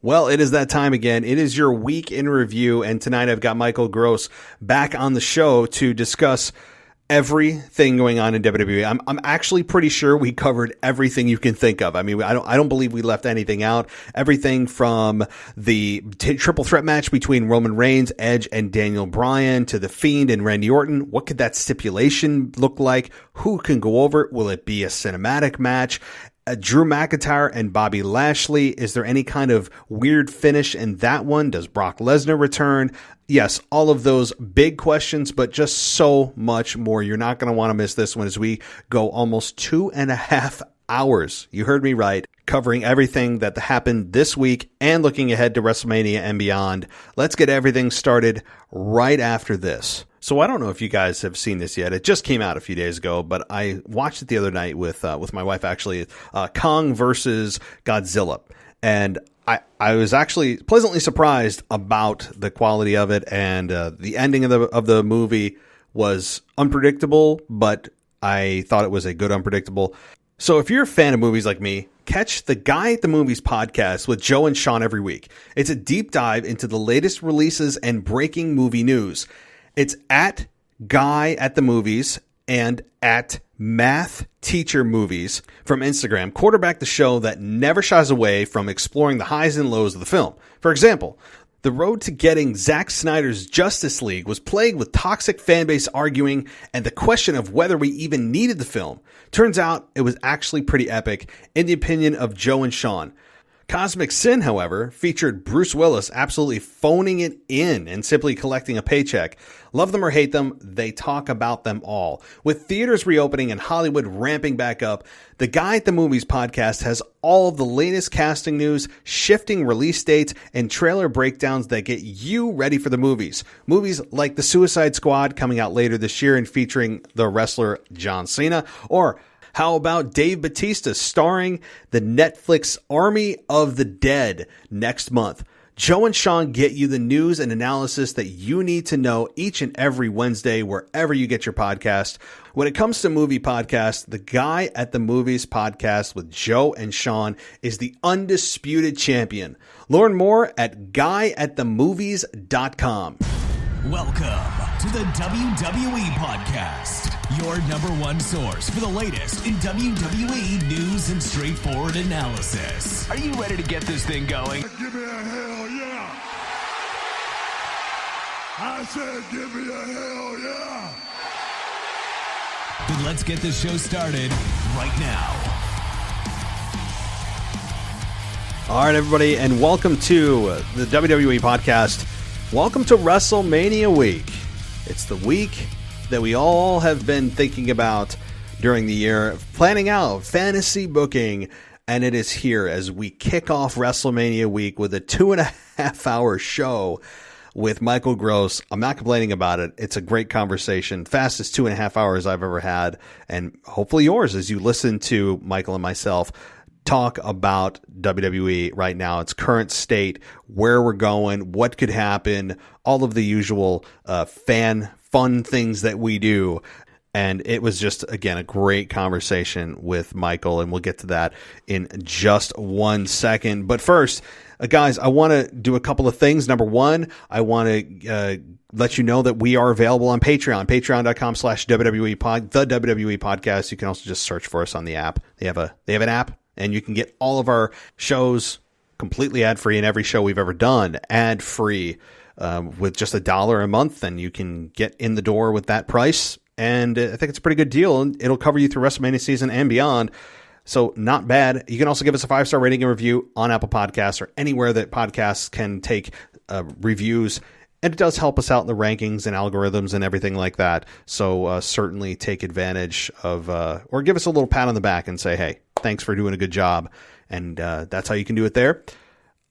Well, it is that time again. It is your week in review, and tonight I've got Michael Gross back on the show to discuss everything going on in WWE. I'm actually pretty sure we covered everything you can think of. I mean, I don't believe we left anything out. Everything from the triple threat match between Roman Reigns, Edge, and Daniel Bryan to the Fiend and Randy Orton. What could that stipulation look like? Who can go over it? Will it be a cinematic match? Drew McIntyre and Bobby Lashley. Is there any kind of weird finish in that one? Does Brock Lesnar return? Yes, all of those big questions, but just so much more. You're not going to want to miss this one as we go almost 2.5 hours. You heard me right. Covering everything that happened this week and looking ahead to WrestleMania and beyond. Let's get everything started right after this. So I don't know if you guys have seen this yet. It just came out a few days ago, but I watched it the other night with my wife, actually. Kong versus Godzilla. And I was actually pleasantly surprised about the quality of it, and the ending of the movie was unpredictable, but I thought it was a good unpredictable. So if you're a fan of movies like me, catch the Guy at the Movies podcast with Joe and Sean every week. It's a deep dive into the latest releases and breaking movie news. It's at Guy at the Movies and at Math Teacher Movies from Instagram. Quarterback the show that never shies away from exploring the highs and lows of the film. For example, the road to getting Zack Snyder's Justice League was plagued with toxic fanbase arguing and the question of whether we even needed the film. Turns out it was actually pretty epic, in the opinion of Joe and Sean. Cosmic Sin, however, featured Bruce Willis absolutely phoning it in and simply collecting a paycheck. Love them or hate them, they talk about them all. With theaters reopening and Hollywood ramping back up, the Guy at the Movies podcast has all of the latest casting news, shifting release dates, and trailer breakdowns that get you ready for the movies. Movies like The Suicide Squad coming out later this year and featuring the wrestler John Cena, or how about Dave Bautista starring the Netflix Army of the Dead next month? Joe and Sean get you the news and analysis that you need to know each and every Wednesday wherever you get your podcast. When it comes to movie podcasts, the Guy at the Movies podcast with Joe and Sean is the undisputed champion. Learn more at guyatthemovies.com. Welcome to the WWE Podcast, your number one source for the latest in WWE news and straightforward analysis. Are you ready to get this thing going? Give me a hell yeah! I said give me a hell yeah! Then let's get this show started right now. All right, everybody, and welcome to the WWE Podcast. Welcome to WrestleMania week. It's the week that we all have been thinking about during the year, planning out fantasy booking, and it is here as we kick off WrestleMania week with a 2.5 hour show with Michael Gross. I'm not complaining about it. It's a great conversation. Fastest 2.5 hours I've ever had, and hopefully yours as you listen to Michael and myself talk about WWE right now, its current state, where we're going, what could happen, all of the usual fun things that we do. And it was just, again, a great conversation with Michael, and we'll get to that in just 1 second. But first, guys, I want to do a couple of things. Number one, I want to let you know that we are available on Patreon, patreon.com/WWE Pod, the WWE Podcast. You can also just search for us on the app. They have an app, and you can get all of our shows completely ad-free, and every show we've ever done ad-free with just $1 a month, and you can get in the door with that price. And I think it's a pretty good deal, and it'll cover you through WrestleMania season and beyond. So not bad. You can also give us a 5-star rating and review on Apple Podcasts or anywhere that podcasts can take reviews. And it does help us out in the rankings and algorithms and everything like that. So certainly take advantage of, or give us a little pat on the back and say, hey, thanks for doing a good job. And that's how you can do it there.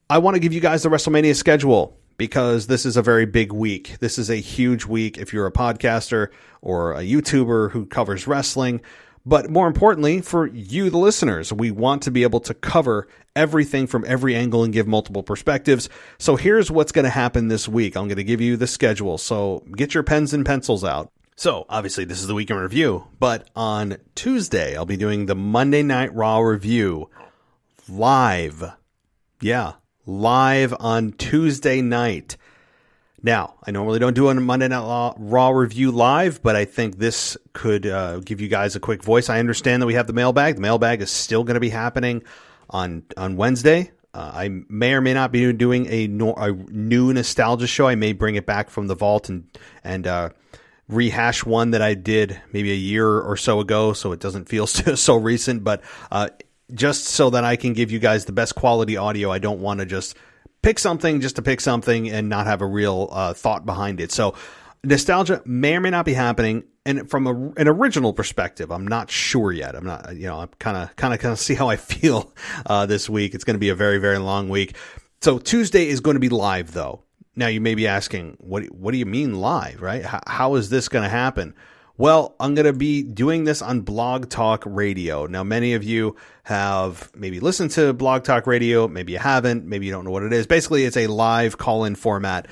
I want to give you guys the WrestleMania schedule, because this is a very big week. This is a huge week if you're a podcaster or a YouTuber who covers wrestling. But more importantly, for you, the listeners, we want to be able to cover everything from every angle and give multiple perspectives. So here's what's going to happen this week. I'm going to give you the schedule. So get your pens and pencils out. So obviously this is the week in review, but on Tuesday, I'll be doing the Monday Night Raw review live. Yeah, live on Tuesday night. Now, I normally don't do a Monday Night Raw review live, but I think this could give you guys a quick voice. I understand that we have the mailbag. The mailbag is still going to be happening on Wednesday. I may or may not be doing a new nostalgia show. I may bring it back from the vault and rehash one that I did maybe a year or so ago, so it doesn't feel so recent. But just so that I can give you guys the best quality audio, I don't want to just pick something just to pick something and not have a real thought behind it. So nostalgia may or may not be happening. And from an original perspective, I'm not sure yet. I'm not, I'm kind of see how I feel this week. It's going to be a very, very long week. So Tuesday is going to be live, though. Now you may be asking, what do you mean live, right? How is this going to happen? Well, I'm going to be doing this on Blog Talk Radio. Now, many of you have maybe listened to Blog Talk Radio. Maybe you haven't. Maybe you don't know what it is. Basically, it's a live call-in format.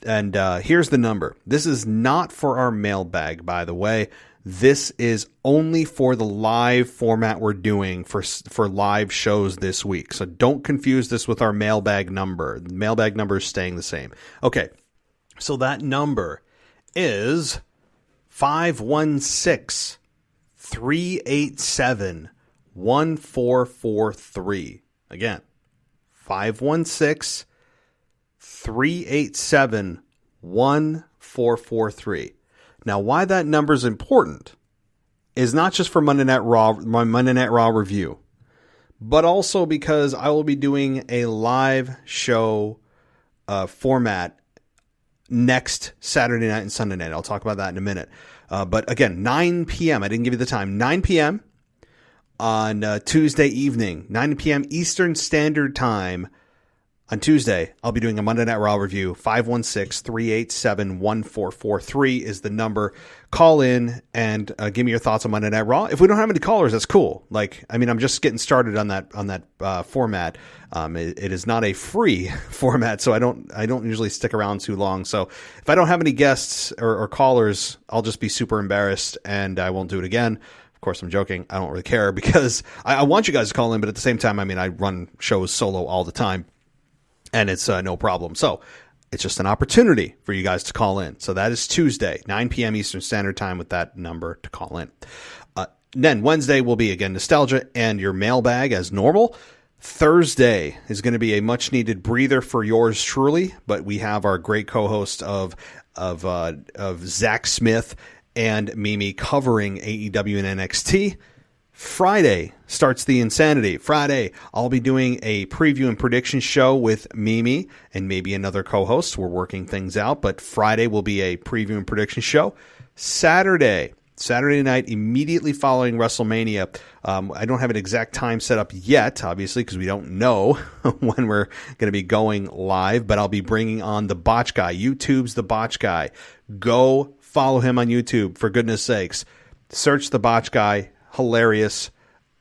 And here's the number. This is not for our mailbag, by the way. This is only for the live format we're doing for live shows this week. So don't confuse this with our mailbag number. The mailbag number is staying the same. Okay, so that number is 516-387-1443. Again, 516-387-1443. Now, why that number is important is not just for Monday Night Raw, my Monday Night Raw review, but also because I will be doing a live show format next Saturday night and Sunday night. I'll talk about that in a minute. But again, 9 p.m. I didn't give you the time. 9 p.m. on Tuesday evening, 9 p.m. Eastern Standard Time. On Tuesday, I'll be doing a Monday Night Raw review. 516-387-1443 is the number. Call in and give me your thoughts on Monday Night Raw. If we don't have any callers, that's cool. I'm just getting started on that format. It is not a free format, so I don't usually stick around too long. So if I don't have any guests or callers, I'll just be super embarrassed and I won't do it again. Of course, I'm joking. I don't really care because I want you guys to call in, but at the same time, I run shows solo all the time. And it's no problem. So it's just an opportunity for you guys to call in. So that is Tuesday, 9 p.m. Eastern Standard Time with that number to call in. Then Wednesday will be, again, nostalgia and your mailbag as normal. Thursday is going to be a much-needed breather for yours truly. But we have our great co-host of Zach Smith and Mimi covering AEW and NXT. Friday starts the insanity. Friday, I'll be doing a preview and prediction show with Mimi and maybe another co-host. We're working things out, but Friday will be a preview and prediction show. Saturday night, immediately following WrestleMania. I don't have an exact time set up yet, obviously, because we don't know when we're going to be going live, but I'll be bringing on the Botch Guy. YouTube's the Botch Guy. Go follow him on YouTube, for goodness sakes. Search the Botch Guy. Hilarious,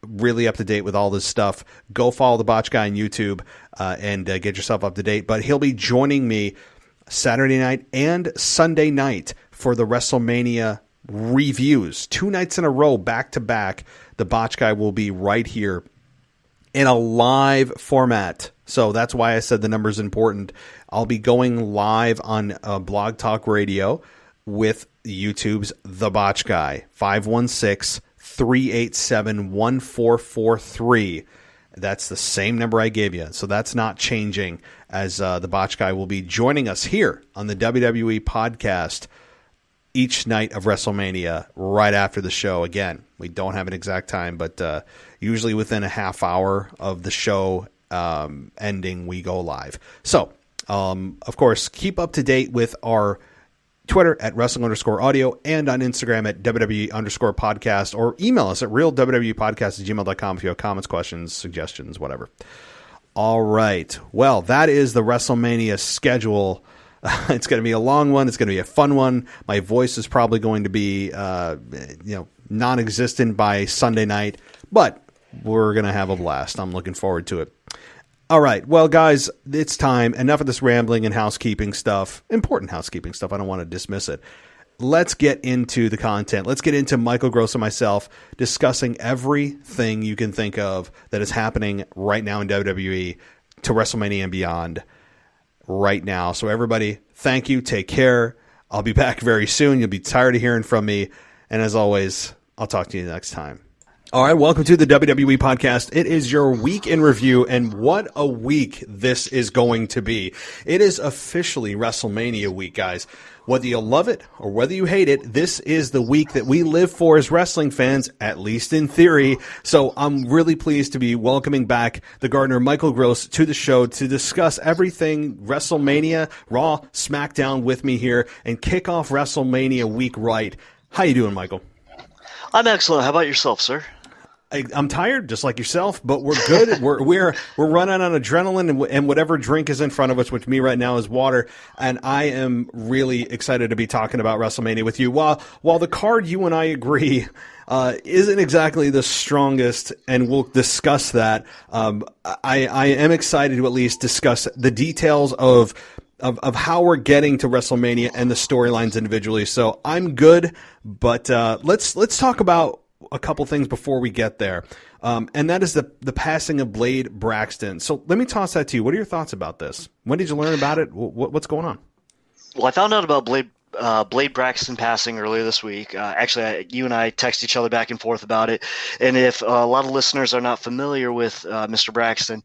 really up to date with all this stuff. Go follow the Botch Guy on YouTube and get yourself up to date. But he'll be joining me Saturday night and Sunday night for the WrestleMania reviews. 2 nights in a row, back to back. The Botch Guy will be right here in a live format. So that's why I said the number is important. I'll be going live on Blog Talk Radio with YouTube's The Botch Guy. 516-387-1443. That's the same number I gave you. So that's not changing, as the Botch Guy will be joining us here on the WWE podcast each night of WrestleMania right after the show. Again, we don't have an exact time, but usually within a half hour of the show ending, we go live. So, of course, keep up to date with our Twitter at wrestling_audio and on Instagram at WWE_podcast, or email us at realwwepodcast@gmail.com if you have comments, questions, suggestions, whatever. All right. Well, that is the WrestleMania schedule. It's going to be a long one. It's going to be a fun one. My voice is probably going to be, non-existent by Sunday night, but we're going to have a blast. I'm looking forward to it. All right. Well, guys, it's time. Enough of this rambling and housekeeping stuff. Important housekeeping stuff. I don't want to dismiss it. Let's get into the content. Let's get into Michael Gross and myself discussing everything you can think of that is happening right now in WWE to WrestleMania and beyond right now. So everybody, thank you. Take care. I'll be back very soon. You'll be tired of hearing from me. And as always, I'll talk to you next time. All right, welcome to the WWE podcast. It is your week in review, and what a week this is going to be. It is officially WrestleMania week, guys. Whether you love it or whether you hate it, this is the week that we live for as wrestling fans, at least in theory. So I'm really pleased to be welcoming back the gardener, Michael Gross, to the show to discuss everything WrestleMania, Raw, SmackDown with me here, and kick off WrestleMania week right. How you doing, Michael? I'm excellent. How about yourself, sir? I'm tired, just like yourself, but we're good. we're running on adrenaline and whatever drink is in front of us, which me right now is water. And I am really excited to be talking about WrestleMania with you. While the card, you and I agree, isn't exactly the strongest, and we'll discuss that. I am excited to at least discuss the details of how we're getting to WrestleMania and the storylines individually. So I'm good, but let's talk about a couple things before we get there. And that is the passing of Blade Braxton. So let me toss that to you. What are your thoughts about this? When did you learn about it? What's going on? Well, I found out about Blade Braxton passing earlier this week. Actually, you and I text each other back and forth about it. And if a lot of listeners are not familiar with Mr. Braxton,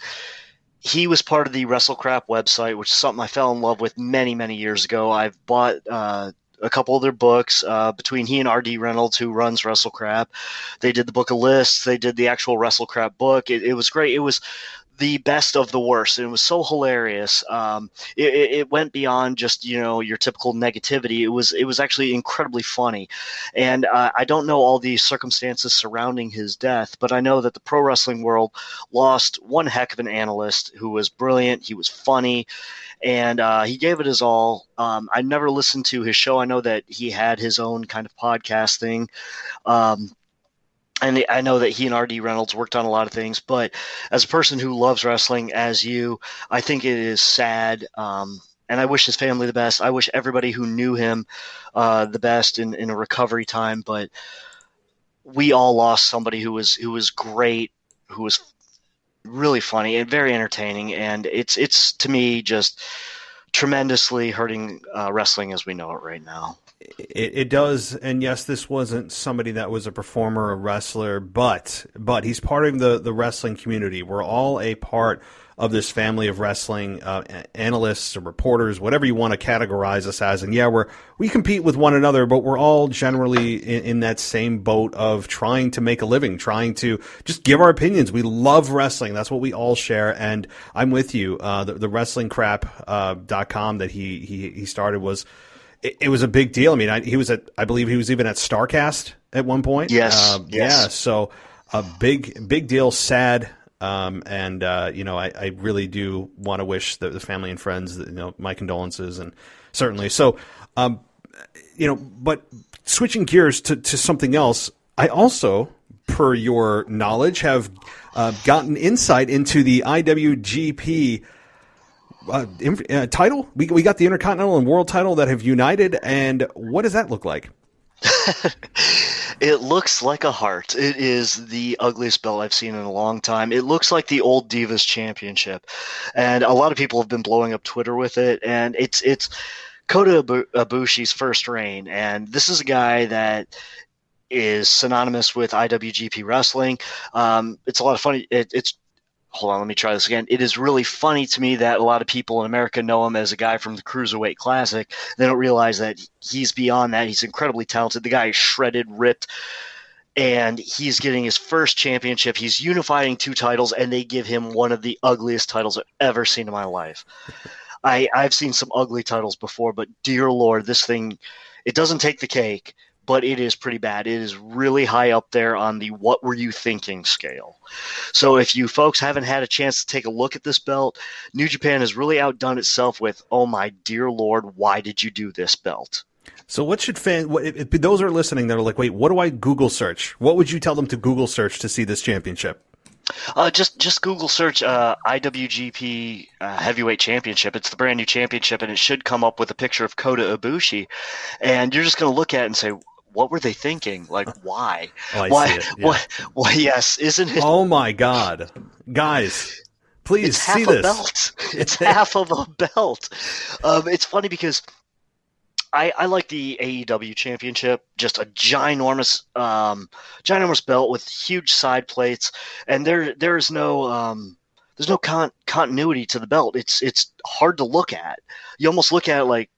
he was part of the WrestleCrap website, which is something I fell in love with many, many years ago. I've bought a couple of their books between he and R.D. Reynolds, who runs WrestleCrap. They did the book of lists. They did the actual WrestleCrap book. It was great. It was the best of the worst. And it was so hilarious. It went beyond just, your typical negativity. It was actually incredibly funny. And I don't know all the circumstances surrounding his death, but I know that the pro wrestling world lost one heck of an analyst who was brilliant. He was funny. And he gave it his all. I never listened to his show. I know that he had his own kind of podcast thing. And I know that he and R.D. Reynolds worked on a lot of things. But as a person who loves wrestling, as you, I think it is sad. And I wish his family the best. I wish everybody who knew him the best in a recovery time. But we all lost somebody who was great, who was really funny and very entertaining, and it's to me just tremendously hurting wrestling as we know it right now. It does, and yes, this wasn't somebody that was a performer, a wrestler, but he's part of the wrestling community. We're all a part of this family of wrestling analysts or reporters, whatever you want to categorize us as. And yeah, we compete with one another, but we're all generally in that same boat of trying to make a living, trying to just give our opinions. We love wrestling. That's what we all share. And I'm with you. The wrestlingcrap.com that he started was, it was a big deal. I mean, I believe he was even at StarCast at one point. Yes. Yeah. So a big deal, sad. I really do want to wish the family and friends, my condolences, and certainly. So, but switching gears to something else, I also, per your knowledge, have gotten insight into the IWGP title. We got the Intercontinental and World title that have united, and what does that look like? It looks like a heart. It is the ugliest belt I've seen in a long time. It looks like the old Divas Championship, and a lot of people have been blowing up Twitter with it. And it's Koda Ibushi's first reign, and this is a guy that is synonymous with IWGP Wrestling. It's a lot of funny. Hold on, let me try this again. It is really funny to me that a lot of people in America know him as a guy from the Cruiserweight Classic. They don't realize that he's beyond that. He's incredibly talented. The guy is shredded, ripped, and he's getting his first championship. He's unifying two titles, and they give him one of the ugliest titles I've ever seen in my life. I've seen some ugly titles before, but dear Lord, this thing, it doesn't take the cake, but it is pretty bad. It is really high up there on the what were you thinking scale. So if you folks haven't had a chance to take a look at this belt, New Japan has really outdone itself with, oh my dear Lord, why did you do this belt? So what should if those are listening that are like, wait, what do I Google search? What would you tell them to Google search to see this championship? Just Google search IWGP Heavyweight Championship. It's the brand new championship, and it should come up with a picture of Kota Ibushi. And you're just going to look at it and say, what were they thinking? Like, why? Oh, why? See it. Yeah. Why? Yes, isn't it? Oh my God, guys! Please it's half see a this. belt. It's half of a belt. It's funny because I like the AEW championship, just a ginormous belt with huge side plates, and there's no continuity to the belt. It's hard to look at. You almost look at it like,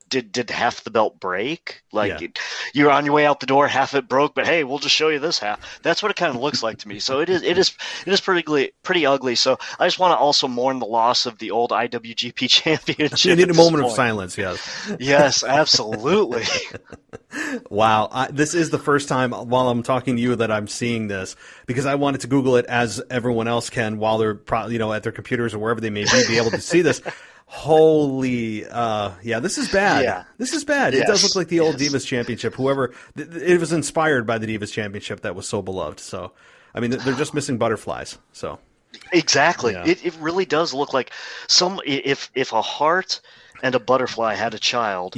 did half the belt break? Like you're on your way out the door, half it broke, but hey, we'll just show you this half. That's what it kind of looks like to me. So it is pretty ugly. So I just want to also mourn the loss of the old IWGP Championship. You need a moment of silence. Yes. Yes, absolutely. Wow. This is the first time while I'm talking to you that I'm seeing this, because I wanted to Google it as everyone else can while they're at their computers or wherever they may be able to see this. Holy, this is bad. Yeah. This is bad. It does look like the old Divas Championship. It was inspired by the Divas Championship that was so beloved. So, I mean, they're just missing butterflies. So, exactly. Yeah. It really does look like if a heart and a butterfly had a child,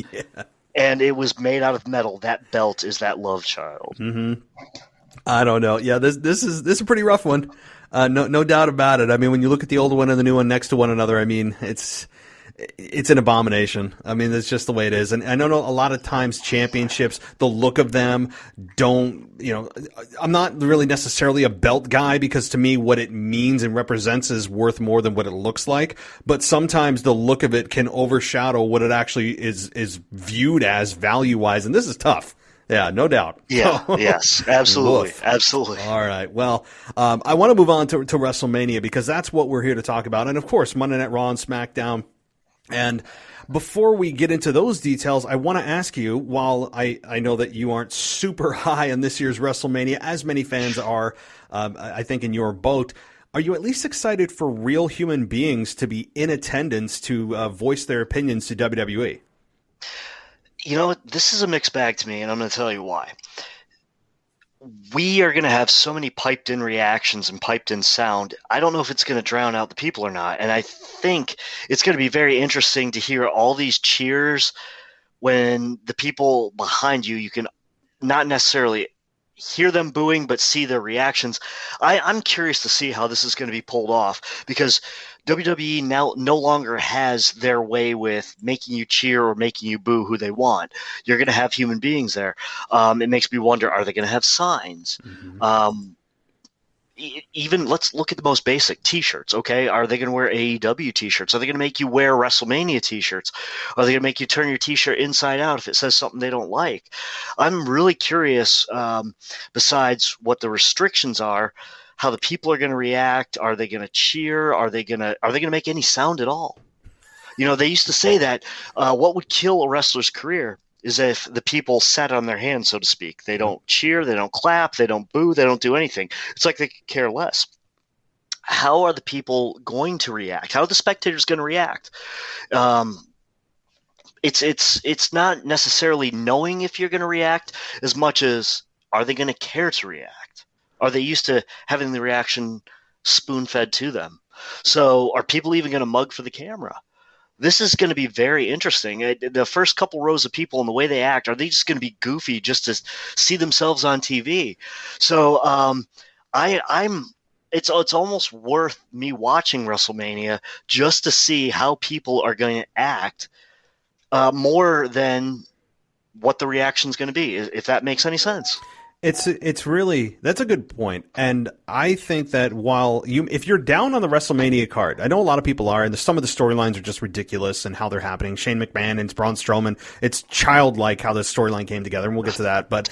and it was made out of metal, that belt is that love child. Mm-hmm. I don't know. Yeah, this is a pretty rough one. No doubt about it. I mean, when you look at the old one and the new one next to one another, I mean, it's an abomination. I mean, that's just the way it is. And I know a lot of times championships, the look of them I'm not really necessarily a belt guy, because to me what it means and represents is worth more than what it looks like. But sometimes the look of it can overshadow what it actually is viewed as value-wise. And this is tough. Yeah, no doubt. Yeah, yes, absolutely, absolutely. All right, well, I want to move on to WrestleMania, because that's what we're here to talk about. And, of course, Monday Night Raw and SmackDown. And before we get into those details, I want to ask you, while I know that you aren't super high on this year's WrestleMania, as many fans are, I think, in your boat, are you at least excited for real human beings to be in attendance to voice their opinions to WWE? You know, this is a mixed bag to me, and I'm going to tell you why. We are going to have so many piped-in reactions and piped-in sound. I don't know if it's going to drown out the people or not, and I think it's going to be very interesting to hear all these cheers when the people behind you can not necessarily hear them booing, but see their reactions. I'm curious to see how this is going to be pulled off, because WWE now no longer has their way with making you cheer or making you boo who they want. You're going to have human beings there. It makes me wonder, are they going to have signs? Mm-hmm. Even let's look at the most basic T-shirts. Okay, are they going to wear AEW T-shirts? Are they going to make you wear WrestleMania T-shirts? Are they going to make you turn your T-shirt inside out if it says something they don't like? I'm really curious. Besides what the restrictions are, how the people are going to react. Are they going to cheer? Are they going to make any sound at all? You know, they used to say that what would kill a wrestler's career is if the people sat on their hands, so to speak. They don't cheer, they don't clap, they don't boo, they don't do anything. It's like they could care less. How are the people going to react? How are the spectators going to react? It's not necessarily knowing if you're going to react as much as, are they going to care to react? Are they used to having the reaction spoon-fed to them? So are people even going to mug for the camera? This is going to be very interesting. The first couple rows of people and the way they act, are they just going to be goofy just to see themselves on TV? So it's almost worth me watching WrestleMania just to see how people are going to act more than what the reaction is going to be, if that makes any sense. It's really, that's a good point. And I think that if you're down on the WrestleMania card, I know a lot of people are, and some of the storylines are just ridiculous and how they're happening. Shane McMahon and Braun Strowman, it's childlike how this storyline came together, and we'll get to that. But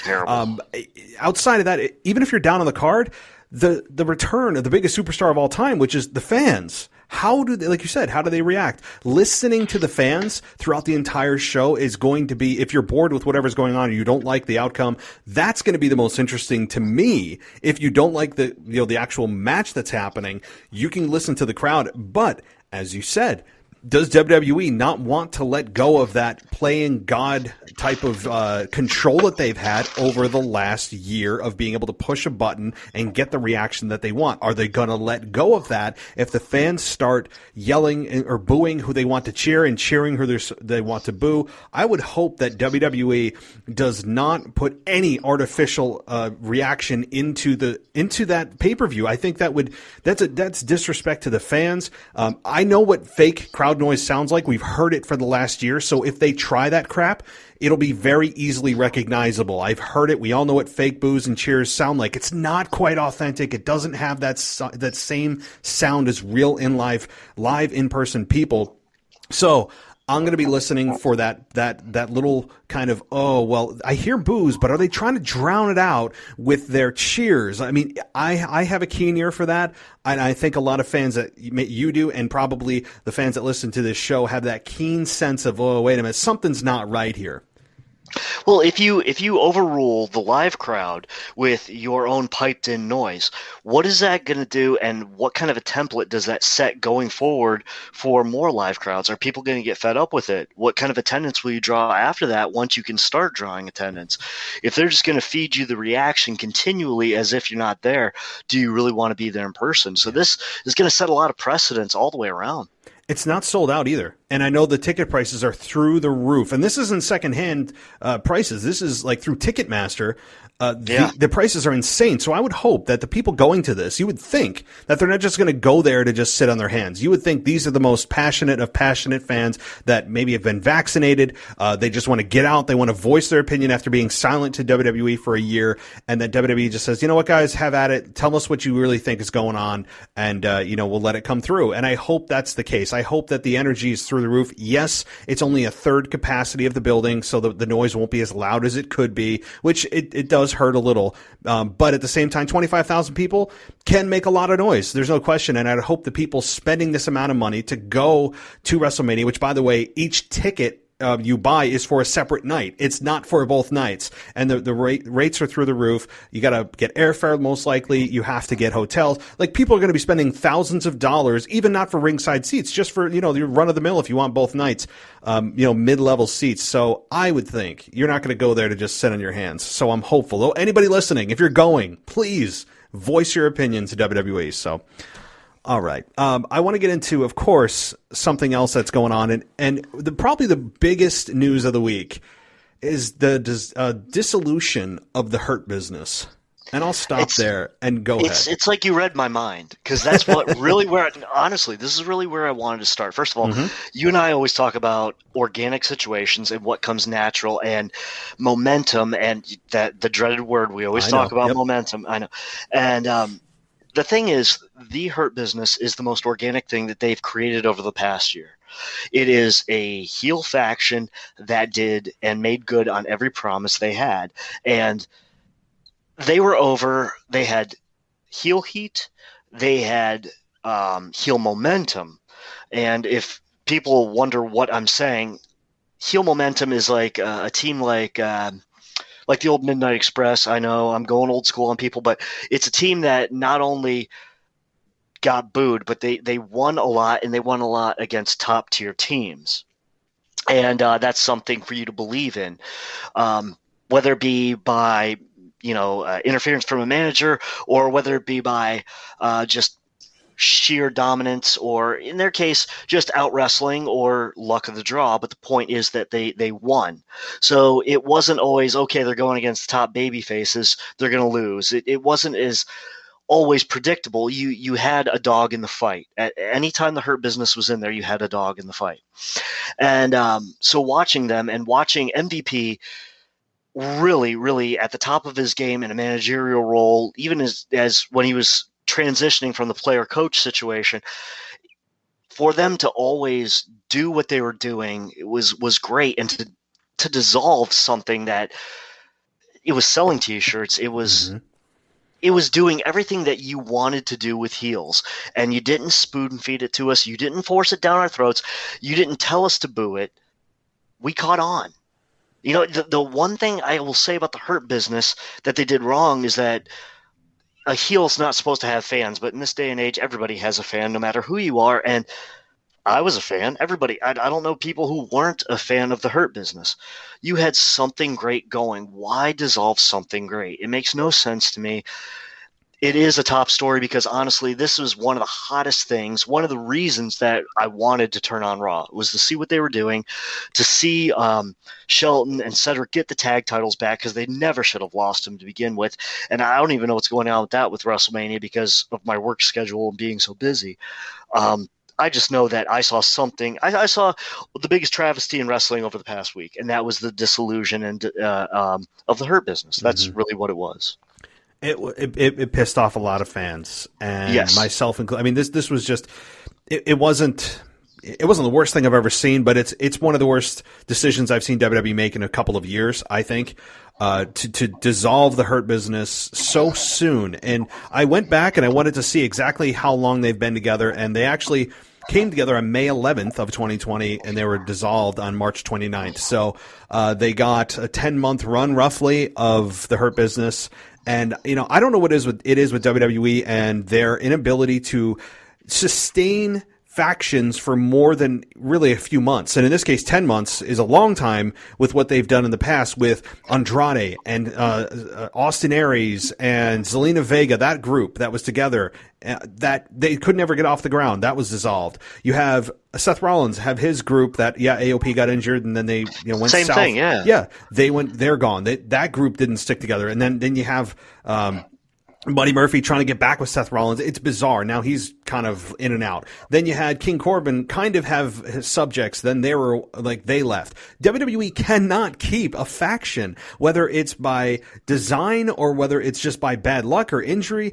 outside of that, even if you're down on the card, the return of the biggest superstar of all time, which is the fans. How do they, like you said, how do they react? Listening to the fans throughout the entire show is going to be, if you're bored with whatever's going on or you don't like the outcome, that's going to be the most interesting to me. If you don't like the actual match that's happening, you can listen to the crowd. But as you said, does WWE not want to let go of that playing God type of control that they've had over the last year of being able to push a button and get the reaction that they want? Are they going to let go of that if the fans start yelling or booing who they want to cheer and cheering who they want to boo? I would hope that WWE does not put any artificial reaction into that pay-per-view. I think that's disrespect to the fans. I know what fake crowd noise sounds like. We've heard it for the last year. So if they try that crap, it'll be very easily recognizable. I've heard it. We all know what fake boos and cheers sound like. It's not quite authentic. It doesn't have that same sound as real live in-person people. So I'm going to be listening for that little kind of, oh, well, I hear boos, but are they trying to drown it out with their cheers? I mean, I have a keen ear for that, and I think a lot of fans that you do, and probably the fans that listen to this show have that keen sense of, oh, wait a minute, something's not right here. Well, if you overrule the live crowd with your own piped in noise, what is that going to do, and what kind of a template does that set going forward for more live crowds? Are people going to get fed up with it? What kind of attendance will you draw after that once you can start drawing attendance? If they're just going to feed you the reaction continually as if you're not there, do you really want to be there in person? So this is going to set a lot of precedents all the way around. It's not sold out either. And I know the ticket prices are through the roof. And this isn't secondhand prices. This is like through Ticketmaster. The prices are insane. So I would hope that the people going to this, you would think that they're not just going to go there to just sit on their hands. You would think these are the most passionate of passionate fans that maybe have been vaccinated. They just want to get out. They want to voice their opinion after being silent to WWE for a year. And that WWE just says, you know what, guys, have at it. Tell us what you really think is going on. And, we'll let it come through. And I hope that's the case. I hope that the energy is through the roof. Yes, it's only a third capacity of the building, so the noise won't be as loud as it could be, which it does hurt a little. But at the same time, 25,000 people can make a lot of noise. There's no question. And I'd hope the people spending this amount of money to go to WrestleMania, which, by the way, each ticket you buy is for a separate night. It's not for both nights. And the rates are through the roof. You got to get airfare most likely. You have to get hotels. Like, people are going to be spending thousands of dollars, even not for ringside seats, just for, your run of the mill if you want both nights, mid-level seats. So I would think you're not going to go there to just sit on your hands. So I'm hopeful. Though, anybody listening, if you're going, please voice your opinion to WWE. So, all right. I want to get into, of course, something else that's going on. And probably the biggest news of the week is the dissolution of the Hurt Business. And I'll stop there and go ahead. It's like you read my mind, because that's what really honestly, this is really where I wanted to start. First of all, you and I always talk about organic situations and what comes natural and momentum, and that the dreaded word we always talk about, momentum. I know. And, the thing is, the Hurt Business is the most organic thing that they've created over the past year. It is a heel faction that did and made good on every promise they had. And they were over. They had heel heat. They had heel momentum. And if people wonder what I'm saying, heel momentum is like a team like the old Midnight Express. I know I'm going old school on people, but it's a team that not only got booed, but they won a lot, and they won a lot against top tier teams. And that's something for you to believe in, whether it be by, interference from a manager, or whether it be by just sheer dominance, or in their case, just out wrestling or luck of the draw. But the point is that they won. So it wasn't always, okay, they're going against the top baby faces, they're going to lose. It wasn't as always predictable. You had a dog in the fight. At any time the Hurt Business was in there, you had a dog in the fight. And so watching them and watching MVP really, really at the top of his game in a managerial role, even as when he was transitioning from the player coach situation, for them to always do what they were doing, it was great. And to dissolve something that it was selling t-shirts, it was doing everything that you wanted to do with heels, and you didn't spoon feed it to us. You didn't force it down our throats. You didn't tell us to boo it. We caught on. The one thing I will say about the Hurt Business that they did wrong is that a heel's not supposed to have fans, but in this day and age, everybody has a fan, no matter who you are. And I was a fan. Everybody, I don't know people who weren't a fan of the Hurt Business. You had something great going. Why dissolve something great? It makes no sense to me. It is a top story because, honestly, this was one of the hottest things. One of the reasons that I wanted to turn on Raw was to see what they were doing, to see Shelton and Cedric get the tag titles back because they never should have lost them to begin with. And I don't even know what's going on with that with WrestleMania because of my work schedule and being so busy. I just know that I saw something. I saw the biggest travesty in wrestling over the past week, and that was the disillusion and of the Hurt Business. That's really what it was. It pissed off a lot of fans, and Yes. myself included. I mean, this was just it wasn't the worst thing I've ever seen, but it's one of the worst decisions I've seen WWE make in a couple of years. I think to dissolve the Hurt Business so soon, and I went back and I wanted to see exactly how long they've been together, and they actually came together on May 11th of 2020, and they were dissolved on March 29th. So they got a 10-month run roughly of the Hurt Business. And, I don't know what it is with WWE and their inability to sustain factions for more than really a few months. And in this case, 10 months is a long time with what they've done in the past with Andrade and Austin Aries and Zelina Vega, that group that was together, that they could never get off the ground. That was dissolved. You have Seth Rollins have his group that, AOP got injured and then they went Same south. thing, yeah. Yeah, they're gone. That group didn't stick together. And then you have Buddy Murphy trying to get back with Seth Rollins. It's bizarre. Now he's kind of in and out. Then you had King Corbin kind of have his subjects. Then they left. WWE cannot keep a faction, whether it's by design or whether it's just by bad luck or injury.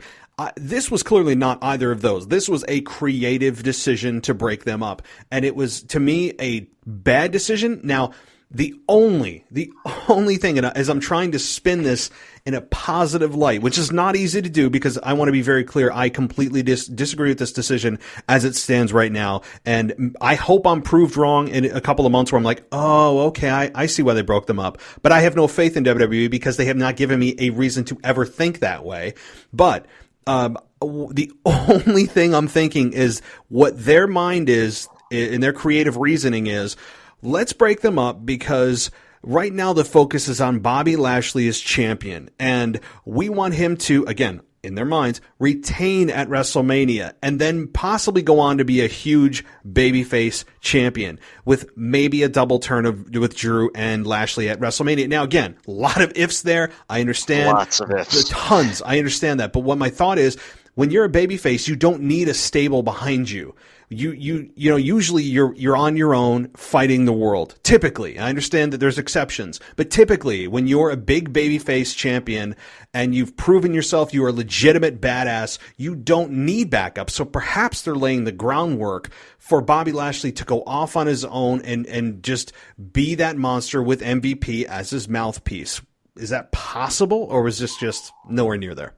This was clearly not either of those. This was a creative decision to break them up. And it was, to me, a bad decision. Now, the only thing, and as I'm trying to spin this in a positive light, which is not easy to do because I want to be very clear, I completely disagree with this decision as it stands right now. And I hope I'm proved wrong in a couple of months where I'm like, oh, okay, I see why they broke them up. But I have no faith in WWE because they have not given me a reason to ever think that way. But the only thing I'm thinking is what their mind is and their creative reasoning is, let's break them up because right now the focus is on Bobby Lashley as champion. And we want him to, again, in their minds, retain at WrestleMania and then possibly go on to be a huge babyface champion with maybe a double turn with Drew and Lashley at WrestleMania. Now, again, a lot of ifs there. I understand. Lots of ifs. Tons. I understand that. But what my thought is, when you're a babyface, you don't need a stable behind you. Usually you're on your own fighting the world. Typically, I understand that there's exceptions, but typically when you're a big babyface champion and you've proven yourself, you are a legitimate badass, you don't need backup. So perhaps they're laying the groundwork for Bobby Lashley to go off on his own and just be that monster with MVP as his mouthpiece. Is that possible, or was this just nowhere near there?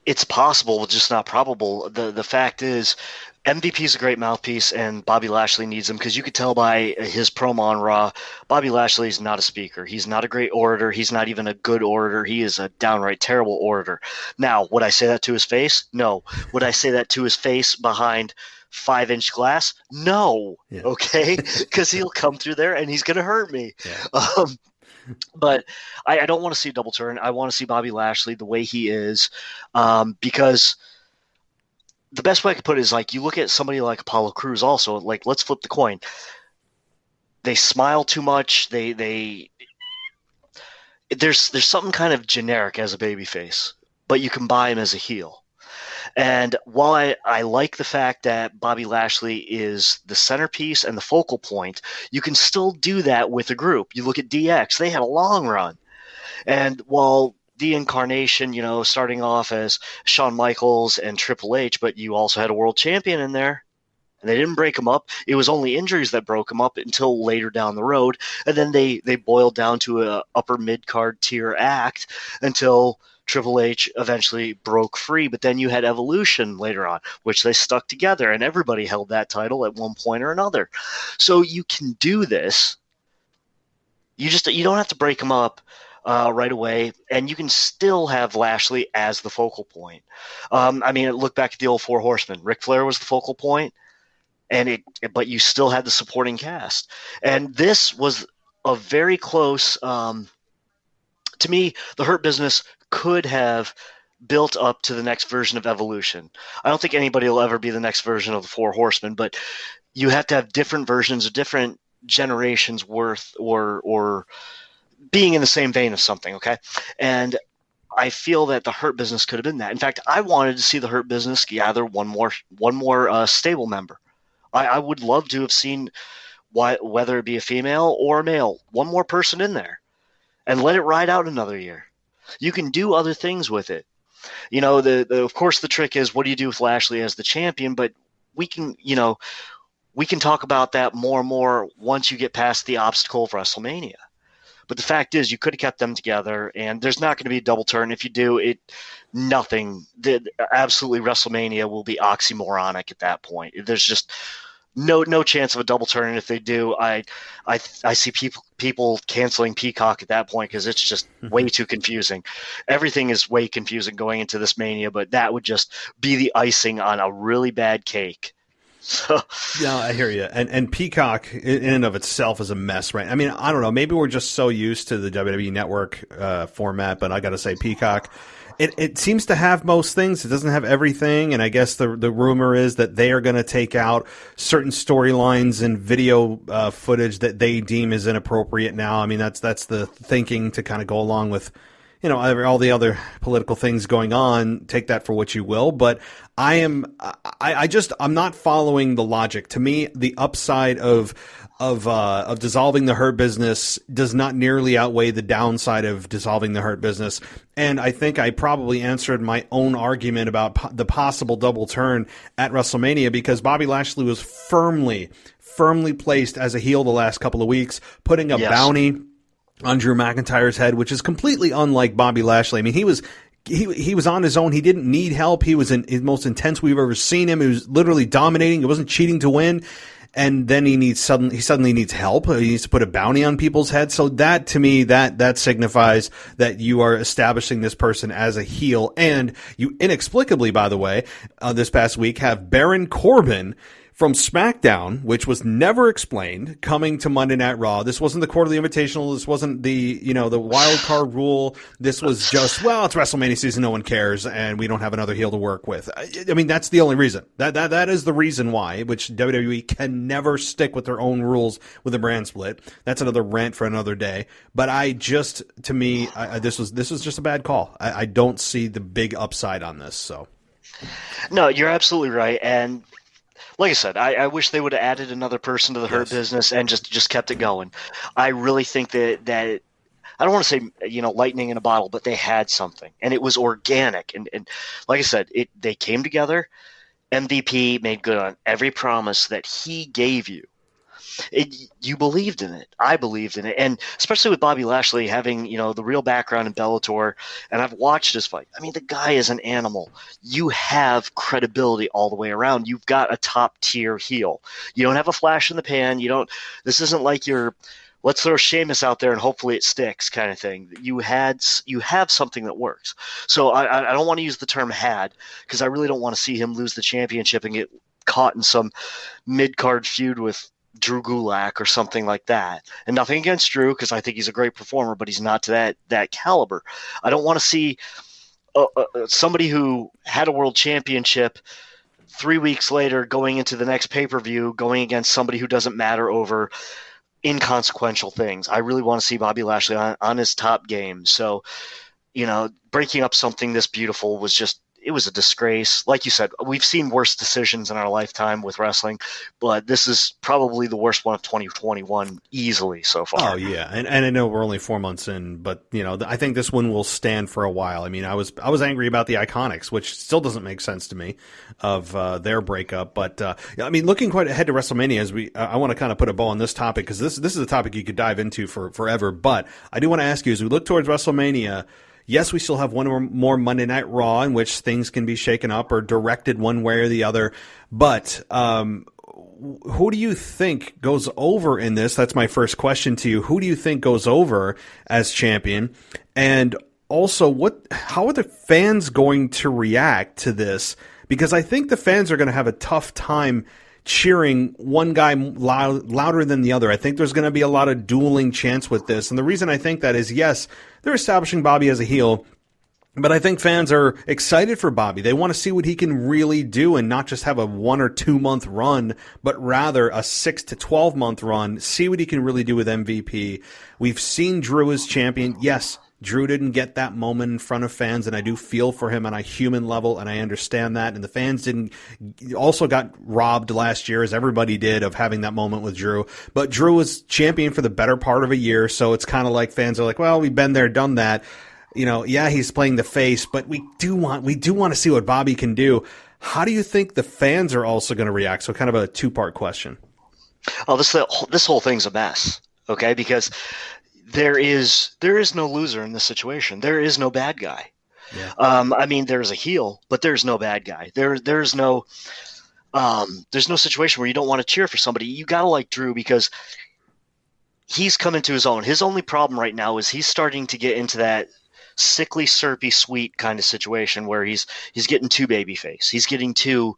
It's possible, just not probable. The fact is, MVP is a great mouthpiece, and Bobby Lashley needs him because you could tell by his promo on Raw, Bobby Lashley is not a speaker. He's not a great orator. He's not even a good orator. He is a downright terrible orator. Now, would I say that to his face? No. Would I say that to his face behind 5-inch glass? No. Yeah. Okay? Because he'll come through there and he's going to hurt me. Yeah. But I don't want to see a double turn. I want to see Bobby Lashley the way he is, because the best way I could put it is, like, you look at somebody like Apollo Crews also, like, let's flip the coin. They smile too much. There's something kind of generic as a babyface, but you can buy him as a heel. And while I like the fact that Bobby Lashley is the centerpiece and the focal point, you can still do that with a group. You look at DX, they had a long run. And while the incarnation, starting off as Shawn Michaels and Triple H, but you also had a world champion in there, and they didn't break him up. It was only injuries that broke him up until later down the road. And then they boiled down to a upper mid-card tier act until Triple H eventually broke free, but then you had Evolution later on, which they stuck together, and everybody held that title at one point or another. So you can do this. You don't have to break them up right away, and you can still have Lashley as the focal point. Look back at the old Four Horsemen. Ric Flair was the focal point. but you still had the supporting cast. And this was a very close, to me, the Hurt Business could have built up to the next version of Evolution. I don't think anybody will ever be the next version of the Four Horsemen, but you have to have different versions of different generations worth or being in the same vein of something, okay? And I feel that the Hurt Business could have been that. In fact, I wanted to see the Hurt Business gather one more stable member. I would love to have seen, whether it be a female or a male, one more person in there and let it ride out another year. You can do other things with it. You know, of course the trick is, what do you do with Lashley as the champion? But we can talk about that more and more once you get past the obstacle of WrestleMania. But the fact is, you could have kept them together, and there's not going to be a double turn. If you do, absolutely WrestleMania will be oxymoronic at that point. There's just no chance of a double turn. And if they do, I see people canceling Peacock at that point, because it's just way too confusing. Everything is way confusing going into this Mania, but that would just be the icing on a really bad cake. So, yeah, I hear you. And Peacock in and of itself is a mess, right? I mean, I don't know. Maybe we're just so used to the WWE Network format, but I got to say, Peacock, it seems to have most things. It doesn't have everything, and I guess the rumor is that they are going to take out certain storylines and video footage that they deem is inappropriate now. I mean, that's the thinking to kind of go along with, you know, all the other political things going on. Take that for what you will, but I'm not following the logic. To me, the upside of dissolving the Hurt Business does not nearly outweigh the downside of dissolving the Hurt Business. And I think I probably answered my own argument about the possible double turn at WrestleMania, because Bobby Lashley was firmly placed as a heel the last couple of weeks, putting a bounty on Drew McIntyre's head, which is completely unlike Bobby Lashley. I mean, he was on his own. He didn't need help. He was in his most intense we've ever seen him. He was literally dominating. He wasn't cheating to win. And then he suddenly needs help. He needs to put a bounty on people's heads. So that, to me, that signifies that you are establishing this person as a heel. And you inexplicably, by the way, this past week have Baron Corbin from SmackDown, which was never explained, coming to Monday Night Raw. This wasn't the quarterly invitational. This wasn't the wild card rule. This was just, well, it's WrestleMania season. No one cares. And we don't have another heel to work with. I mean, that's the only reason. That is the reason why, which WWE can never stick with their own rules with a brand split. That's another rant for another day. But this was just a bad call. I don't see the big upside on this. So. No, you're absolutely right. And like I said, I wish they would have added another person to the Hurt Business and just kept it going. I really think that I don't want to say, lightning in a bottle, but they had something, and it was organic. And like I said, they came together. MVP made good on every promise that he gave you. You believed in it. I believed in it. And especially with Bobby Lashley having, the real background in Bellator, and I've watched his fight. I mean, the guy is an animal. You have credibility all the way around. You've got a top tier heel. You don't have a flash in the pan. This isn't like let's throw Sheamus out there and hopefully it sticks kind of thing. You have something that works. So I don't want to use the term had, because I really don't want to see him lose the championship and get caught in some mid-card feud with Drew Gulak or something like that. And nothing against Drew, because I think he's a great performer, but he's not to that caliber. I don't want to see somebody who had a world championship 3 weeks later going into the next pay-per-view going against somebody who doesn't matter over inconsequential things. I really want to see Bobby Lashley on his top game. So, breaking up something this beautiful it was a disgrace. Like you said, we've seen worse decisions in our lifetime with wrestling, but this is probably the worst one of 2021 easily so far. Oh yeah. And I know we're only 4 months in, but I think this one will stand for a while. I mean, I was angry about the Iconics, which still doesn't make sense to me, of their breakup. But I mean, looking quite ahead to WrestleMania, as I want to kind of put a bow on this topic, because this is a topic you could dive into for forever. But I do want to ask you, as we look towards WrestleMania, yes, we still have one or more Monday Night Raw in which things can be shaken up or directed one way or the other. But who do you think goes over in this? That's my first question to you. Who do you think goes over as champion? And also, how are the fans going to react to this? Because I think the fans are going to have a tough time cheering one guy louder than the other. I think there's going to be a lot of dueling chants with this. And the reason I think that is, yes, they're establishing Bobby as a heel, but I think fans are excited for Bobby. They want to see what he can really do and not just have a 1 or 2 month run, but rather a 6 to 12 month run, see what he can really do with MVP. We've seen Drew as champion. Yes, Drew didn't get that moment in front of fans, and I do feel for him on a human level, and I understand that. And the fans also got robbed last year, as everybody did, of having that moment with Drew. But Drew was champion for the better part of a year, so it's kind of like fans are like, well, we've been there, done that. Yeah, he's playing the face, but we do want to see what Bobby can do. How do you think the fans are also going to react? So kind of a two-part question. Oh, this whole thing's a mess, okay? Because there is no loser in this situation. There is no bad guy. Yeah. There's a heel, but there's no bad guy. There's no situation where you don't want to cheer for somebody. You gotta like Drew because he's come into his own. His only problem right now is he's starting to get into that sickly, syrupy, sweet kind of situation where he's getting too babyface. He's getting too.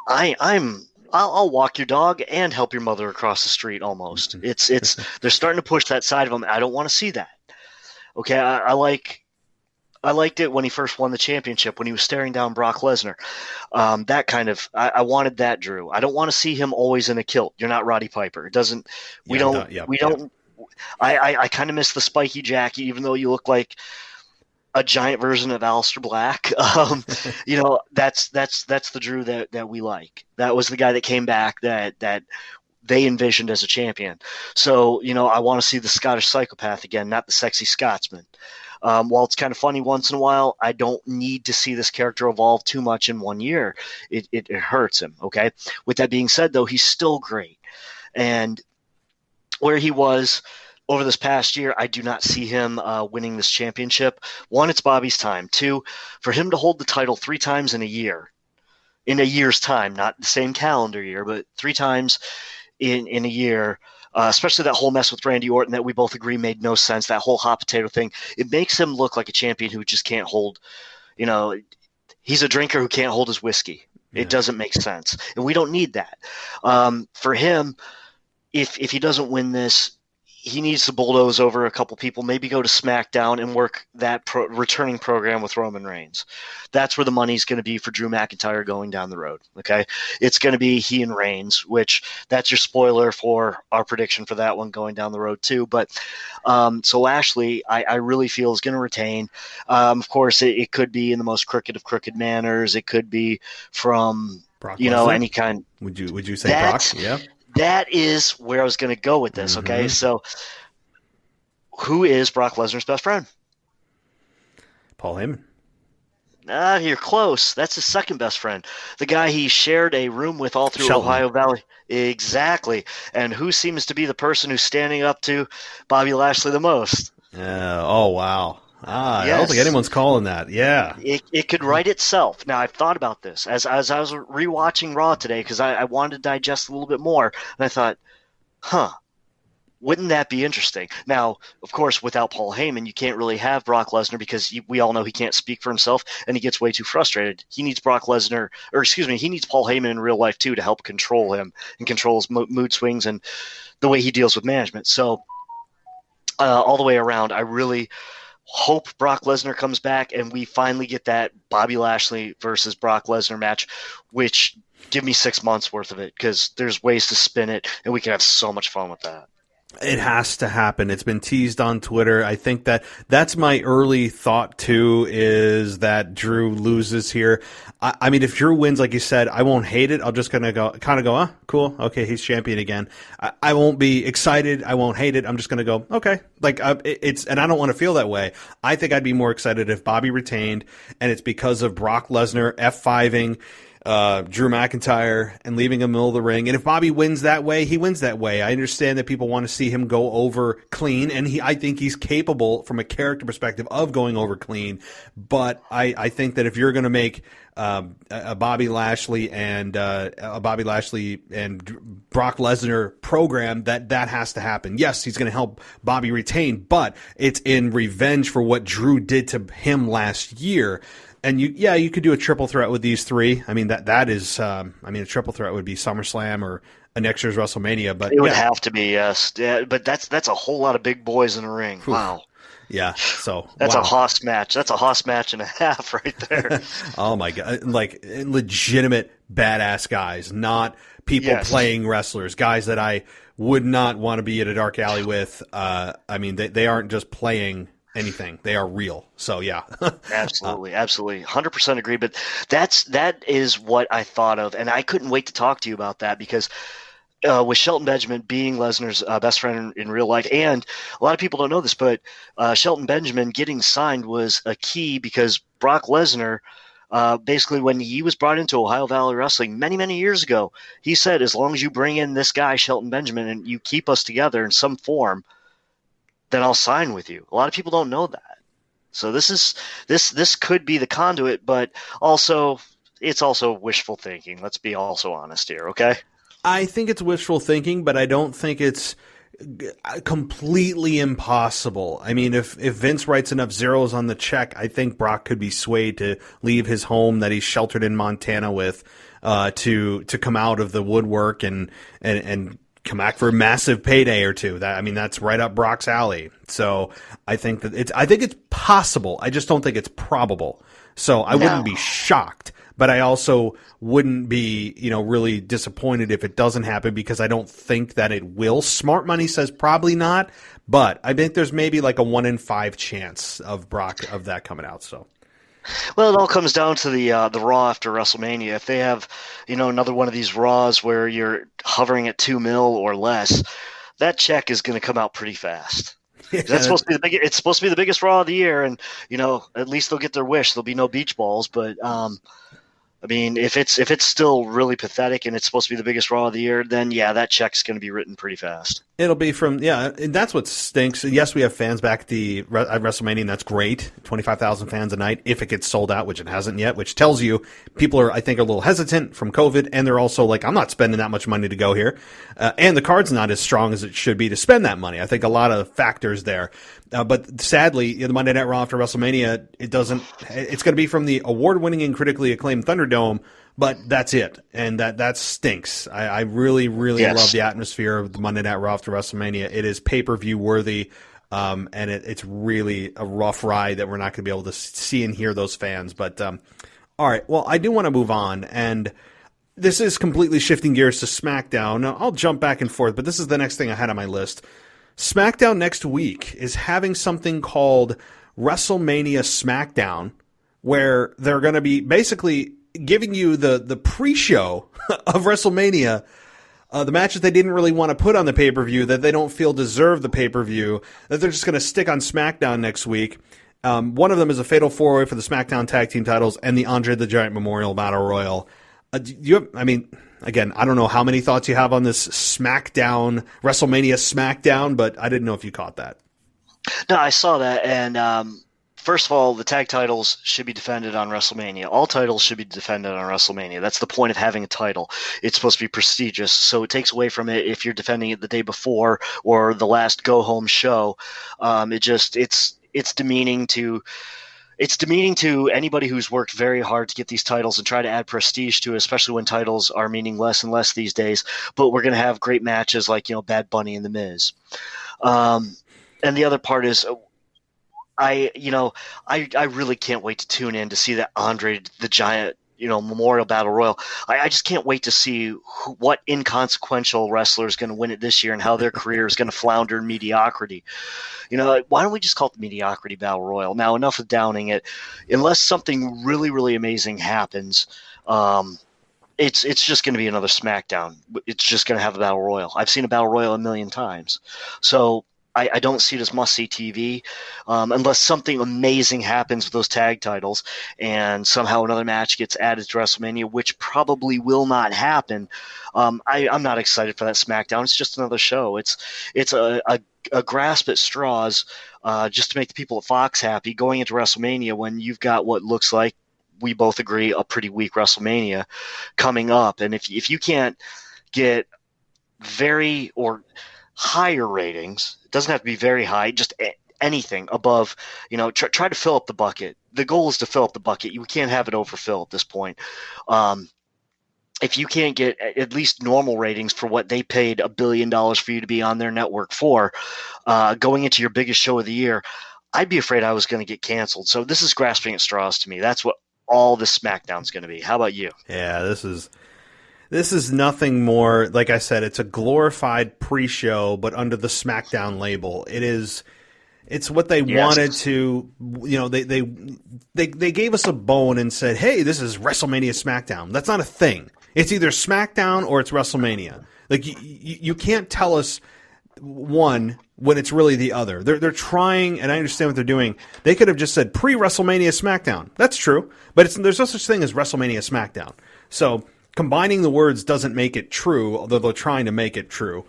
I'll walk your dog and help your mother across the street almost. It's they're starting to push that side of him. I don't want to see that. Okay, I liked it when he first won the championship, when he was staring down Brock Lesnar. That kind of I wanted that, Drew. I don't want to see him always in a kilt. You're not Roddy Piper. It doesn't we don't. I kind of miss the spiky jacket, even though you look like a giant version of Aleister Black. That's the Drew that we like. That was the guy that came back that they envisioned as a champion. So, I want to see the Scottish psychopath again, not the sexy Scotsman. While it's kind of funny once in a while, I don't need to see this character evolve too much in 1 year. It hurts him, okay? With that being said, though, he's still great. And where he was over this past year, I do not see him winning this championship. One, it's Bobby's time. Two, for him to hold the title 3 times in a year's time, not the same calendar year, but 3 times in a year, especially that whole mess with Randy Orton that we both agree made no sense, that whole hot potato thing, it makes him look like a champion who just can't hold, he's a drinker who can't hold his whiskey. Yeah. It doesn't make sense. And we don't need that. For him, if he doesn't win this, he needs to bulldoze over a couple people, maybe go to SmackDown and work that returning program with Roman Reigns. That's where the money's going to be for Drew McIntyre going down the road. Okay. It's going to be he and Reigns, which that's your spoiler for our prediction for that one going down the road too. But, so Lashley, I really feel is going to retain. Of course it could be in the most crooked of crooked manners. It could be from, Brock Lesnar? Any kind. Would you say Brock? Yeah. That is where I was going to go with this, okay? Mm-hmm. So who is Brock Lesnar's best friend? Paul Heyman. You're close. That's his second best friend. The guy he shared a room with all through Shelton. Ohio Valley. Exactly. And who seems to be the person who's standing up to Bobby Lashley the most? Oh, wow. Yes. I don't think anyone's calling that. Yeah. It could write itself. Now, I've thought about this as I was rewatching Raw today because I wanted to digest a little bit more. And I thought, wouldn't that be interesting? Now, of course, without Paul Heyman, you can't really have Brock Lesnar because we all know he can't speak for himself and he gets way too frustrated. He needs he needs Paul Heyman in real life too to help control him and control his mood swings and the way he deals with management. So all the way around, I really hope Brock Lesnar comes back and we finally get that Bobby Lashley versus Brock Lesnar match, which give me 6 months worth of it because there's ways to spin it and we can have so much fun with that. It has to happen. It's been teased on Twitter. I think that's my early thought too, is that Drew loses here. I mean, if Drew wins, like you said, I won't hate it. I'll just kind of go, cool. Okay. He's champion again. I won't be excited. I won't hate it. I'm just going to go, okay. Like and I don't want to feel that way. I think I'd be more excited if Bobby retained and it's because of Brock Lesnar F5ing Drew McIntyre and leaving him in the middle of the ring. And if Bobby wins that way, he wins that way. I understand that people want to see him go over clean, and I think he's capable from a character perspective of going over clean. But I think that if you're going to make a Bobby Lashley and Brock Lesnar program, that has to happen. Yes, he's going to help Bobby retain, but it's in revenge for what Drew did to him last year. And you could do a triple threat with these three. I mean, that is, a triple threat would be SummerSlam or next year's WrestleMania. But it would have to be, yes. Yeah, but that's a whole lot of big boys in a ring. Oof. Wow. Yeah, so that's wow. a Haas match. That's a Haas match and a half right there. Oh my God! Like legitimate badass guys, not people playing wrestlers. Guys that I would not want to be at a dark alley with. I mean, they aren't just playing anything; they are real. So yeah, absolutely, 100% agree. But that is what I thought of, and I couldn't wait to talk to you about that because. With Shelton Benjamin being Lesnar's best friend in real life, and a lot of people don't know this, but Shelton Benjamin getting signed was a key because Brock Lesnar, basically when he was brought into Ohio Valley Wrestling many, many years ago, he said, as long as you bring in this guy, Shelton Benjamin, and you keep us together in some form, then I'll sign with you. A lot of people don't know that. So this could be the conduit, but also it's also wishful thinking. Let's be also honest here, okay? I think it's wishful thinking, but I don't think it's completely impossible. I mean, if Vince writes enough zeros on the check, I think Brock could be swayed to leave his home that he's sheltered in Montana with, to come out of the woodwork and come back for a massive payday or two. That's right up Brock's alley. So I think it's possible. I just don't think it's probable. So I wouldn't be shocked. But I also wouldn't be, really disappointed if it doesn't happen because I don't think that it will. Smart money says probably not, but I think there's maybe like a 1 in 5 chance of Brock of that coming out. So, well, it all comes down to the Raw after WrestleMania. If they have, another one of these Raws where you're hovering at $2 million or less, that check is going to come out pretty fast. Yeah. That's supposed to be it's supposed to be the biggest Raw of the year, and at least they'll get their wish. There'll be no beach balls, but if it's still really pathetic and it's supposed to be the biggest Raw of the year, then that check's going to be written pretty fast. It'll be and that's what stinks. Yes, we have fans back at WrestleMania, and that's great. 25,000 fans a night if it gets sold out, which it hasn't yet, which tells you people are, I think, a little hesitant from COVID, and they're also like, I'm not spending that much money to go here. And the card's not as strong as it should be to spend that money. I think a lot of factors there. But sadly, the Monday Night Raw after WrestleMania, it's going to be from the award-winning and critically acclaimed Thunderdome, but that's it. And that stinks. I really, really love the atmosphere of the Monday Night Raw after WrestleMania. It is pay-per-view worthy, and it's really a rough ride that we're not going to be able to see and hear those fans. But, all right, well, I do want to move on, and this is completely shifting gears to SmackDown. Now, I'll jump back and forth, but this is the next thing I had on my list. SmackDown next week is having something called Wrestlemania Smackdown, where they're going to be basically giving you the pre-show of WrestleMania, the matches they didn't really want to put on the pay-per-view, that they don't feel deserve the pay-per-view, that they're just going to stick on SmackDown next week. One of them is a Fatal 4-Way for the SmackDown Tag Team titles and the Andre the Giant Memorial Battle Royal. Again, I don't know how many thoughts you have on this SmackDown, WrestleMania Smackdown, but I didn't know if you caught that. No, I saw that, and first of all, the tag titles should be defended on WrestleMania. All titles should be defended on WrestleMania. That's the point of having a title. It's supposed to be prestigious, so it takes away from it if you're defending it the day before or the last go-home show. It's demeaning to... It's demeaning to anybody who's worked very hard to get these titles and try to add prestige to it, especially when titles are meaning less and less these days. But we're going to have great matches like, Bad Bunny and The Miz. And the other part is, I really can't wait to tune in to see that Andre the Giant, Memorial Battle Royal. I just can't wait to see what inconsequential wrestler is going to win it this year and how their career is going to flounder in mediocrity. Why don't we just call it the Mediocrity Battle Royal? Now, enough of downing it. Unless something really, really amazing happens, it's just going to be another SmackDown. It's just going to have a Battle Royal. I've seen a Battle Royal a million times. So I don't see it as must-see TV unless something amazing happens with those tag titles and somehow another match gets added to WrestleMania, which probably will not happen. I'm not excited for that SmackDown. It's just another show. It's a grasp at straws just to make the people at Fox happy going into WrestleMania when you've got what looks like, we both agree, a pretty weak WrestleMania coming up. And if you can't get very or higher ratings, it doesn't have to be very high, just anything above, try to fill up the bucket. The goal is to fill up the bucket. You can't have it overfill at this point. If you can't get at least normal ratings for what they paid $1 billion for you to be on their network for, going into your biggest show of the year, I'd be afraid I was going to get canceled. So this is grasping at straws to me. That's what all this SmackDown's going to be. How about you? Yeah, this is nothing more. Like I said, it's a glorified pre-show, but under the SmackDown label. It's what they wanted to. They gave us a bone and said, "Hey, this is WrestleMania Smackdown." That's not a thing. It's either SmackDown or it's WrestleMania. Like you can't tell us one when it's really the other. They're trying, and I understand what they're doing. They could have just said pre-WrestleMania Smackdown. That's true, but there's no such thing as WrestleMania Smackdown. So combining the words doesn't make it true, although they're trying to make it true.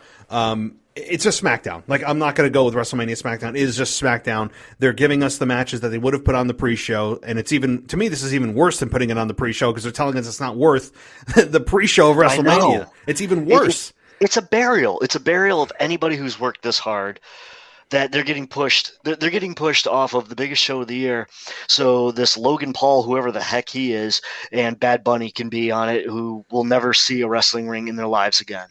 It's just SmackDown. Like, I'm not going to go with WrestleMania Smackdown. It is just SmackDown. They're giving us the matches that they would have put on the pre-show, and it's even, to me, this is even worse than putting it on the pre-show because they're telling us it's not worth the pre-show of WrestleMania. It's even worse. It's a burial. It's a burial of anybody who's worked this hard. That they're getting pushed. They're getting pushed off of the biggest show of the year. So this Logan Paul, whoever the heck he is, and Bad Bunny can be on it, who will never see a wrestling ring in their lives again.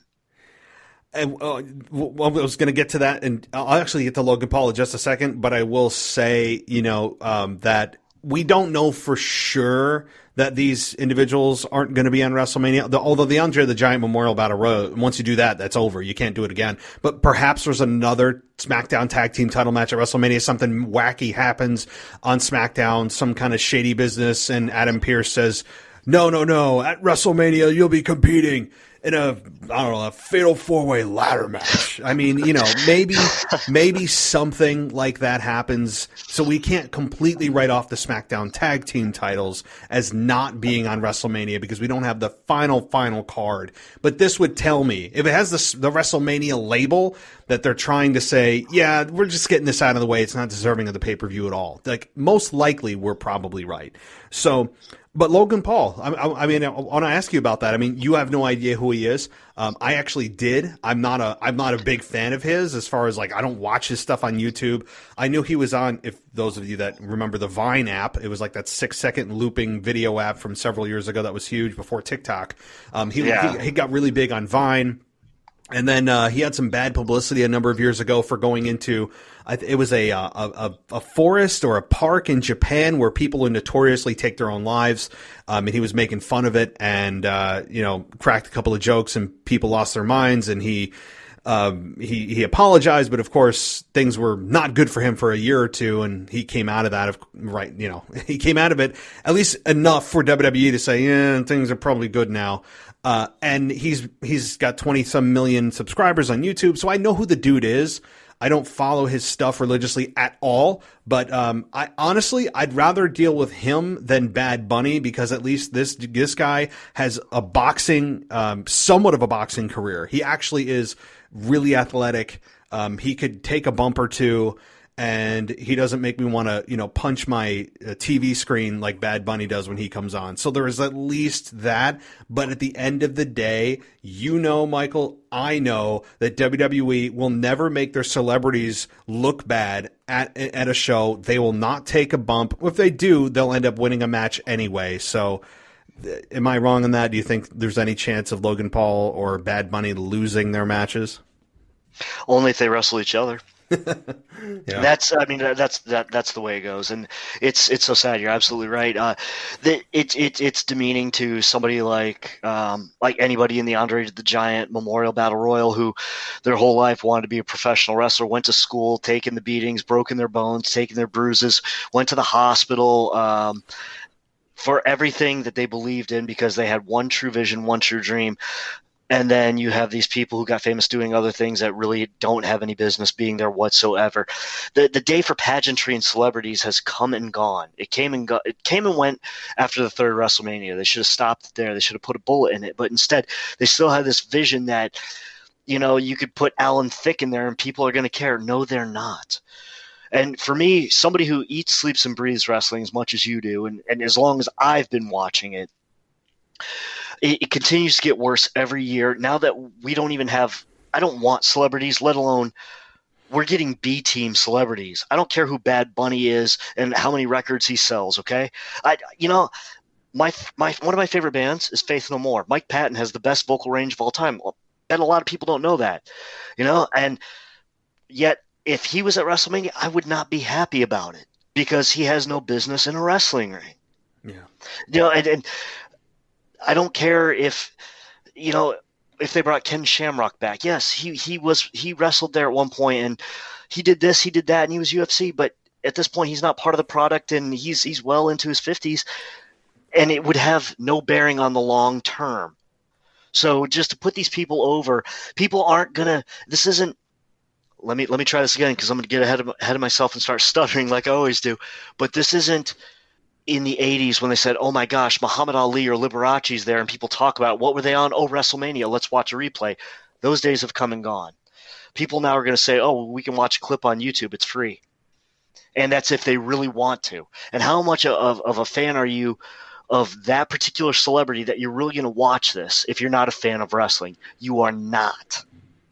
And I was going to get to that, and I'll actually get to Logan Paul in just a second. But I will say, that we don't know for sure that these individuals aren't going to be on WrestleMania. Although the Andre the Giant Memorial Battle Royal, once you do that, that's over. You can't do it again. But perhaps there's another SmackDown Tag Team title match at WrestleMania. Something wacky happens on SmackDown, some kind of shady business, and Adam Pearce says, no, at WrestleMania you'll be competing in a fatal 4-way ladder match. I mean, maybe something like that happens. So we can't completely write off the SmackDown Tag Team titles as not being on WrestleMania because we don't have the final card. But this would tell me, if it has the WrestleMania label, that they're trying to say, yeah, we're just getting this out of the way. It's not deserving of the pay-per-view at all. Like, most likely we're probably right. So, but Logan Paul, I mean, I want to ask you about that. I mean, you have no idea who he is. I actually did. I'm not a big fan of his as far as, like, I don't watch his stuff on YouTube. I knew he was on, if those of you that remember the Vine app, it was like that 6-second looping video app from several years ago that was huge before TikTok. He got really big on Vine. And then he had some bad publicity a number of years ago for going into it was a forest or a park in Japan where people notoriously take their own lives. And he was making fun of it and cracked a couple of jokes and people lost their minds. And he apologized, but of course things were not good for him for a year or two, and he came out of that. He came out of it at least enough for WWE to say, yeah, things are probably good now. And he's got 20-some million subscribers on YouTube, so I know who the dude is. I don't follow his stuff religiously at all, but I'd rather deal with him than Bad Bunny because at least this guy has a somewhat of a boxing career. He actually is really athletic. He could take a bump or two. And he doesn't make me want to, punch my TV screen like Bad Bunny does when he comes on. So there is at least that. But at the end of the day, Michael, I know that WWE will never make their celebrities look bad at a show. They will not take a bump. If they do, they'll end up winning a match anyway. So am I wrong on that? Do you think there's any chance of Logan Paul or Bad Bunny losing their matches? Only if they wrestle each other. Yeah. That's the way it goes, and it's so sad. You're absolutely right. It's demeaning to somebody like anybody in the Andre the Giant Memorial Battle Royal who their whole life wanted to be a professional wrestler, went to school, taken the beatings, broken their bones, taken their bruises, went to the hospital for everything that they believed in because they had one true vision, one true dream. And then you have these people who got famous doing other things that really don't have any business being there whatsoever. The day for pageantry and celebrities has come and gone. It came and went after the third WrestleMania. They should have stopped it there. They should have put a bullet in it. But instead, they still have this vision that, you could put Alan Thicke in there and people are going to care. No, they're not. And for me, somebody who eats, sleeps, and breathes wrestling as much as you do, and as long as I've been watching it, it continues to get worse every year. Now that we don't even have – I don't want celebrities, let alone we're getting B team celebrities. I don't care who Bad Bunny is and how many records he sells. Okay, my one of my favorite bands is Faith No More. Mike Patton has the best vocal range of all time. Well, bet a lot of people don't know that, and yet if he was at WrestleMania, I would not be happy about it because he has no business in a wrestling ring. Yeah, and I don't care if if they brought Ken Shamrock back. Yes, he wrestled there at one point and he did this, he did that, and he was UFC. But at this point, he's not part of the product, and he's well into his 50s, and it would have no bearing on the long term. So just to put these people over, people aren't gonna. This isn't. Let me try this again because I'm gonna get ahead of myself and start stuttering like I always do. But this isn't in the 80s when they said, oh my gosh, Muhammad Ali or Liberace's there, and people talk about what were they on? Oh, WrestleMania, let's watch a replay. Those days have come and gone. People now are going to say, oh, we can watch a clip on YouTube, it's free. And that's if they really want to. And how much of a fan are you of that particular celebrity that you're really going to watch this if you're not a fan of wrestling? You are not.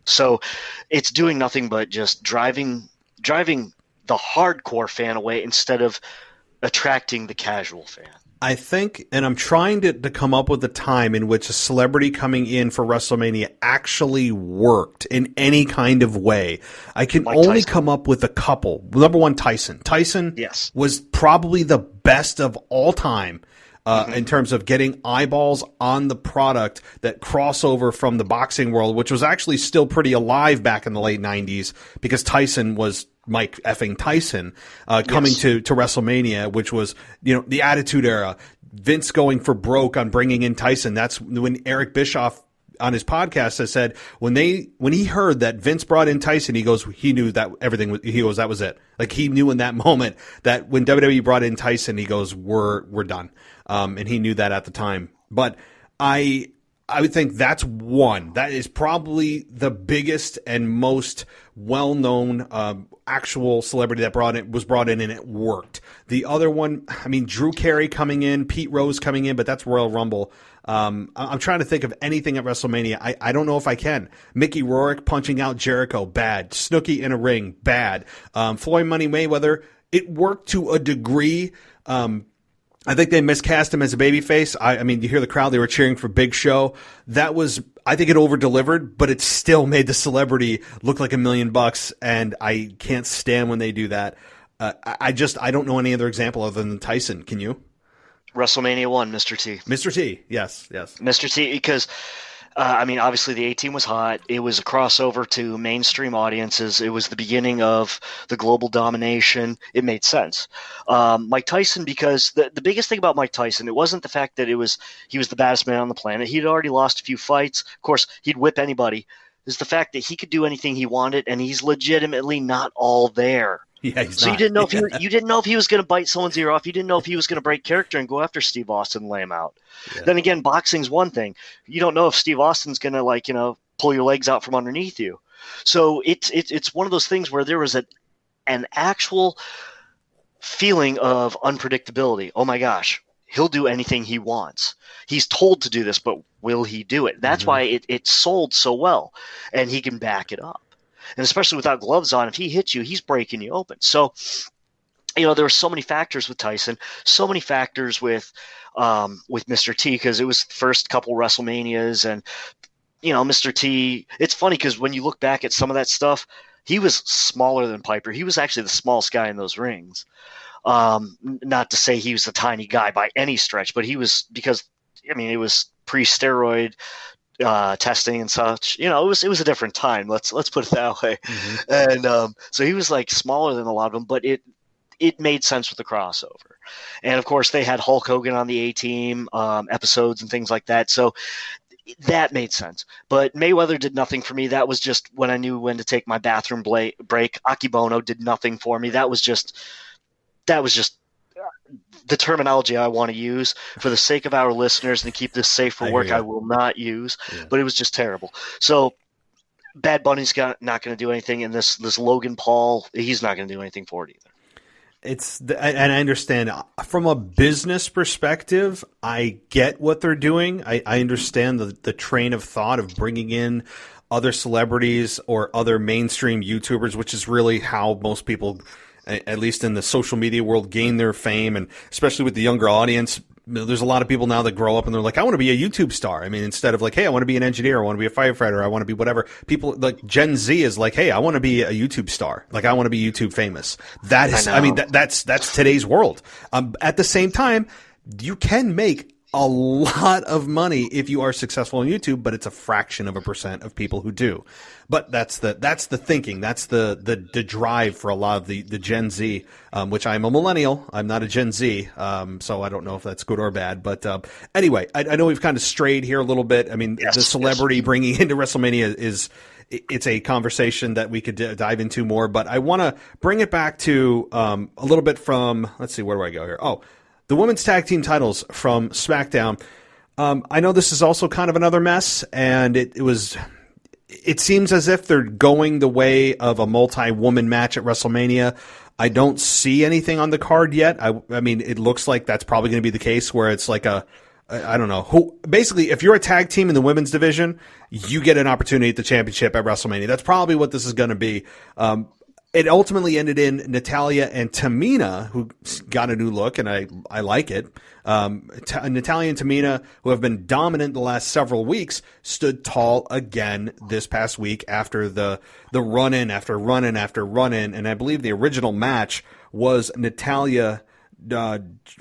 So it's doing nothing but just driving the hardcore fan away instead of attracting the casual fan. I think, and I'm trying to come up with a time in which a celebrity coming in for WrestleMania actually worked in any kind of way. I can only come up with a couple. Number one, Tyson. Tyson yes. was probably the best of all time in terms of getting eyeballs on the product, that crossover from the boxing world, which was actually still pretty alive back in the late 90s because Tyson was Mike effing Tyson, coming to WrestleMania, which was, the Attitude Era, Vince going for broke on bringing in Tyson. That's when Eric Bischoff on his podcast has said, when he heard that Vince brought in Tyson, he knew that that was it. Like he knew in that moment that when WWE brought in Tyson, he goes, we're done. And he knew that at the time. But I would think that's one. That is probably the biggest and most well-known actual celebrity that was brought in and it worked. The other one, Drew Carey coming in, Pete Rose coming in, but that's Royal Rumble. I'm trying to think of anything at WrestleMania. I don't know if I can. Mickey Rourke punching out Jericho, bad. Snooki in a ring, bad. Floyd Money Mayweather, it worked to a degree. I think they miscast him as a babyface. You hear the crowd, they were cheering for Big Show. I think it over-delivered, but it still made the celebrity look like $1 million, and I can't stand when they do that. I don't know any other example other than Tyson. Can you? WrestleMania 1, Mr. T. Mr. T, yes. Mr. T, because obviously the A-Team was hot. It was a crossover to mainstream audiences. It was the beginning of the global domination. It made sense. Mike Tyson, because the biggest thing about Mike Tyson, it wasn't the fact that he was the baddest man on the planet. He'd already lost a few fights. Of course, he'd whip anybody. It's the fact that he could do anything he wanted, and he's legitimately not all there. Yeah, so you didn't know if he was going to bite someone's ear off. You didn't know if he was going to break character and go after Steve Austin and lay him out. Yeah. Then again, boxing's one thing. You don't know if Steve Austin's going to pull your legs out from underneath you. So it's one of those things where there was an actual feeling of unpredictability. Oh my gosh, he'll do anything he wants. He's told to do this, but will he do it? That's why it sold so well, and he can back it up. And especially without gloves on, if he hits you, he's breaking you open. So, there were so many factors with Tyson, so many factors with Mr. T, because it was the first couple WrestleManias, and Mr. T. It's funny because when you look back at some of that stuff, he was smaller than Piper. He was actually the smallest guy in those rings. Not to say he was a tiny guy by any stretch, but he was, because it was pre-steroid testing and such. It was a different time. Let's put it that way. And so he was smaller than a lot of them, but it made sense with the crossover. And of course, they had Hulk Hogan on the A-Team episodes and things like that. So that made sense. But Mayweather did nothing for me. That was just when I knew when to take my bathroom break. Akibono did nothing for me. That was just the terminology I want to use for the sake of our listeners and to keep this safe for work. I will not use, but it was just terrible. So Bad Bunny's not going to do anything, and this Logan Paul, he's not going to do anything for it either. and I understand from a business perspective, I get what they're doing. I understand the train of thought of bringing in other celebrities or other mainstream YouTubers, which is really how most people, at least in the social media world, gain their fame, and especially with the younger audience. There's a lot of people now that grow up and they're like, I want to be a YouTube star. I mean, instead of like, hey, I want to be an engineer, I want to be a firefighter, I want to be whatever. People like Gen Z is like, hey, I want to be a YouTube star. Like, I want to be YouTube famous. That is, I mean, that's today's world. At the same time, you can make a lot of money if you are successful on YouTube, but it's a fraction of a % of people who do. But that's the thinking. That's the drive for a lot of the Gen Z, which I'm a millennial. I'm not a Gen Z. So I don't know if that's good or bad. But anyway, I know we've kind of strayed here a little bit. I mean, the celebrity bringing into WrestleMania it's a conversation that we could dive into more. But I want to bring it back to a little bit from, let's see, where do I go here? Oh, the women's tag team titles from SmackDown. I know this is also kind of another mess, and it seems as if they're going the way of a multi-woman match at WrestleMania. I don't see anything on the card yet. I mean, it looks like that's probably going to be the case where it's like I don't know. Basically, if you're a tag team in the women's division, you get an opportunity at the championship at WrestleMania. That's probably what this is going to be. It ultimately ended in Natalya and Tamina, who got a new look, and I like it. Natalya and Tamina, who have been dominant the last several weeks, stood tall again this past week after the run-in after run-in after run-in. And I believe the original match was Natalya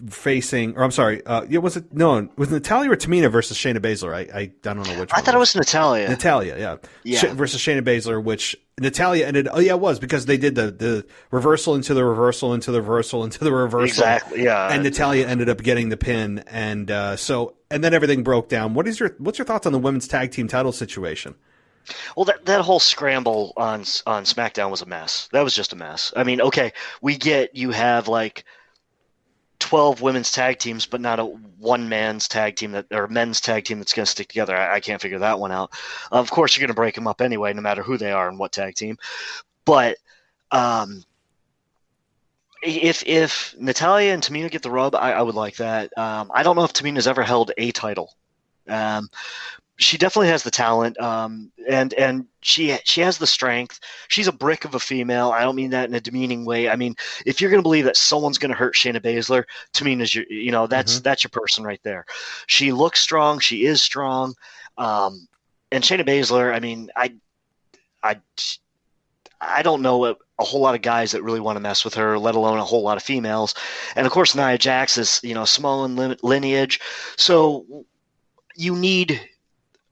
facing, or I'm sorry, it was Natalya or Tamina versus Shayna Baszler. I don't know which one. I thought it was Natalya. Natalya, yeah. Versus Shayna Baszler, which Natalya ended. Oh yeah, it was because they did the reversal into the reversal into the reversal into the reversal. Exactly, yeah. And Natalya ended up getting the pin, and then everything broke down. What's your thoughts on the women's tag team title situation? Well, that whole scramble on SmackDown was a mess. That was just a mess. I mean, okay, you have like 12 women's tag teams, but not a one man's tag team or men's tag team that's going to stick together. I can't figure that one out. Of course, you're going to break them up anyway, no matter who they are and what tag team. But if Natalya and Tamina get the rub, I would like that. I don't know if Tamina's ever held a title. She definitely has the talent, and she has the strength. She's a brick of a female. I don't mean that in a demeaning way. I mean, if you're going to believe that someone's going to hurt Shayna Baszler, Tamina's that's your person right there. She looks strong. She is strong. And Shayna Baszler, I mean, I don't know a whole lot of guys that really want to mess with her, let alone a whole lot of females. And of course, Nia Jax is, Samoan lineage. So you need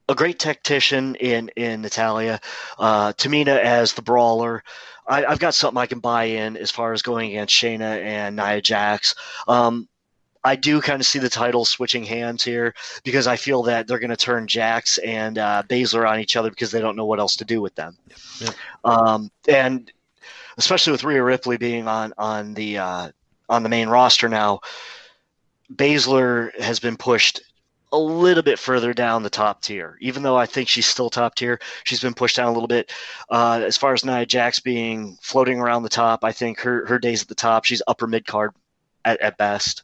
a great tactician in Natalya, Tamina as the brawler. I've got something I can buy in as far as going against Shayna and Nia Jax. I do kind of see the titles switching hands here because I feel that they're going to turn Jax and Baszler on each other because they don't know what else to do with them. Yeah. And especially with Ria Ripley being on the main roster now, Baszler has been pushed a little bit further down the top tier. Even though I think she's still top tier, she's been pushed down a little bit. As far as Nia Jax being floating around the top, I think her days at the top, she's upper mid-card at best.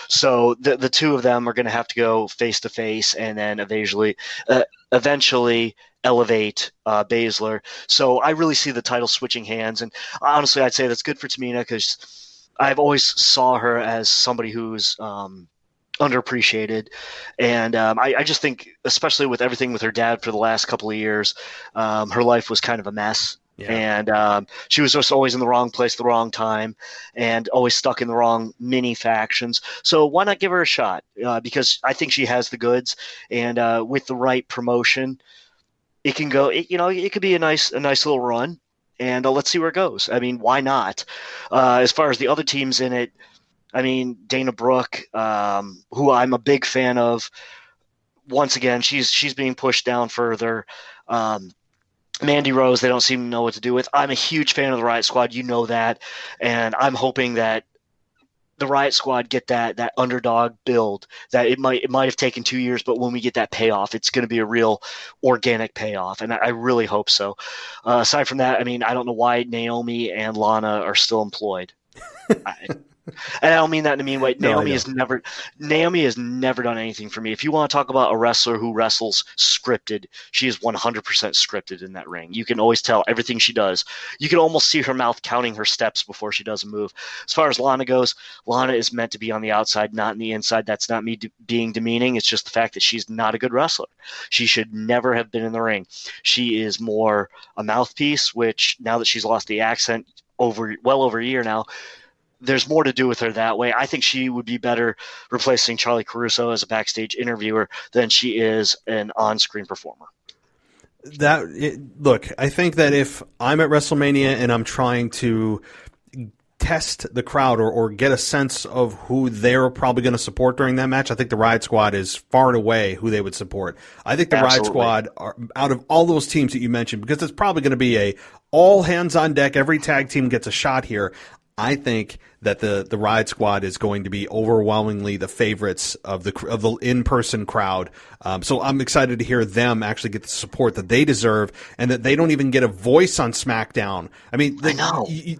So the two of them are going to have to go face-to-face and then eventually elevate Baszler. So I really see the title switching hands. And honestly, I'd say that's good for Tamina because I've always saw her as somebody who's underappreciated, and I just think, especially with everything with her dad for the last couple of years, her life was kind of a mess. Yeah. And she was just always in the wrong place, the wrong time, and always stuck in the wrong mini factions. So why not give her a shot? Because I think she has the goods, and with the right promotion, it can go. It could be a nice little run, and let's see where it goes. I mean, why not? As far as the other teams in it, I mean, Dana Brooke, who I'm a big fan of. Once again, she's being pushed down further. Mandy Rose, they don't seem to know what to do with. I'm a huge fan of the Riot Squad, you know that, and I'm hoping that the Riot Squad get that underdog build. That it might have taken 2 years, but when we get that payoff, it's going to be a real organic payoff, and I really hope so. Aside from that, I mean, I don't know why Naomi and Lana are still employed. And I don't mean that in a mean way. No, Naomi has never done anything for me. If you want to talk about a wrestler who wrestles scripted, she is 100% scripted in that ring. You can always tell everything she does. You can almost see her mouth counting her steps before she does a move. As far as Lana goes, Lana is meant to be on the outside, not in the inside. That's not me being demeaning. It's just the fact that she's not a good wrestler. She should never have been in the ring. She is more a mouthpiece, which now that she's lost the accent well over a year now, there's more to do with her that way. I think she would be better replacing Charlie Caruso as a backstage interviewer than she is an on-screen performer. Look, I think that if I'm at WrestleMania and I'm trying to test the crowd or get a sense of who they're probably going to support during that match, I think the Riot Squad is far and away who they would support. I think the Riot Squad are out of all those teams that you mentioned, because it's probably going to be a all hands on deck, every tag team gets a shot here. I think that the Riot Squad is going to be overwhelmingly the favorites of the in-person crowd. So I'm excited to hear them actually get the support that they deserve, and that they don't even get a voice on SmackDown. I mean,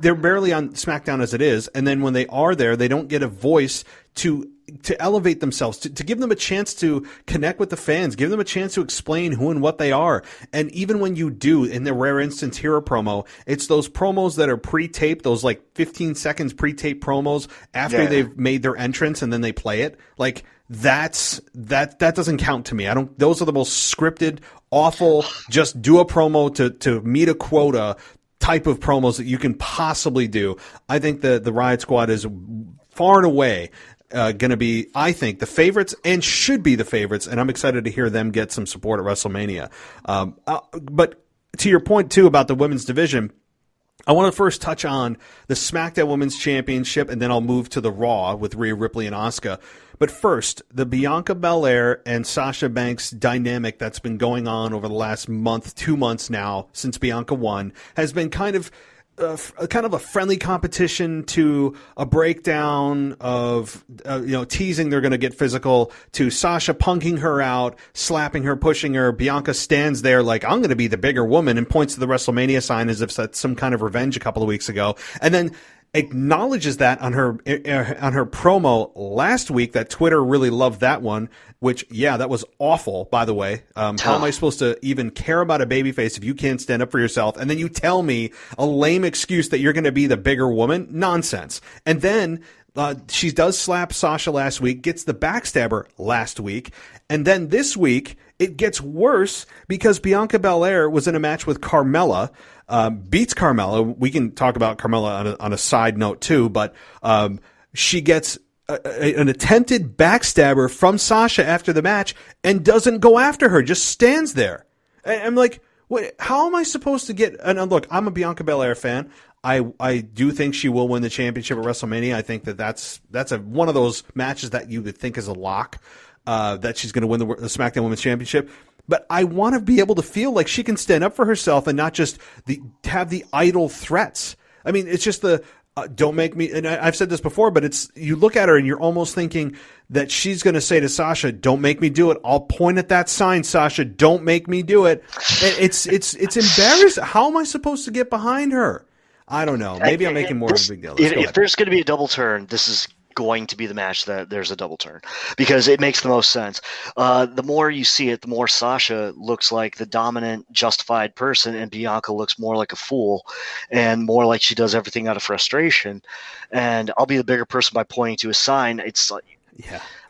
they're barely on SmackDown as it is, and then when they are there, they don't get a voice to elevate themselves, to give them a chance to connect with the fans, give them a chance to explain who and what they are. And even when you do, in the rare instance, hear a promo, it's those promos that are pre-taped, those like 15 seconds pre-taped promos after they've made their entrance and then they play it. Like that doesn't count to me. Those are the most scripted, awful, just do a promo to meet a quota type of promos that you can possibly do. I think the Riot Squad is far and away going to be, I think, the favorites, and should be the favorites, and I'm excited to hear them get some support at WrestleMania. But to your point, too, about the women's division, I want to first touch on the SmackDown Women's Championship, and then I'll move to the Raw with Ria Ripley and Asuka. But first, the Bianca Belair and Sasha Banks dynamic that's been going on over the last month, 2 months now, since Bianca won, has been kind of a friendly competition to a breakdown of, teasing they're going to get physical, to Sasha punking her out, slapping her, pushing her. Bianca stands there like, I'm going to be the bigger woman, and points to the WrestleMania sign as if that's some kind of revenge a couple of weeks ago. And then acknowledges that on her promo last week, that Twitter really loved that one, which, that was awful, by the way. How am I supposed to even care about a babyface if you can't stand up for yourself? And then you tell me a lame excuse that you're going to be the bigger woman? Nonsense. And then she does slap Sasha last week, gets the backstabber last week, and then this week it gets worse because Bianca Belair was in a match with Carmella, beats Carmella. We can talk about Carmella on a side note too, but she gets an attempted backstabber from Sasha after the match and doesn't go after her, just stands there. I'm like, wait, how am I supposed to get? And look, I'm a Bianca Belair fan. I do think she will win the championship at WrestleMania. I think that's one of those matches that you would think is a lock, that she's going to win the SmackDown Women's Championship. But I want to be able to feel like she can stand up for herself and not just have the idle threats. I mean, it's just don't make me, and I've said this before, but it's, you look at her and you're almost thinking that she's going to say to Sasha, don't make me do it. I'll point at that sign, Sasha, don't make me do it. It's embarrassing. How am I supposed to get behind her? I don't know. Maybe I'm making more of a big deal. If there's going to be a double turn, this is going to be the match that there's a double turn, because it makes the most sense. The more you see it, the more Sasha looks like the dominant, justified person, and Bianca looks more like a fool and more like she does everything out of frustration. And I'll be the bigger person by pointing to a sign. It's like,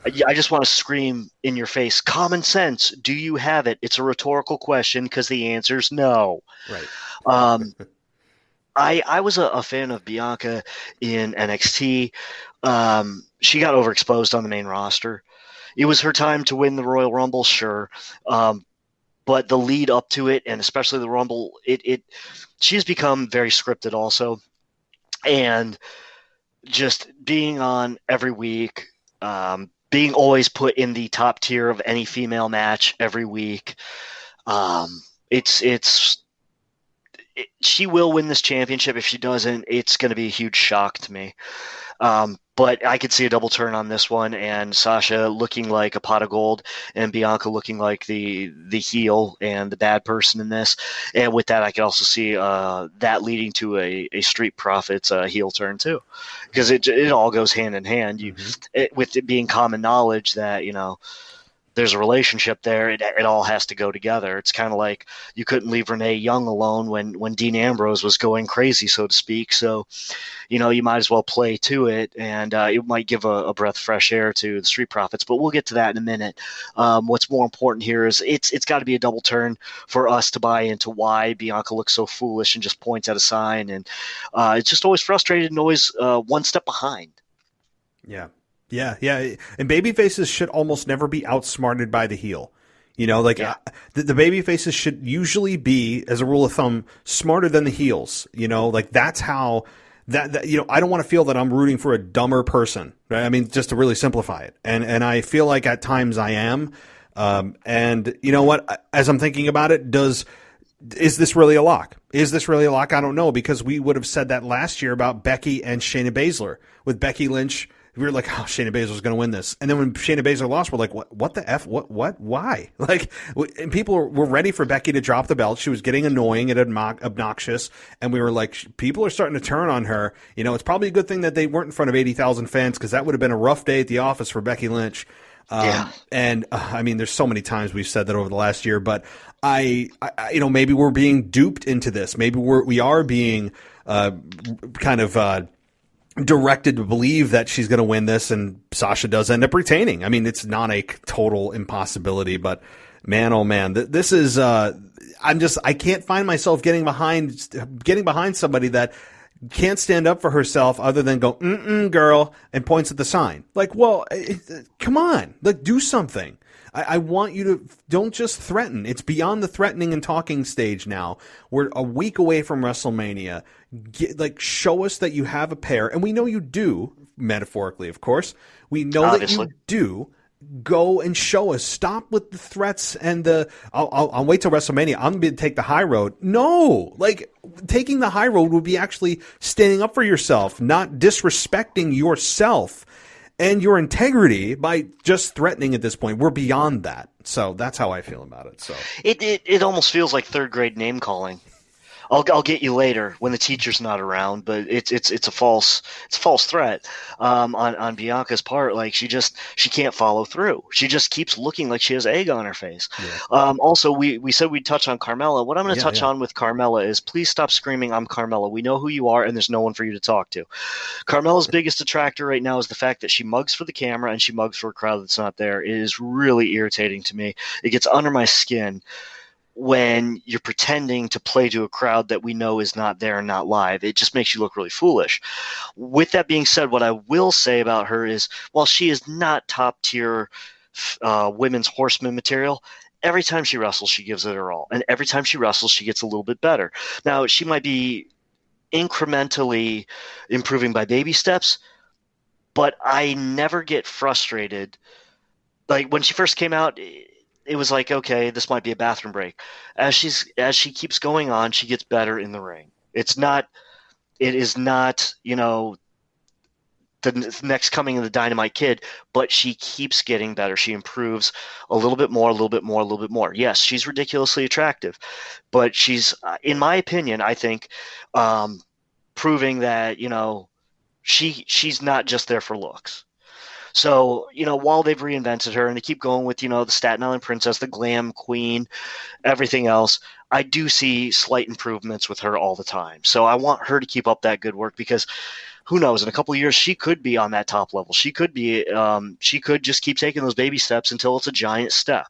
I just want to scream in your face, common sense, do you have it? It's a rhetorical question because the answer's no. Right. I was a fan of Bianca in NXT. She got overexposed on the main roster. It was her time to win the Royal Rumble, sure. But the lead up to it, and especially the Rumble, she's become very scripted also. And just being on every week, being always put in the top tier of any female match every week. She will win this championship. If she doesn't, it's going to be a huge shock to me. But I could see a double turn on this one, and Sasha looking like a pot of gold, and Bianca looking like the heel and the bad person in this. And with that, I could also see that leading to a Street Profits heel turn too, because it all goes hand in hand. With it being common knowledge that there's a relationship there. It all has to go together. It's kind of like you couldn't leave Renee Young alone when Dean Ambrose was going crazy, so to speak. So, you might as well play to it, and it might give a breath of fresh air to the Street Profits. But we'll get to that in a minute. What's more important here is it's got to be a double turn for us to buy into why Bianca looks so foolish and just points at a sign, and it's just always frustrated and always one step behind. Yeah. Yeah. And baby faces should almost never be outsmarted by the heel. The baby faces should usually be, as a rule of thumb, smarter than the heels. That's how that I don't want to feel that I'm rooting for a dumber person. Right? I mean, just to really simplify it. And I feel like at times I am. And you know what? As I'm thinking about it, is this really a lock? Is this really a lock? I don't know, because we would have said that last year about Becky and Shayna Baszler. With Becky Lynch, we were like, oh, Shayna Baszler's going to win this. And then when Shayna Baszler lost, we're like, what the F? What? Why? And people were ready for Becky to drop the belt. She was getting annoying and obnoxious. And we were like, people are starting to turn on her. It's probably a good thing that they weren't in front of 80,000 fans, because that would have been a rough day at the office for Becky Lynch. And I mean, there's so many times we've said that over the last year, but I maybe we're being duped into this. Maybe we are being directed to believe that she's going to win this, and Sasha does end up retaining. I mean, it's not a total impossibility, but man, oh man, this is, I can't find myself getting behind somebody that can't stand up for herself other than go, girl, and points at the sign. Come on, do something. I want you to don't just threaten. It's beyond the threatening and talking stage now. We're a week away from WrestleMania. Show us that you have a pair, and we know you do, metaphorically, of course. We know Obviously. that you do. Go and show us. Stop with the threats and I'll wait till WrestleMania. I'm going to take the high road. No, taking the high road would be actually standing up for yourself, not disrespecting yourself and your integrity by just threatening at this point. We're beyond that. So that's how I feel about it. So it almost feels like third grade name calling. I'll get you later when the teacher's not around, but it's a false threat on Bianca's part. She can't follow through. She just keeps looking like she has egg on her face. Yeah. Also, we said we'd touch on Carmella. What I'm going to touch on with Carmella is, please stop screaming, "I'm Carmella." We know who you are, and there's no one for you to talk to. Carmella's biggest detractor right now is the fact that she mugs for the camera and she mugs for a crowd that's not there. It is really irritating to me. It gets under my skin when you're pretending to play to a crowd that we know is not there and not live. It just makes you look really foolish. With that being said, what I will say about her is, while she is not top tier women's horseman material, every time she wrestles, she gives it her all. And every time she wrestles, she gets a little bit better. Now, she might be incrementally improving by baby steps, but I never get frustrated. When she first came out, it was like, okay, this might be a bathroom break. As she keeps going on, she gets better in the ring. It is not, the next coming of the Dynamite Kid, but she keeps getting better. She improves a little bit more, a little bit more, a little bit more. Yes, she's ridiculously attractive, but she's, in my opinion, I think, proving that, she's not just there for looks. So, while they've reinvented her and they keep going with, the Staten Island Princess, the Glam Queen, everything else, I do see slight improvements with her all the time. So I want her to keep up that good work, because who knows, in a couple of years, she could be on that top level. She could just keep taking those baby steps until it's a giant step.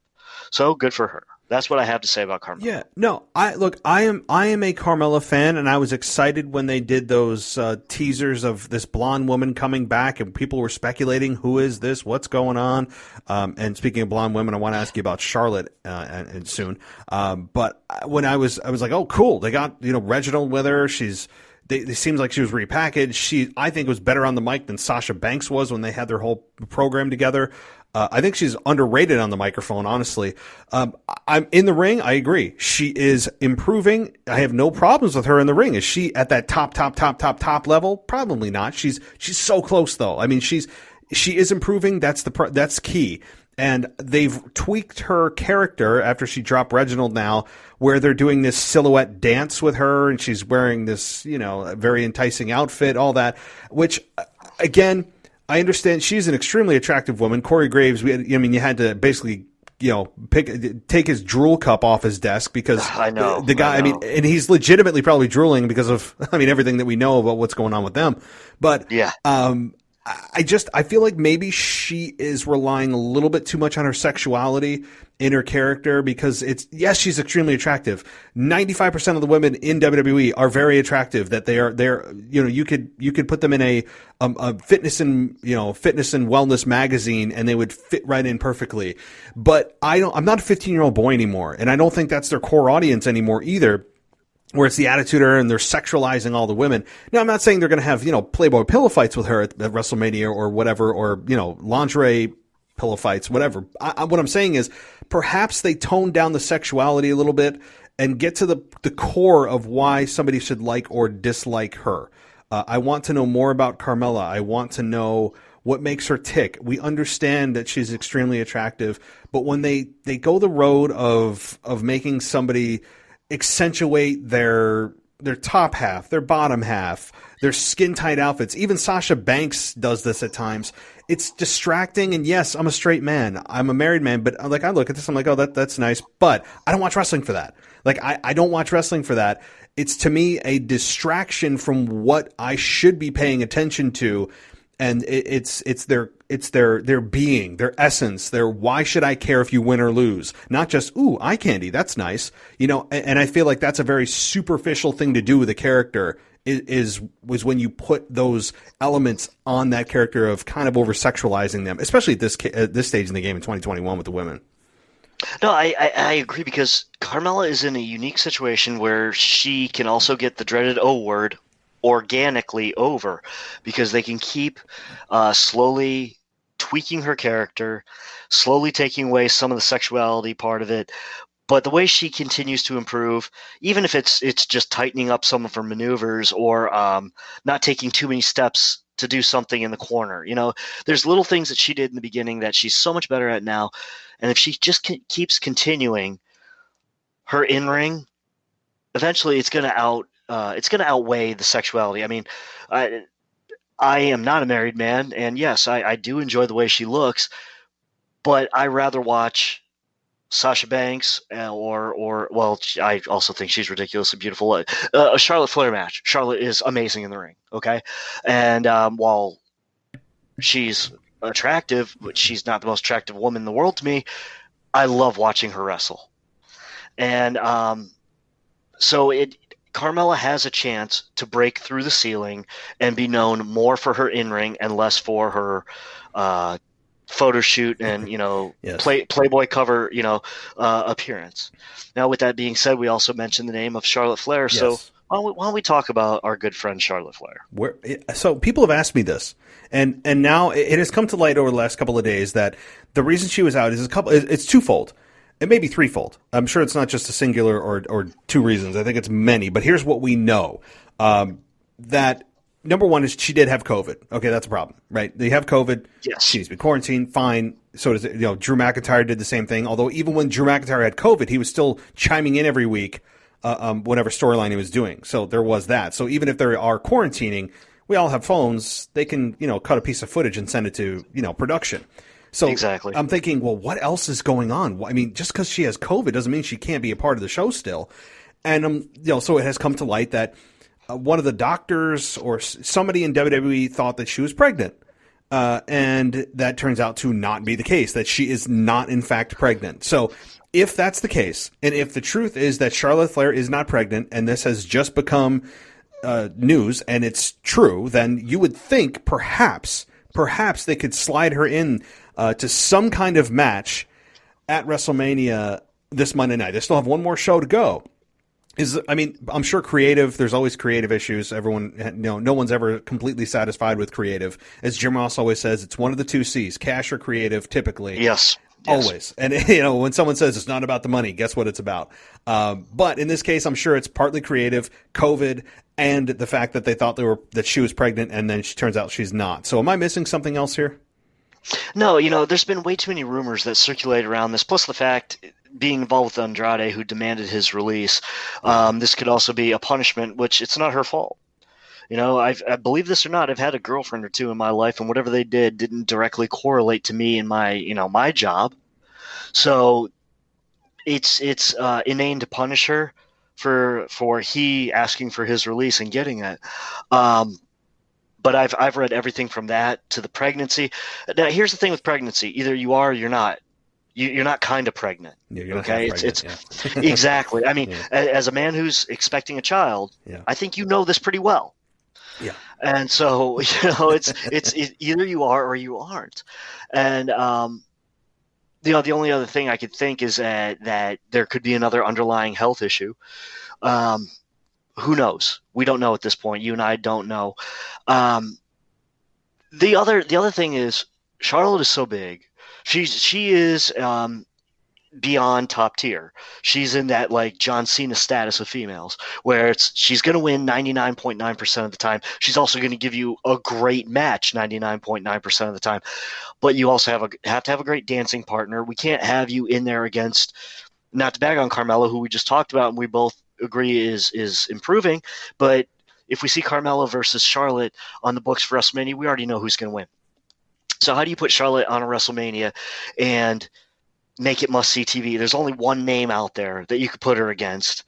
So good for her. That's what I have to say about Carmella. Yeah, no, I am a Carmella fan, and I was excited when they did those teasers of this blonde woman coming back, and people were speculating, who is this? What's going on? And speaking of blonde women, I want to ask you about Charlotte and soon. But when I was like, oh, cool, they got Reginald with her. It seems like she was repackaged. I think was better on the mic than Sasha Banks was when they had their whole program together. I think she's underrated on the microphone, honestly. I'm in the ring. I agree. She is improving. I have no problems with her in the ring. Is she at that top level? Probably not. She's so close though. I mean, she is improving. That's key. And they've tweaked her character after she dropped Reginald now, where they're doing this silhouette dance with her and she's wearing this, very enticing outfit, all that, which again, I understand she's an extremely attractive woman. Corey Graves, you had to basically, take his drool cup off his desk because the guy, and he's legitimately probably drooling because of, everything that we know about what's going on with them. But, yeah. I feel like maybe she is relying a little bit too much on her sexuality in her character because she's extremely attractive. 95% of the women in WWE are very attractive. That they're you could put them in a fitness and wellness magazine and they would fit right in perfectly. But I'm not a 15-year-old boy anymore, and I don't think that's their core audience anymore either, where it's the attitude era and they're sexualizing all the women. Now, I'm not saying they're going to have, Playboy pillow fights with her at WrestleMania or whatever, or, lingerie pillow fights, whatever. What I'm saying is perhaps they tone down the sexuality a little bit and get to the core of why somebody should like or dislike her. I want to know more about Carmella. I want to know what makes her tick. We understand that she's extremely attractive, but when they go the road of making somebody accentuate their top half, their bottom half, their skin tight outfits. Even Sasha Banks does this at times. It's distracting. And yes, I'm a straight man. I'm a married man, but I look at this, I'm like, oh, that's nice. But I don't watch wrestling for that. I don't watch wrestling for that. It's to me a distraction from what I should be paying attention to. And it's their being, their essence, their why should I care if you win or lose? Not just, ooh, eye candy, that's nice. And I feel like that's a very superficial thing to do with a character was when you put those elements on that character of kind of over-sexualizing them, especially at this stage in the game in 2021 with the women. No, I agree because Carmella is in a unique situation where she can also get the dreaded O word organically over because they can keep slowly tweaking her character, slowly taking away some of the sexuality part of it. But the way she continues to improve, even if it's just tightening up some of her maneuvers or not taking too many steps to do something in the corner, there's little things that she did in the beginning that she's so much better at now. And if she just keeps continuing her in-ring, eventually it's going to outweigh the sexuality. I am not a married man, and yes, I do enjoy the way she looks, but I rather watch Sasha Banks I also think she's ridiculously beautiful. A Charlotte Flair match. Charlotte is amazing in the ring, okay? And while she's attractive, but she's not the most attractive woman in the world to me, I love watching her wrestle. And Carmella has a chance to break through the ceiling and be known more for her in-ring and less for her photo shoot and, yes. Playboy cover, appearance. Now, with that being said, we also mentioned the name of Charlotte Flair. Yes. So why don't we talk about our good friend Charlotte Flair? So people have asked me this, and now it has come to light over the last couple of days that the reason she was out is it's twofold. It may be threefold. I'm sure it's not just a singular or two reasons. I think it's many. But here's what we know. That number one is she did have COVID. Okay, that's a problem, right? They have COVID. Yes. She needs to be quarantined. Fine. So does Drew McIntyre did the same thing. Although even when Drew McIntyre had COVID, he was still chiming in every week whatever storyline he was doing. So there was that. So even if they are quarantining, we all have phones. They can cut a piece of footage and send it to production. So exactly. I'm thinking, well, what else is going on? Just because she has COVID doesn't mean she can't be a part of the show still. And, so it has come to light that one of the doctors or somebody in WWE thought that she was pregnant. And that turns out to not be the case, that she is not, in fact, pregnant. So if that's the case, and if the truth is that Charlotte Flair is not pregnant, and this has just become news, and it's true, then you would think perhaps they could slide her in to some kind of match at WrestleMania this Monday night. They still have one more show to go. I'm sure creative, there's always creative issues. Everyone, no one's ever completely satisfied with creative. As Jim Ross always says, it's one of the two C's, cash or creative, typically. Yes. Always. And, when someone says it's not about the money, guess what it's about? But in this case, I'm sure it's partly creative, COVID, and the fact that they thought that she was pregnant, and then she turns out she's not. So am I missing something else here? No, there's been way too many rumors that circulate around this, plus the fact being involved with Andrade, who demanded his release. This could also be a punishment, which it's not her fault. I believe this or not, I've had a girlfriend or two in my life, and whatever they did didn't directly correlate to me and my job. So it's inane to punish her for he asking for his release and getting it. But I've read everything from that to the pregnancy. Now, here's the thing with pregnancy: either you are or you're not. You're not kind of pregnant. Yeah, you're not okay, pregnant, it's exactly. I mean, as a man who's expecting a child, I think you know this pretty well. Yeah. And so it's either you are or you aren't. And the only other thing I could think is that there could be another underlying health issue. Who knows? We don't know at this point. You and I don't know. The other thing is Charlotte is so big. She is beyond top tier. She's in that like John Cena status of females, where she's going to win 99.9% of the time. She's also going to give you a great match 99.9% of the time. But you also have to have a great dancing partner. We can't have you in there against, not to bag on Carmella, who we just talked about, and we both agree is improving. But if we see Carmella versus Charlotte on the books for WrestleMania, we already know who's going to win. So how do you put Charlotte on a WrestleMania and make it must-see TV? There's only one name out there that you could put her against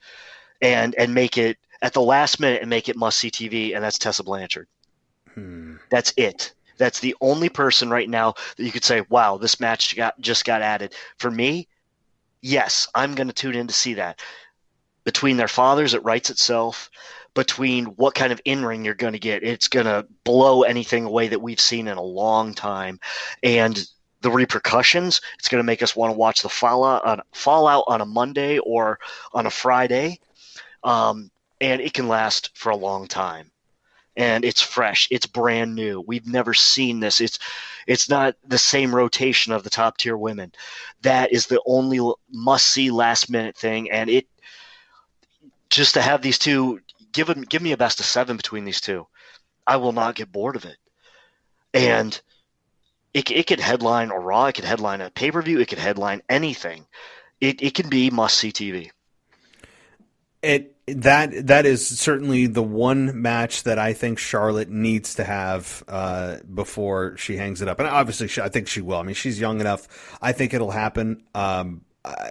and make it at the last minute and make it must-see TV, and that's Tessa Blanchard. That's it. That's the only person right now that you could say, wow, this match just got added. For me, yes, I'm going to tune in to see that. Between their fathers, it writes itself. Between what kind of in-ring you're going to get, it's going to blow anything away that we've seen in a long time. And the repercussions, it's going to make us want to watch the fallout on a Monday or on a Friday. And it can last for a long time. And it's fresh. It's brand new. We've never seen this. It's not the same rotation of the top tier women. That is the only must-see last-minute thing. And it just to have these two, give me a best of 7 between these two. I will not get bored of it. And it could headline a Raw. It could headline a pay-per-view. It could headline anything. It can be must-see TV. That is certainly the one match that I think Charlotte needs to have before she hangs it up. And obviously, I think she will. I mean, she's young enough. I think it'll happen.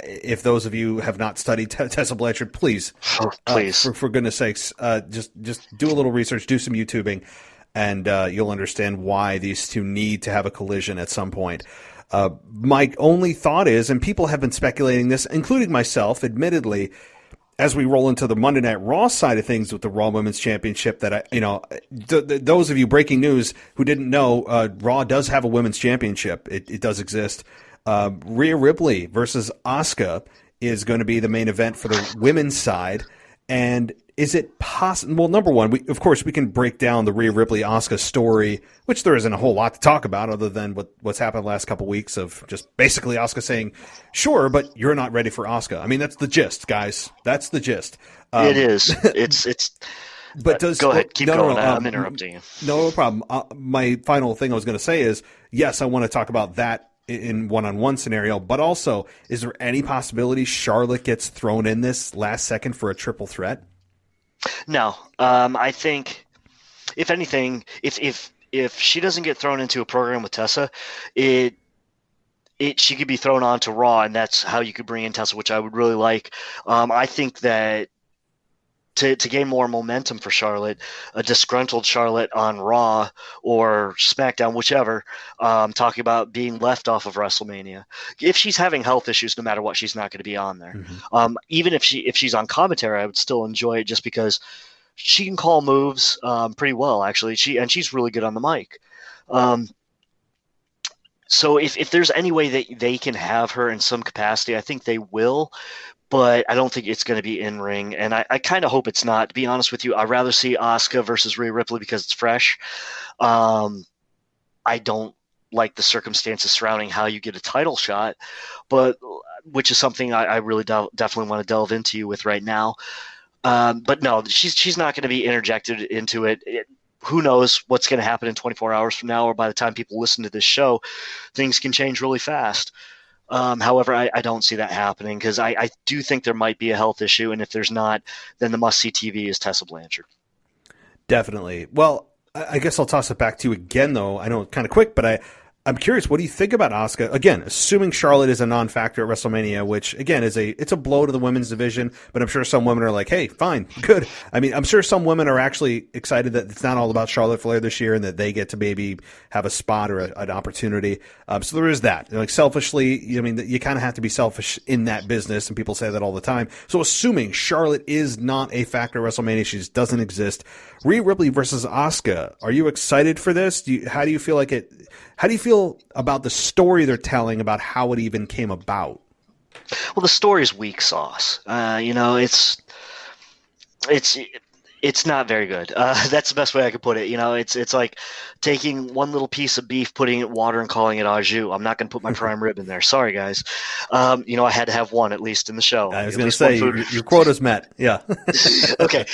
If those of you have not studied Tessa Blanchard, please, for goodness sakes, just do a little research, do some YouTubing, and you'll understand why these two need to have a collision at some point. My only thought is, and people have been speculating this, including myself, admittedly, as we roll into the Monday Night Raw side of things with the Raw Women's Championship, that those of you, breaking news, who didn't know, Raw does have a Women's Championship. It does exist. Ria Ripley versus Asuka is going to be the main event for the women's side. And is it possible? Well, number one, we can break down the Ria Ripley Asuka story, which there isn't a whole lot to talk about other than what's happened the last couple of weeks of just basically Asuka saying, sure, but you're not ready for Asuka. I mean, that's the gist, guys. That's the gist. It is. It's. But go ahead. Keep going. I'm interrupting you. No problem. My final thing I was going to say is, yes, I want to talk about that in one-on-one scenario, but also, is there any possibility Charlotte gets thrown in this last second for a triple threat? No. I think, if anything, if she doesn't get thrown into a program with Tessa, she could be thrown onto Raw, and that's how you could bring in Tessa, which I would really like. I think that to gain more momentum for Charlotte, a disgruntled Charlotte on Raw or SmackDown, whichever, talking about being left off of WrestleMania. If she's having health issues, no matter what, she's not going to be on there. Mm-hmm. Even if she's on commentary, I would still enjoy it just because she can call moves pretty well, actually. She's really good on the mic. So if there's any way that they can have her in some capacity, I think they will. but I don't think it's going to be in ring, and I kind of hope it's not. To be honest with you, I'd rather see Asuka versus Ria Ripley because it's fresh. I don't like the circumstances surrounding how you get a title shot, but which is something I really definitely want to delve into with right now. But no, she's not going to be interjected into it. Who knows what's going to happen in 24 hours from now, or by the time people listen to this show, things can change really fast. However, I don't see that happening because I do think there might be a health issue, and if there's not, then the must-see TV is Tessa Blanchard. Definitely. Well, I guess I'll toss it back to you again, though. I know it's kind of quick, but I'm curious, what do you think about Asuka? Again, assuming Charlotte is a non-factor at WrestleMania, which again it's a blow to the women's division, but I'm sure some women are like, hey, fine, good. I mean, I'm sure some women are actually excited that it's not all about Charlotte Flair this year and that they get to maybe have a spot or an opportunity. So there is that. Like, selfishly, I mean, you kind of have to be selfish in that business, and people say that all the time. So assuming Charlotte is not a factor at WrestleMania, she just doesn't exist. Ria Ripley versus Asuka. Are you excited for this? How do you feel about the story they're telling about how it even came about? Well, the story's weak sauce. It's not very good. That's the best way I could put it. It's like taking one little piece of beef, putting it in water, and calling it au jus. I'm not going to put my prime rib in there. Sorry, guys. I had to have one at least in the show. I was going to say your quota's met. Yeah. Okay.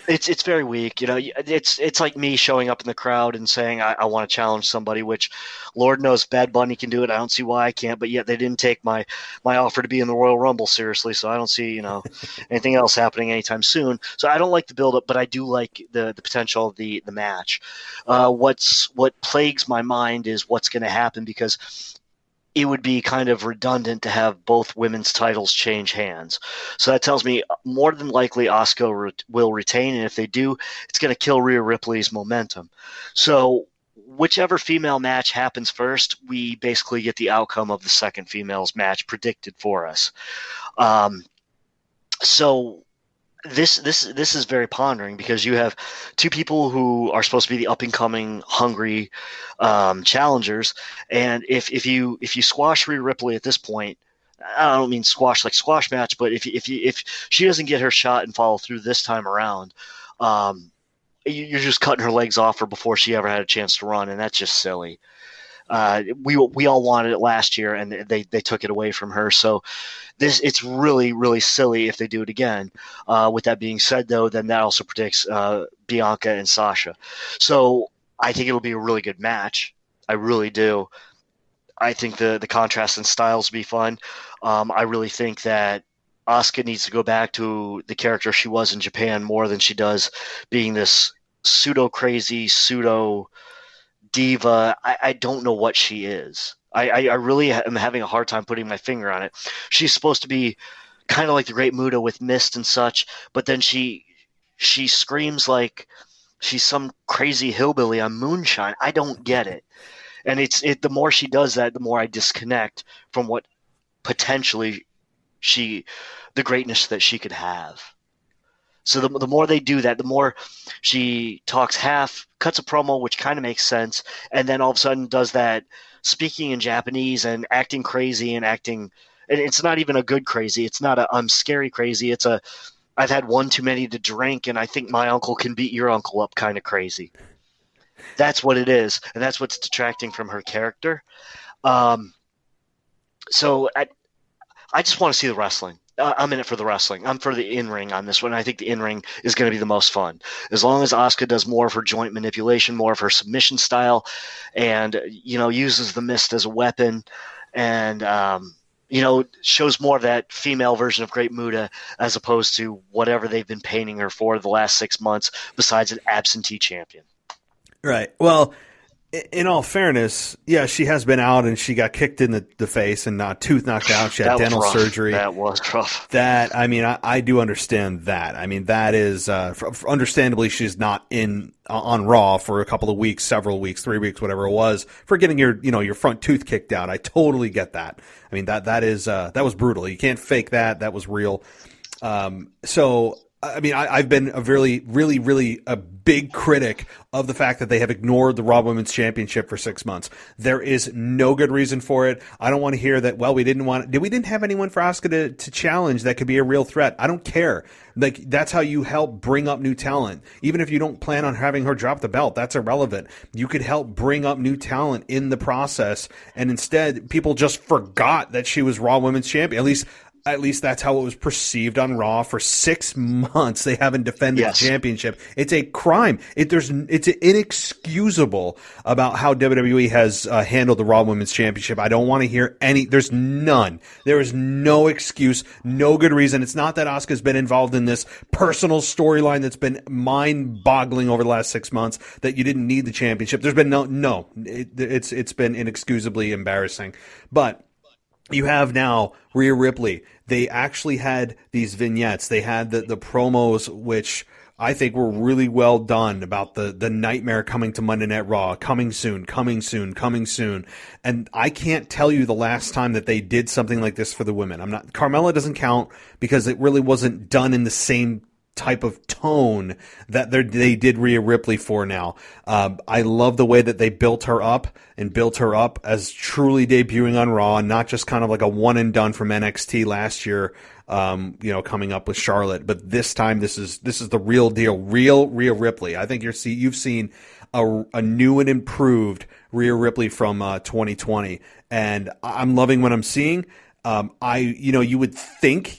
It's very weak. It's like me showing up in the crowd and saying I want to challenge somebody, which Lord knows Bad Bunny can do it. I don't see why I can't, but yet they didn't take my offer to be in the Royal Rumble seriously, so I don't see anything else happening anytime soon. So I don't like the build-up, but I do like the potential of the match. What plagues my mind is what's going to happen, because it would be kind of redundant to have both women's titles change hands. So that tells me more than likely Asuka will retain, and if they do, it's going to kill Ria Ripley's momentum. So whichever female match happens first, we basically get the outcome of the second female's match predicted for us. So this is very pondering, because you have two people who are supposed to be the up and coming hungry challengers, and if you squash Rhea Ripley at this point, I don't mean squash like squash match, but if she doesn't get her shot and follow through this time around, you're just cutting her legs off her before she ever had a chance to run, and that's just silly. We all wanted it last year, and they took it away from her. So it's really, really silly if they do it again. With that being said, though, then that also predicts Bianca and Sasha. So I think it'll be a really good match. I really do. I think the contrast in styles will be fun. I really think that Asuka needs to go back to the character she was in Japan more than she does being this pseudo-crazy, diva. I don't know what she is. I really am having a hard time putting my finger on it. She's supposed to be kind of like the Great Muta with mist and such, but then she screams like she's some crazy hillbilly on moonshine. I don't get it. And the more she does that, the more I disconnect from what potentially the greatness that she could have. So the more they do that, the more she talks cuts a promo, which kind of makes sense, and then all of a sudden does that speaking in Japanese and acting crazy and it's not even a good crazy. It's not I'm scary crazy. It's I've had one too many to drink, and I think my uncle can beat your uncle up kind of crazy. That's what it is, and that's what's detracting from her character. So I just want to see the wrestling. I'm in it for the wrestling. I'm for the in-ring on this one. I think the in-ring is going to be the most fun. As long as Asuka does more of her joint manipulation, more of her submission style, and, uses the mist as a weapon, and, shows more of that female version of Great Muta as opposed to whatever they've been painting her for the last 6 months besides an absentee champion. Right. Well, in all fairness, yeah, she has been out and she got kicked in the face and tooth knocked out. She had dental surgery. That was rough. I do understand that. I mean, that is, understandably, she's not on Raw for a couple of weeks, several weeks, 3 weeks, whatever it was, for getting your front tooth kicked out. I totally get that. I mean, that was brutal. You can't fake that. That was real. So I mean, I've been a really a big critic of the fact that they have ignored the Raw Women's Championship for 6 months. There is no good reason for it. I don't want to hear that, well, we didn't have anyone for Asuka to challenge that could be a real threat. I don't care. Like, that's how you help bring up new talent. Even if you don't plan on having her drop the belt, that's irrelevant. You could help bring up new talent in the process, and instead, people just forgot that she was Raw Women's Champion. At least that's how it was perceived on Raw. For 6 months, they haven't defended the championship. It's a crime. It's inexcusable about how WWE has handled the Raw Women's Championship. I don't want to hear there's none. There is no excuse, no good reason. It's not that Asuka's been involved in this personal storyline that's been mind-boggling over the last 6 months that you didn't need the championship. There's been it's been inexcusably embarrassing. But you have now Ria Ripley. They actually had these vignettes. They had the promos, which I think were really well done, about the nightmare coming to Monday Night Raw, coming soon. And I can't tell you the last time that they did something like this for the women. Carmella doesn't count because it really wasn't done in the same type of tone that they did Ria Ripley for now. I love the way that they built her up as truly debuting on Raw, and not just kind of like a one and done from NXT last year, coming up with Charlotte. But this time, this is the real deal, real Ria Ripley. I think you've seen a new and improved Ria Ripley from 2020, and I'm loving what I'm seeing. You would think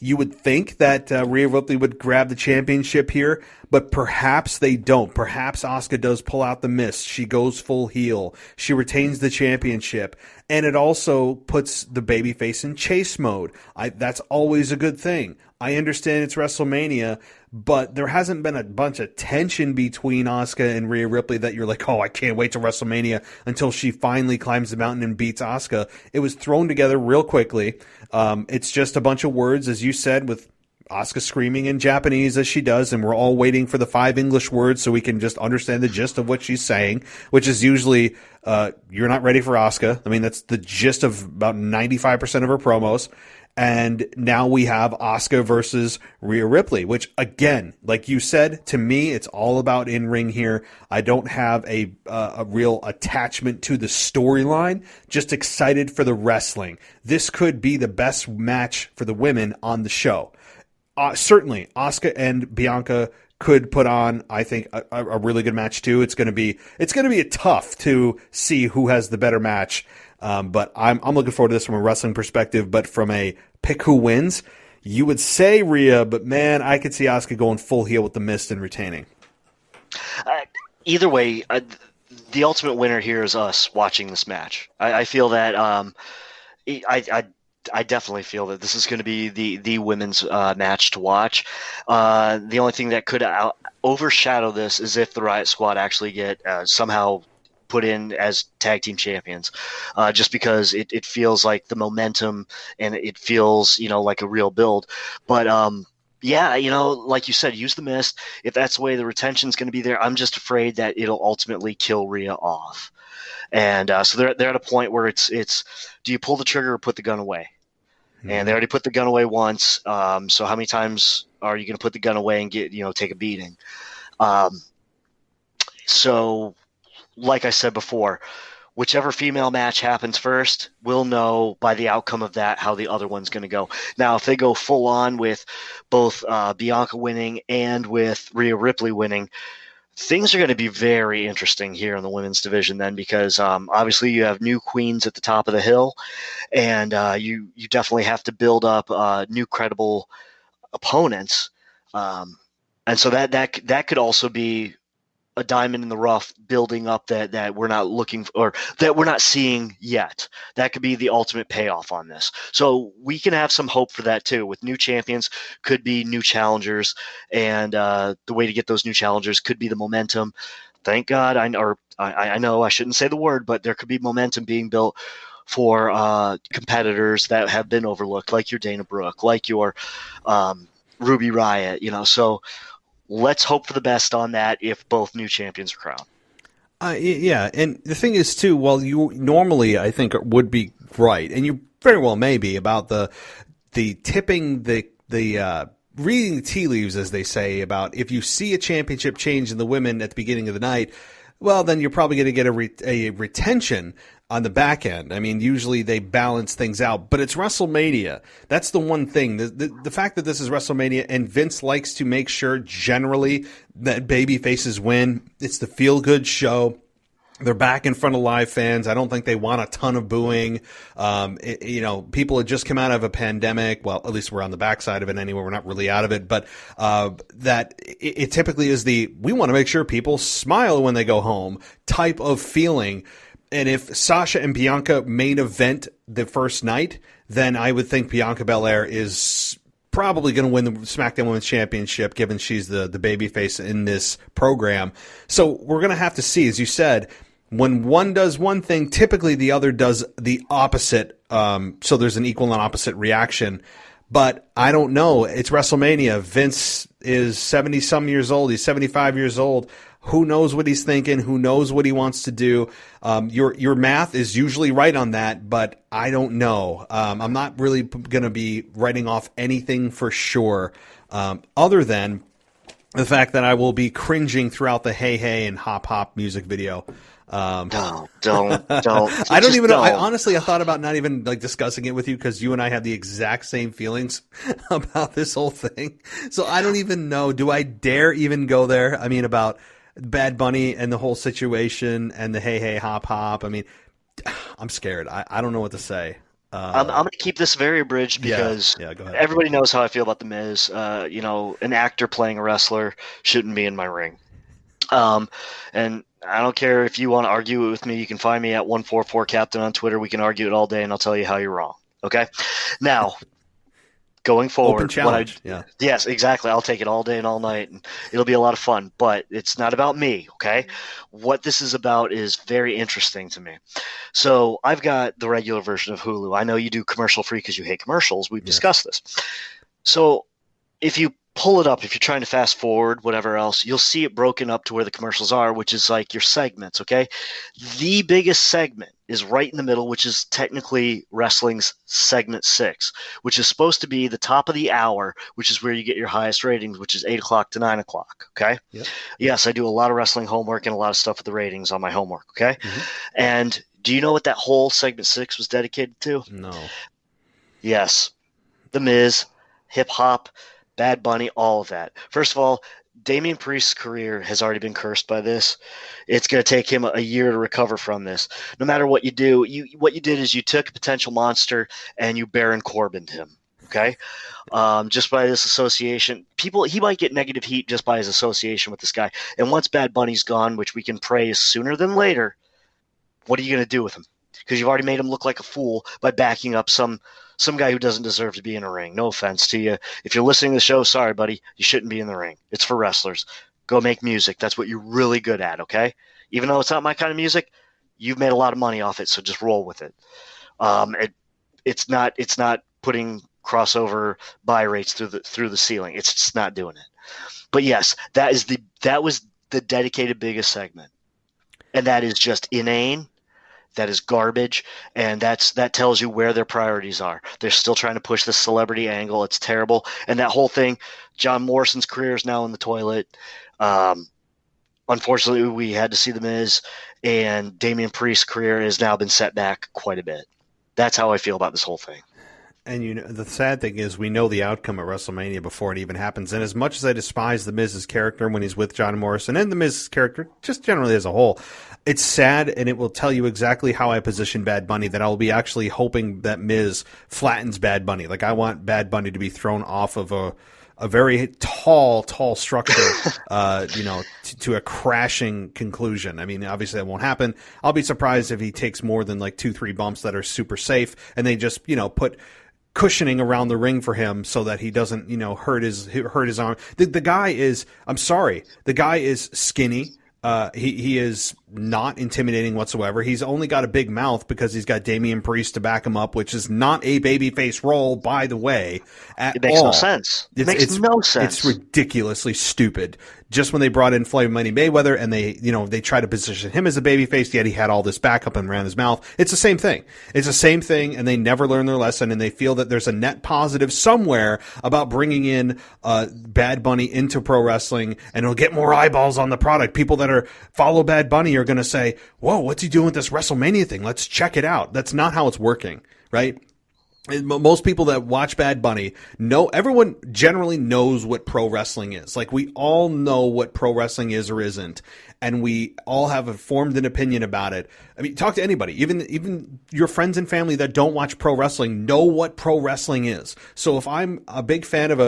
that Ria Ripley would grab the championship here, but perhaps they don't. Perhaps Asuka does pull out the mist. She goes full heel. She retains the championship, and it also puts the babyface in chase mode. That's always a good thing. I understand it's WrestleMania, but there hasn't been a bunch of tension between Asuka and Ria Ripley that you're like, oh, I can't wait till WrestleMania until she finally climbs the mountain and beats Asuka. It was thrown together real quickly. It's just a bunch of words, as you said, with Asuka screaming in Japanese as she does, and we're all waiting for the 5 English words so we can just understand the gist of what she's saying, which is usually, you're not ready for Asuka. I mean, that's the gist of about 95% of her promos. And now we have Asuka versus Ria Ripley, which, again, like you said, to me, it's all about in-ring here. I don't have a real attachment to the storyline, just excited for the wrestling. This could be the best match for the women on the show. Certainly, Asuka and Bianca could put on, I think, a really good match too. It's going to be tough to see who has the better match. But I'm looking forward to this from a wrestling perspective. But from a pick who wins, you would say Rhea, but man, I could see Asuka going full heel with the mist and retaining. Either way, the ultimate winner here is us watching this match. I feel that I definitely feel that this is going to be the women's match to watch. The only thing that could overshadow this is if the Riot Squad actually get somehow put in as tag team champions, just because it feels like the momentum and it feels, like a real build. But like you said, use the mist. If that's the way the retention's going to be there, I'm just afraid that it'll ultimately kill Rhea off. And so they're at a point where it's do you pull the trigger or put the gun away? Mm-hmm. And they already put the gun away once. So how many times are you going to put the gun away and take a beating? So like I said before, whichever female match happens first, we'll know by the outcome of that how the other one's going to go. Now, if they go full on with both Bianca winning and with Rhea Ripley winning, things are going to be very interesting here in the women's division then, because obviously you have new queens at the top of the hill, and you definitely have to build up new credible opponents. And so that could also be a diamond in the rough building up that we're not looking for, or that we're not seeing yet. That could be the ultimate payoff on this. So we can have some hope for that too. With new champions could be new challengers, and the way to get those new challengers could be the momentum. Thank God, I know I shouldn't say the word, but there could be momentum being built for competitors that have been overlooked, like your Dana Brooke, like your Ruby Riott, so let's hope for the best on that if both new champions are crowned. Yeah, and the thing is, too, while you normally, I think, would be right, and you very well may be, about the tipping the reading the tea leaves, as they say, about if you see a championship change in the women at the beginning of the night, well, then you're probably going to get a retention on the back end. I mean, usually they balance things out, but it's WrestleMania. That's the one thing. The fact that this is WrestleMania and Vince likes to make sure generally that baby faces win. It's the feel-good show. They're back in front of live fans. I don't think they want a ton of booing. People had just come out of a pandemic. Well, at least we're on the backside of it anyway. We're not really out of it, but that it typically is we want to make sure people smile when they go home type of feeling. And if Sasha and Bianca main event the first night, then I would think Bianca Belair is probably going to win the SmackDown Women's Championship, given she's the babyface in this program. So we're going to have to see, as you said, when one does one thing, typically the other does the opposite. So there's an equal and opposite reaction. But I don't know. It's WrestleMania. Vince is 70-some years old. He's 75 years old. Who knows what he's thinking? Who knows what he wants to do? Your math is usually right on that, but I don't know. I'm not really going to be writing off anything for sure, other than the fact that I will be cringing throughout the Hey Hey and Hop Hop music video. Don't. I don't even know. I thought about not even discussing it with you because you and I have the exact same feelings about this whole thing. So I don't even know. Do I dare even go there? I mean, about Bad Bunny and the whole situation and the Hey Hey Hop Hop. I mean, I'm scared. I don't know what to say. I'm going to keep this very abridged because go ahead. Everybody knows how I feel about The Miz. An actor playing a wrestler shouldn't be in my ring. And I don't care if you want to argue it with me. You can find me at 144Captain on Twitter. We can argue it all day, and I'll tell you how you're wrong. Okay? Now, going forward, open challenge. Yes, exactly. I'll take it all day and all night, and it'll be a lot of fun. But it's not about me, okay? What this is about is very interesting to me. So I've got the regular version of Hulu. I know you do commercial free because you hate commercials. We've discussed this. So if you pull it up, if you're trying to fast forward, whatever else, you'll see it broken up to where the commercials are, which is like your segments, okay? The biggest segment is right in the middle, which is technically wrestling's segment 6, which is supposed to be the top of the hour, which is where you get your highest ratings, which is 8 o'clock to 9 o'clock, okay? Yep. Yes, I do a lot of wrestling homework and a lot of stuff with the ratings on my homework, okay? Mm-hmm. And do you know what that whole segment 6 was dedicated to? No. Yes. The Miz, hip-hop, Bad Bunny, all of that. First of all, Damian Priest's career has already been cursed by this. It's going to take him a year to recover from this. No matter what you do, what you did is you took a potential monster and you Baron Corbin'd him. Okay, just by this association, he might get negative heat just by his association with this guy. And once Bad Bunny's gone, which we can pray is sooner than later, what are you going to do with him? Because you've already made him look like a fool by backing up some guy who doesn't deserve to be in a ring. No offense to you. If you're listening to the show, sorry, buddy. You shouldn't be in the ring. It's for wrestlers. Go make music. That's what you're really good at, okay? Even though it's not my kind of music, you've made a lot of money off it, so just roll with it. It's not putting crossover buy rates through the ceiling. It's just not doing it. But yes, that was the dedicated biggest segment. And that is just inane. That is garbage, and that tells you where their priorities are. They're still trying to push the celebrity angle. It's terrible. And that whole thing, John Morrison's career is now in the toilet. Unfortunately, we had to see The Miz, and Damian Priest's career has now been set back quite a bit. That's how I feel about this whole thing. And the sad thing is we know the outcome at WrestleMania before it even happens. And as much as I despise The Miz's character when he's with John Morrison and The Miz's character just generally as a whole, it's sad, and it will tell you exactly how I position Bad Bunny, that I'll be actually hoping that Miz flattens Bad Bunny. Like, I want Bad Bunny to be thrown off of a very tall structure, to a crashing conclusion. I mean, obviously that won't happen. I'll be surprised if he takes more than 2-3 bumps that are super safe, and they just, put cushioning around the ring for him so that he doesn't, hurt his arm. The guy is, I'm sorry, the guy is skinny. He is not intimidating whatsoever. He's only got a big mouth because he's got Damian Priest to back him up, which is not a babyface role, by the way, at all. It makes no sense. It makes no sense. It's ridiculously stupid just when they brought in Floyd Money Mayweather and they try to position him as a babyface, yet he had all this backup and around his mouth. It's the same thing. It's the same thing, and they never learn their lesson, and they feel that there's a net positive somewhere about bringing in Bad Bunny into pro wrestling, and it'll get more eyeballs on the product. People that follow Bad Bunny are going to say, whoa, what's he doing with this WrestleMania thing? Let's check it out. That's not how it's working, right? Most people that watch Bad Bunny everyone generally knows what pro wrestling is. Like, we all know what pro wrestling is or isn't, and we all have formed an opinion about it. I mean, talk to anybody, even your friends and family that don't watch pro wrestling know what pro wrestling is. So if I'm a big fan of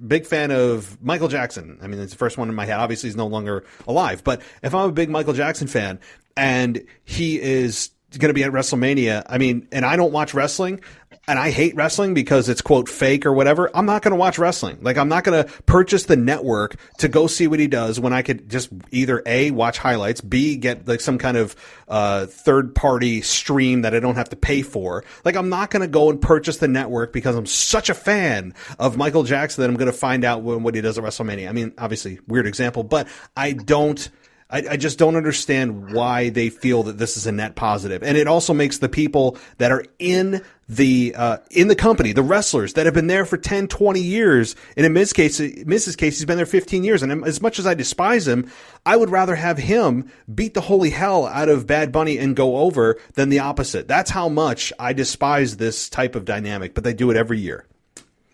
big fan of Michael Jackson, I mean, it's the first one in my head. Obviously, he's no longer alive, but if I'm a big Michael Jackson fan and he is going to be at WrestleMania, I mean, and I don't watch wrestling, and I hate wrestling because it's, quote, fake or whatever, I'm not going to watch wrestling. Like, I'm not going to purchase the network to go see what he does when I could just either A, watch highlights, B, get like some kind of third-party stream that I don't have to pay for. Like, I'm not going to go and purchase the network because I'm such a fan of Michael Jackson that I'm going to find out what he does at WrestleMania. I mean, obviously, weird example, but I just don't understand why they feel that this is a net positive. And it also makes the people that are in the company, the wrestlers that have been there for 10, 20 years, and in Miz's case, he's been there 15 years. And as much as I despise him, I would rather have him beat the holy hell out of Bad Bunny and go over than the opposite. That's how much I despise this type of dynamic, but they do it every year.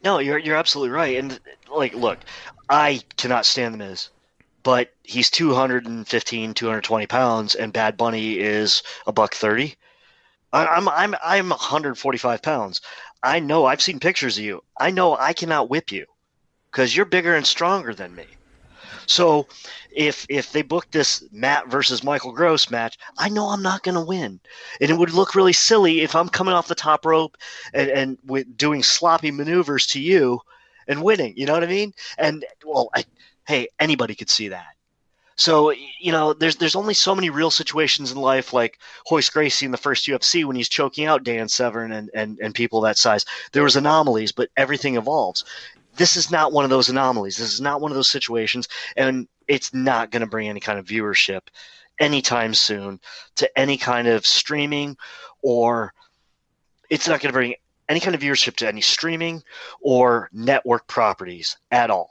No, you're absolutely right. And like, look, I cannot stand the Miz. But he's 215, 220 pounds, and Bad Bunny is $130. I'm 145 pounds. I know, I've seen pictures of you. I know I cannot whip you because you're bigger and stronger than me. So if they book this Matt versus Michael Gross match, I know I'm not going to win. And it would look really silly if I'm coming off the top rope and doing sloppy maneuvers to you and winning. You know what I mean? And, well, hey, anybody could see that. So, there's only so many real situations in life, like Hoist Gracie in the first UFC when he's choking out Dan Severn and people that size. There was anomalies, but everything evolves. This is not one of those anomalies. This is not one of those situations, and it's not going to bring any kind of viewership anytime soon to any kind of streaming, or it's not going to bring any kind of viewership to any streaming or network properties at all.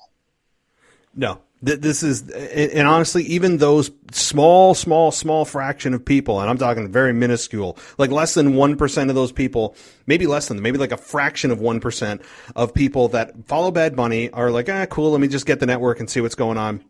No, this is, and honestly, even those small fraction of people, and I'm talking very minuscule, like less than 1% of those people, maybe like a fraction of 1% of people that follow Bad Bunny are like, cool, let me just get the network and see what's going on.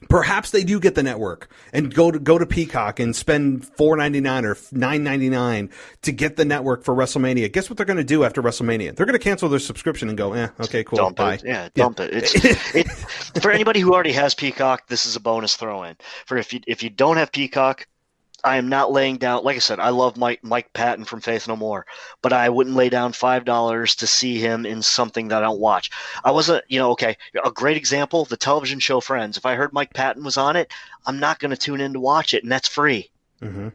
Perhaps they do get the network and go to Peacock and spend $4.99 or $9.99 to get the network for WrestleMania. Guess what they're going to do after WrestleMania? They're going to cancel their subscription and go, okay, cool, dump bye. It. Yeah, dump it. It's for anybody who already has Peacock, this is a bonus throw-in. For if you don't have Peacock, I am not laying down. Like I said, I love Mike Patton from Faith No More, but I wouldn't lay down $5 to see him in something that I don't watch. I wasn't, okay. A great example: the television show Friends. If I heard Mike Patton was on it, I'm not going to tune in to watch it, and that's free. Mm-hmm.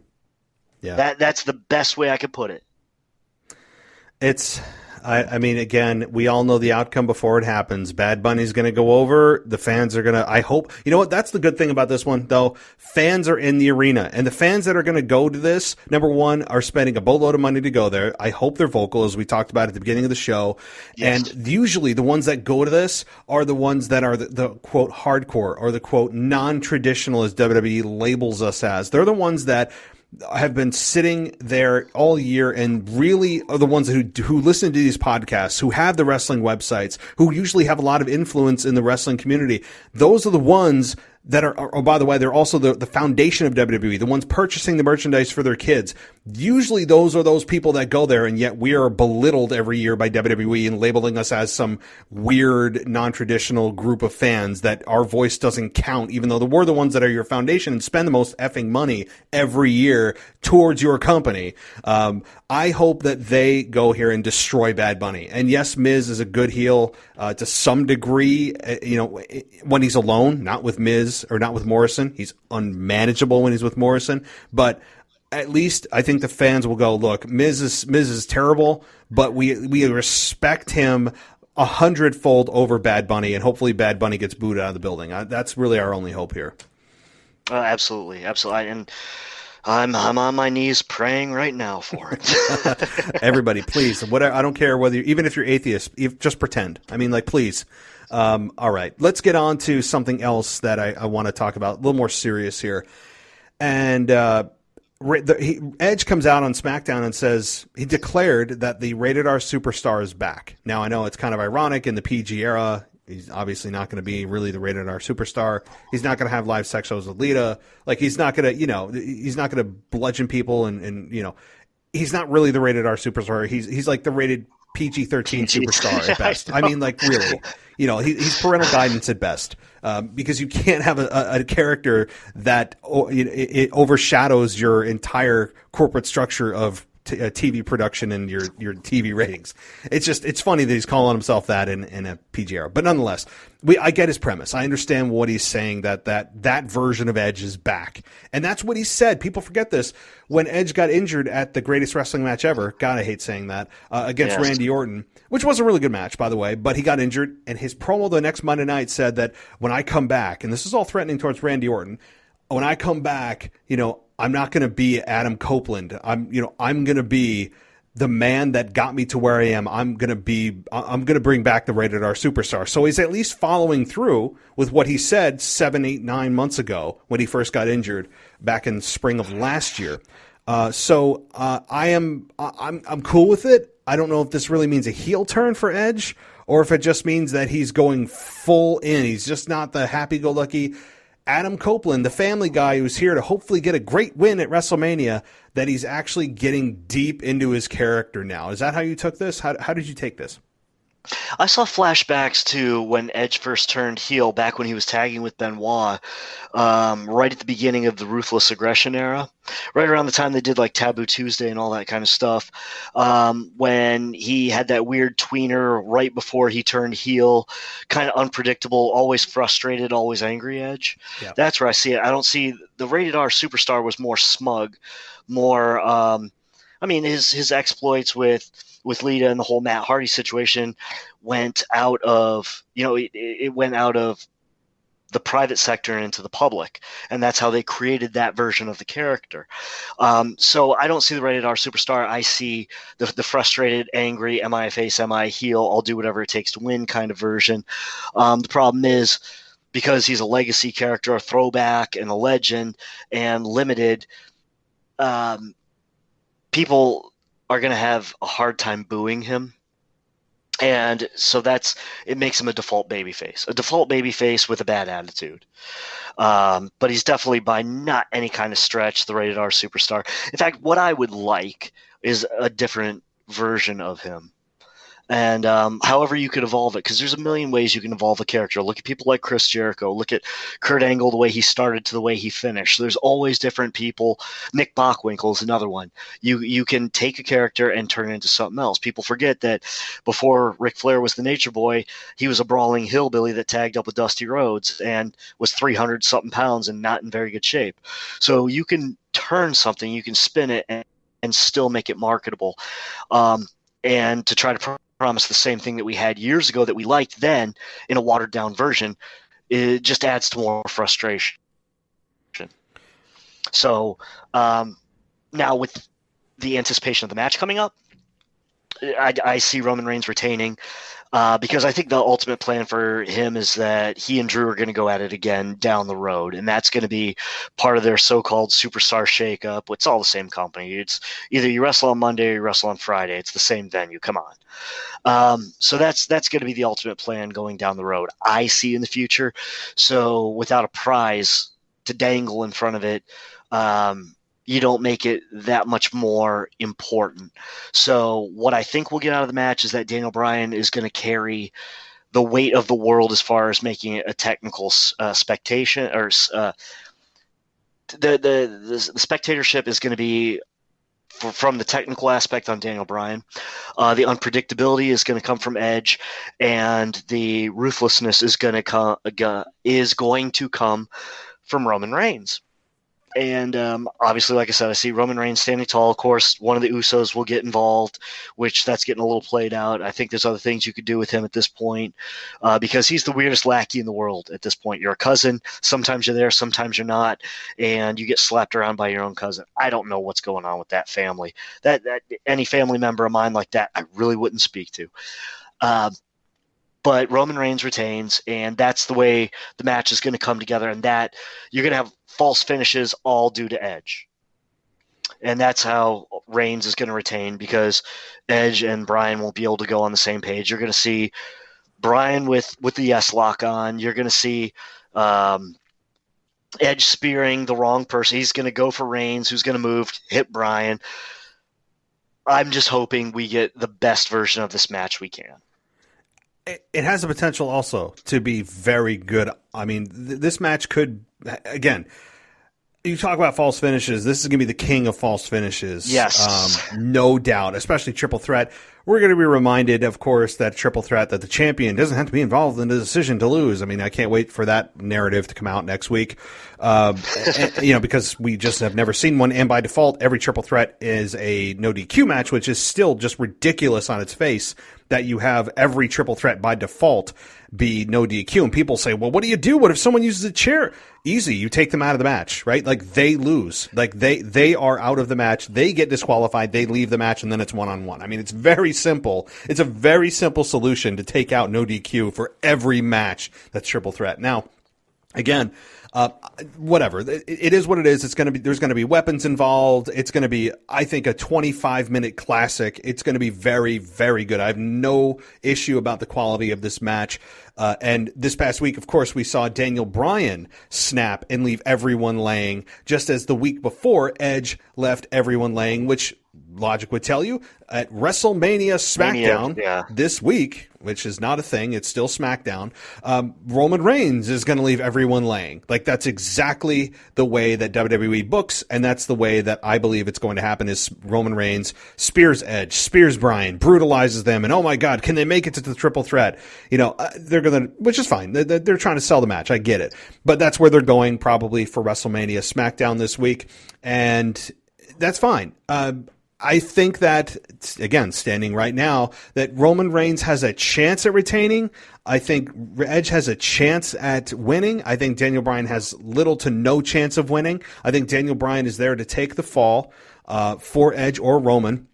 Yeah, that's the best way I could put it. It's. I mean, again, we all know the outcome before it happens. Bad Bunny's going to go over. The fans are going to, I hope, you know what? That's the good thing about this one, though. Fans are in the arena, and the fans that are going to go to this, number one, are spending a boatload of money to go there. I hope they're vocal, as we talked about at the beginning of the show. Yes. And usually the ones that go to this are the ones that are the quote, hardcore, or the, quote, non-traditional, as WWE labels us as. They're the ones that have been sitting there all year and really are the ones who listen to these podcasts, who have the wrestling websites, who usually have a lot of influence in the wrestling community. Those are the ones that are, oh, by the way, they're also the foundation of WWE, the ones purchasing the merchandise for their kids. Usually those are those people that go there, and yet we are belittled every year by WWE and labeling us as some weird, non-traditional group of fans that our voice doesn't count, even though we're the ones that are your foundation and spend the most effing money every year towards your company. I hope that they go here and destroy Bad Bunny. And yes, Miz is a good heel to some degree, when he's alone, not with Miz or not with Morrison. He's unmanageable when he's with Morrison, but at least I think the fans will go, look, Miz is terrible, but we respect him 100-fold over Bad Bunny, and hopefully Bad Bunny gets booed out of the building. That's really our only hope here. Absolutely. And I'm on my knees praying right now for it. Everybody, please. I don't care whether even if you're atheist, just pretend. I mean, like, please. All right, let's get on to something else that I want to talk about, a little more serious here. And Edge comes out on SmackDown and says he declared that the Rated R Superstar is back. Now, I know it's kind of ironic in the PG era. He's obviously not going to be really the Rated R Superstar. He's not going to have live sex shows with Lita. Like, he's not going to, he's not going to bludgeon people and he's not really the Rated R Superstar. He's like the rated PG-13 superstar at best. I mean, like, really, he's parental guidance at best, because you can't have a character that it overshadows your entire corporate structure of TV production and your TV ratings. It's funny that he's calling himself that in a PG era, but nonetheless, I get his premise. I understand what he's saying, that version of Edge is back, and that's what he said. People forget this. When Edge got injured at the greatest wrestling match ever, God, I hate saying that, against Randy Orton, which was a really good match, by the way, but he got injured, and his promo the next Monday night said that when I come back, and this is all threatening towards Randy Orton, when I come back, I'm not going to be Adam Copeland. I'm going to be the man that got me to where I am. I'm going to bring back the Rated R Superstar. So he's at least following through with what he said 7, 8, 9 months ago when he first got injured back in spring of last year. I'm cool with it. I don't know if this really means a heel turn for Edge or if it just means that he's going full in. He's just not the happy-go-lucky Adam Copeland, the family guy who's here to hopefully get a great win at WrestleMania, that he's actually getting deep into his character now. Is that how you took this? How did you take this? I saw flashbacks to when Edge first turned heel back when he was tagging with Benoit, right at the beginning of the Ruthless Aggression era, right around the time they did like Taboo Tuesday and all that kind of stuff, when he had that weird tweener right before he turned heel, kind of unpredictable, always frustrated, always angry Edge. Yeah. That's where I see it. I don't see the Rated R Superstar was more smug, more his exploits with Lita and the whole Matt Hardy situation went out of, it went out of the private sector and into the public. And that's how they created that version of the character. So I don't see the Rated R Superstar. I see the frustrated, angry, am I a face, am I a heel, I'll do whatever it takes to win kind of version. The problem is, because he's a legacy character, a throwback and a legend and limited, people are going to have a hard time booing him. And so it makes him a default babyface with a bad attitude. But he's definitely by not any kind of stretch the Rated R Superstar. In fact, what I would like is a different version of him. And however you could evolve it, because there's a million ways you can evolve a character. Look at people like Chris Jericho. Look at Kurt Angle, the way he started to the way he finished. There's always different people. Nick Bockwinkel is another one. You can take a character and turn it into something else. People forget that before Ric Flair was the Nature Boy, he was a brawling hillbilly that tagged up with Dusty Rhodes and was 300-something pounds and not in very good shape. So you can turn something, you can spin it and still make it marketable. And to try to promise the same thing that we had years ago that we liked then in a watered down version, it just adds to more frustration. So now with the anticipation of the match coming up, I see Roman Reigns retaining because I think the ultimate plan for him is that he and Drew are going to go at it again down the road, and that's going to be part of their so-called superstar shakeup. It's all the same company. It's either you wrestle on Monday or you wrestle on Friday. It's the same venue. Come on. So that's going to be the ultimate plan going down the road, I see in the future. So without a prize to dangle in front of it, you don't make it that much more important. So what I think we'll get out of the match is that Daniel Bryan is going to carry the weight of the world as far as making it a technical spectation, or the spectatorship is going to be from the technical aspect on Daniel Bryan. The unpredictability is going to come from Edge, and the ruthlessness is going to come from Roman Reigns. And obviously, like I said, I see Roman Reigns standing tall. Of course, one of the Usos will get involved, which that's getting a little played out. I think there's other things you could do with him at this point because he's the weirdest lackey in the world at this point. You're a cousin. Sometimes you're there, sometimes you're not, and you get slapped around by your own cousin. I don't know what's going on with that family. That any family member of mine like that, I really wouldn't speak to. But Roman Reigns retains, and that's the way the match is going to come together, and that you're going to have false finishes all due to Edge. And that's how Reigns is going to retain because Edge and Bryan won't be able to go on the same page. You're going to see Bryan with the yes lock on. You're going to see Edge spearing the wrong person. He's going to go for Reigns, who's going to move, hit Bryan. I'm just hoping we get the best version of this match we can. It has the potential also to be very good. I mean, this match could, again, you talk about false finishes. This is going to be the king of false finishes. Yes. No doubt, especially triple threat. We're going to be reminded, of course, that triple threat, that the champion doesn't have to be involved in the decision to lose. I mean, I can't wait for that narrative to come out next week, because we just have never seen one. And by default, every triple threat is a no DQ match, which is still just ridiculous on its face that you have every triple threat by default be no DQ. And people say, well, what do you do? What if someone uses a chair? Easy. You take them out of the match, right? Like they lose. Like they are out of the match. They get disqualified. They leave the match and then it's one-on-one. I mean, it's very simple. It's a very simple solution to take out no DQ for every match that's triple threat. Now, again, whatever. It is what it is. There's going to be weapons involved. It's going to be, I think, a 25-minute classic. It's going to be very, very good. I have no issue about the quality of this match. And this past week, of course, we saw Daniel Bryan snap and leave everyone laying, just as the week before Edge left everyone laying, which logic would tell you at WrestleMania Smackdown this week, which is not a thing, it's still Smackdown, Roman Reigns is going to leave everyone laying. Like, that's exactly the way that WWE books, and that's the way that I believe it's going to happen, is Roman Reigns spears Edge, spears Bryan, brutalizes them, and oh my God, can they make it to the triple threat? They're going to, which is fine. They're trying to sell the match. I get it. But that's where they're going probably for WrestleMania Smackdown this week, and that's fine. I think that, again, standing right now, that Roman Reigns has a chance at retaining. I think Edge has a chance at winning. I think Daniel Bryan has little to no chance of winning. I think Daniel Bryan is there to take the fall for Edge or Roman.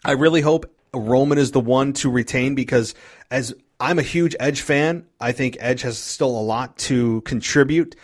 I really hope Roman is the one to retain because as I'm a huge Edge fan, I think Edge has still a lot to contribute.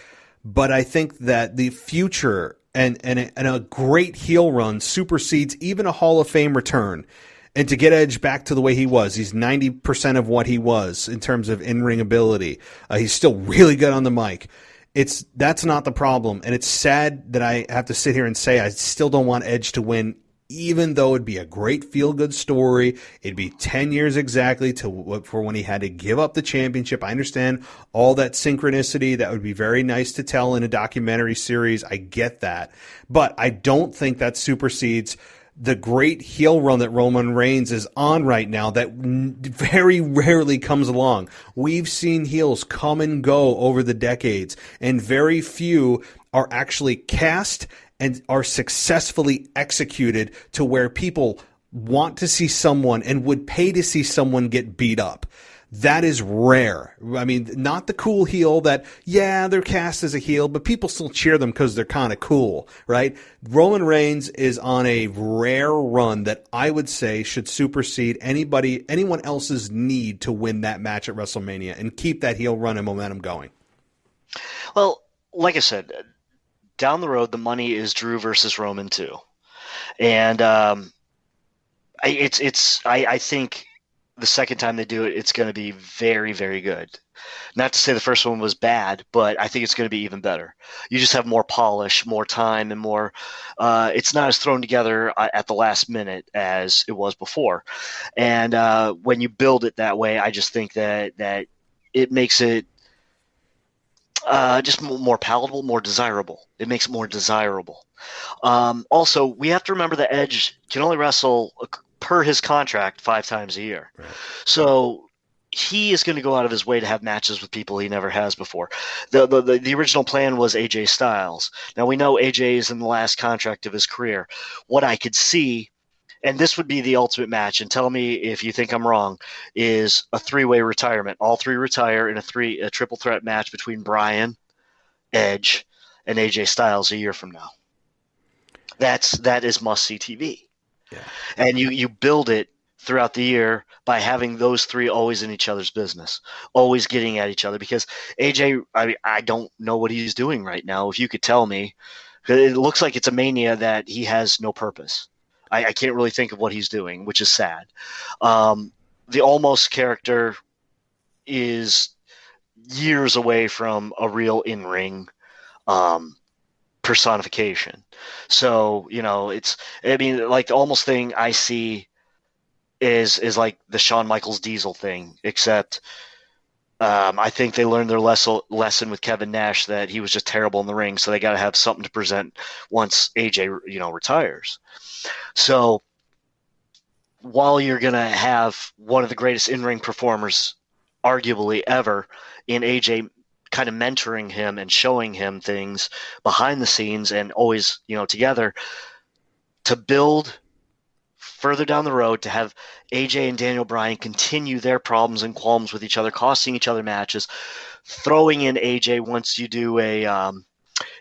But I think that the future and a great heel run supersedes even a Hall of Fame return. And to get Edge back to the way he was, he's 90% of what he was in terms of in-ring ability. He's still really good on the mic. That's not the problem. And it's sad that I have to sit here and say I still don't want Edge to win, even though it'd be a great feel-good story. It'd be 10 years exactly for when he had to give up the championship. I understand all that synchronicity. That would be very nice to tell in a documentary series. I get that. But I don't think that supersedes the great heel run that Roman Reigns is on right now that very rarely comes along. We've seen heels come and go over the decades, and very few are actually cast and are successfully executed to where people want to see someone and would pay to see someone get beat up. That is rare. I mean, not the cool heel that, they're cast as a heel, but people still cheer them because they're kind of cool, right? Roman Reigns is on a rare run that I would say should supersede anyone else's need to win that match at WrestleMania and keep that heel run and momentum going. Well, like I said, down the road, the money is Drew versus Roman too, and I think the second time they do it, it's going to be very, very good. Not to say the first one was bad, but I think it's going to be even better. You just have more polish, more time, and more. It's not as thrown together at the last minute as it was before, and when you build it that way, I just think that it makes it. Just more palatable, more desirable. It makes it more desirable. Also, we have to remember that Edge can only wrestle per his contract 5 times a year. Right. So he is going to go out of his way to have matches with people he never has before. The original plan was AJ Styles. Now we know AJ is in the last contract of his career. What I could see, and this would be the ultimate match, and tell me if you think I'm wrong, is a three-way retirement. All three retire in a triple threat match between Bryan, Edge, and AJ Styles a year from now. That is must-see TV. Yeah. And you build it throughout the year by having those three always in each other's business, always getting at each other. Because AJ, I don't know what he's doing right now. If you could tell me, it looks like it's a mania that he has no purpose. I can't really think of what he's doing, which is sad. The Almost character is years away from a real in-ring personification. So, like the Almost thing I see is like the Shawn Michaels Diesel thing, except I think they learned their lesson with Kevin Nash that he was just terrible in the ring, so they got to have something to present once AJ, retires. So while you're going to have one of the greatest in-ring performers arguably ever in AJ kind of mentoring him and showing him things behind the scenes and always, together, to build further down the road, to have AJ and Daniel Bryan continue their problems and qualms with each other, costing each other matches, throwing in AJ once you do a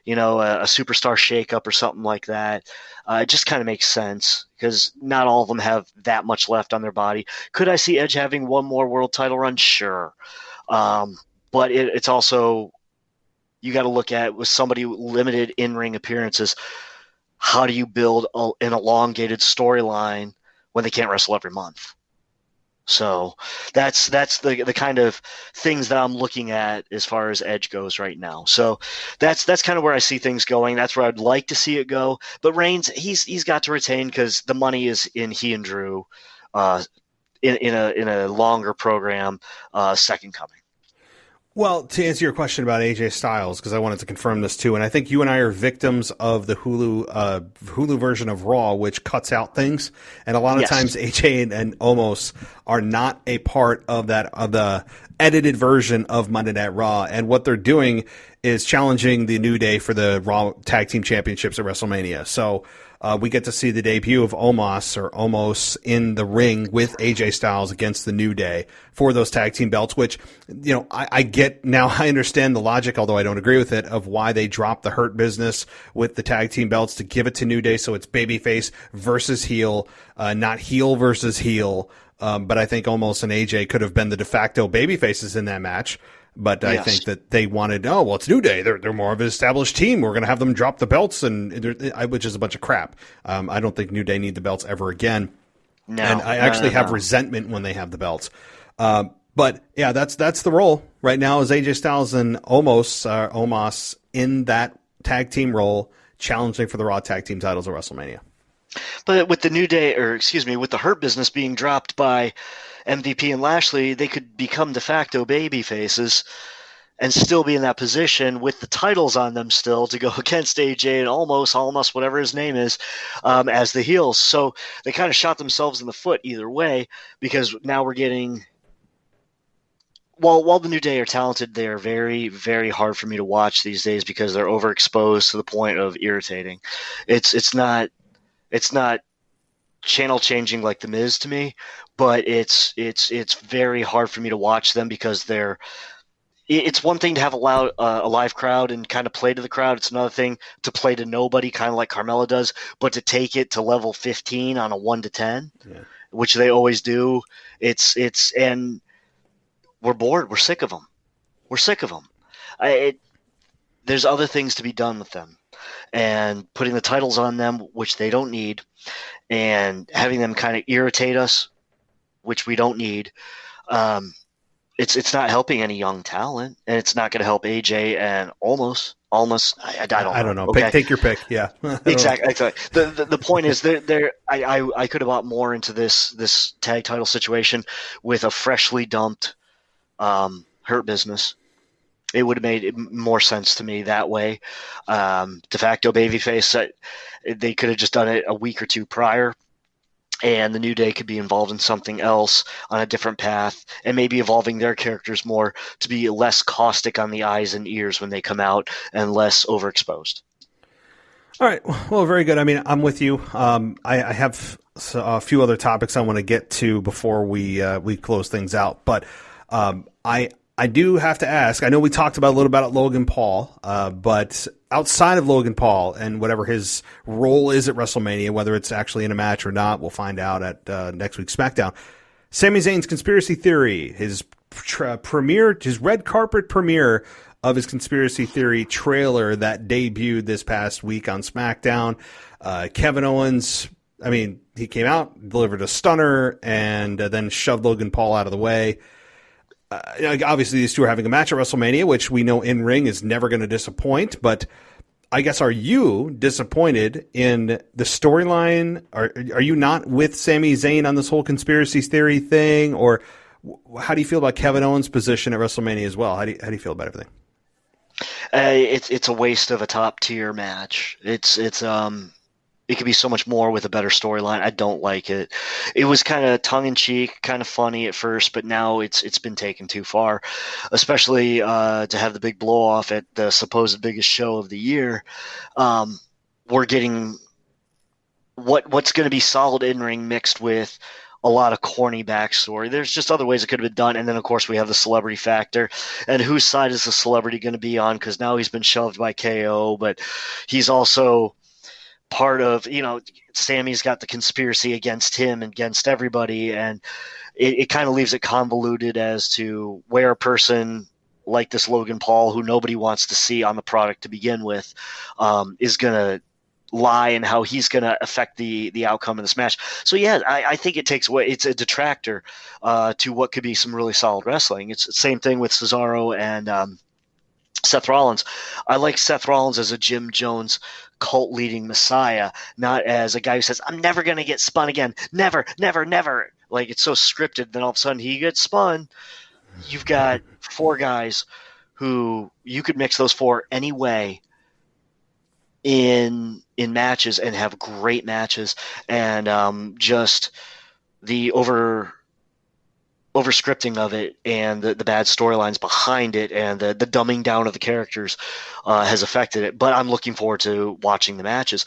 superstar shakeup or something like that. It just kind of makes sense because not all of them have that much left on their body. Could I see Edge having one more world title run? Sure. But it's also, you got to look at, with somebody limited in-ring appearances, how do you build an elongated storyline when they can't wrestle every month? So that's the kind of things that I'm looking at as far as Edge goes right now. So that's kind of where I see things going. That's where I'd like to see it go. But Reigns, he's got to retain because the money is in he and Drew in a longer program, Second Coming. Well, to answer your question about AJ Styles, because I wanted to confirm this too, and I think you and I are victims of the Hulu version of Raw, which cuts out things, and a lot of times AJ and Omos are not a part of the edited version of Monday Night Raw, and what they're doing is challenging the New Day for the Raw Tag Team Championships at WrestleMania. So we get to see the debut of Omos in the ring with AJ Styles against the New Day for those tag team belts, which, I get now. I understand the logic, although I don't agree with it, of why they dropped the Hurt Business with the tag team belts to give it to New Day. So it's babyface versus heel, not heel versus heel. But I think Omos and AJ could have been the de facto babyfaces in that match. But I think that they wanted, it's New Day. They're more of an established team. We're going to have them drop the belts, which is a bunch of crap. I don't think New Day need the belts ever again. No, and I actually have resentment when they have the belts. But yeah, that's the role right now is AJ Styles and Omos in that tag team role, challenging for the Raw tag team titles at WrestleMania. But with the New Day, with the Hurt Business being dropped by MVP and Lashley, they could become de facto baby faces and still be in that position with the titles on them still to go against AJ and almost whatever his name is, as the heels. So they kind of shot themselves in the foot either way, because now we're getting, while the New Day are talented, they are very, very hard for me to watch these days because they're overexposed to the point of irritating. It's not channel changing like The Miz to me, but it's very hard for me to watch them because it's one thing to have a live crowd and kind of play to the crowd. It's another thing to play to nobody, kind of like Carmella does, but to take it to level 15 on a 1 to 10, which they always do. And we're bored. We're sick of them. There's other things to be done with them. And putting the titles on them, which they don't need, and having them kind of irritate us, which we don't need, it's not helping any young talent, and it's not going to help AJ and almost. I don't know. Okay. Take your pick. Yeah, exactly. The point is, I could have bought more into this tag title situation with a freshly dumped Hurt Business. It would have made more sense to me that way. De facto babyface, they could have just done it a week or two prior. and the New Day could be involved in something else on a different path, and maybe evolving their characters more to be less caustic on the eyes and ears when they come out and less overexposed. All right. Well, very good. I mean, I'm with you. I have a few other topics I want to get to before we close things out. But I do have to ask. I know we talked about a little about Logan Paul, but outside of Logan Paul and whatever his role is at WrestleMania, whether it's actually in a match or not, we'll find out at next week's SmackDown. Sami Zayn's conspiracy theory, his red carpet premiere of his conspiracy theory trailer that debuted this past week on SmackDown. Kevin Owens, I mean, he came out, delivered a stunner, and then shoved Logan Paul out of the way. Obviously, these two are having a match at WrestleMania, which we know in ring is never going to disappoint. But I guess, are you disappointed in the storyline? Are you not with Sami Zayn on this whole conspiracy theory thing, or how do you feel about Kevin Owens' position at WrestleMania as well? How do you feel about everything? It's a waste of a top tier match. It could be so much more with a better storyline. I don't like it. It was kind of tongue in cheek, kind of funny at first, but now it's been taken too far. Especially to have the big blow off at the supposed biggest show of the year. We're getting what's going to be solid in ring mixed with a lot of corny backstory. There's just other ways it could have been done. And then, of course, we have the celebrity factor. And whose side is the celebrity going to be on? Because now he's been shoved by KO, but he's also part of, Sammy's got the conspiracy against him and against everybody. And it kind of leaves it convoluted as to where a person like this Logan Paul, who nobody wants to see on the product to begin with, is going to lie and how he's going to affect the outcome of this match. So yeah, I think it takes away. It's a detractor to what could be some really solid wrestling. It's the same thing with Cesaro and Seth Rollins. I like Seth Rollins as a Jim Jones cult leading messiah, not as a guy who says, I'm never going to get spun again. Never, never, never. Like, it's so scripted. Then all of a sudden he gets spun. You've got four guys who you could mix those four any way in matches and have great matches, and just the over scripting of it and the bad storylines behind it and the dumbing down of the characters has affected it. But I'm looking forward to watching the matches.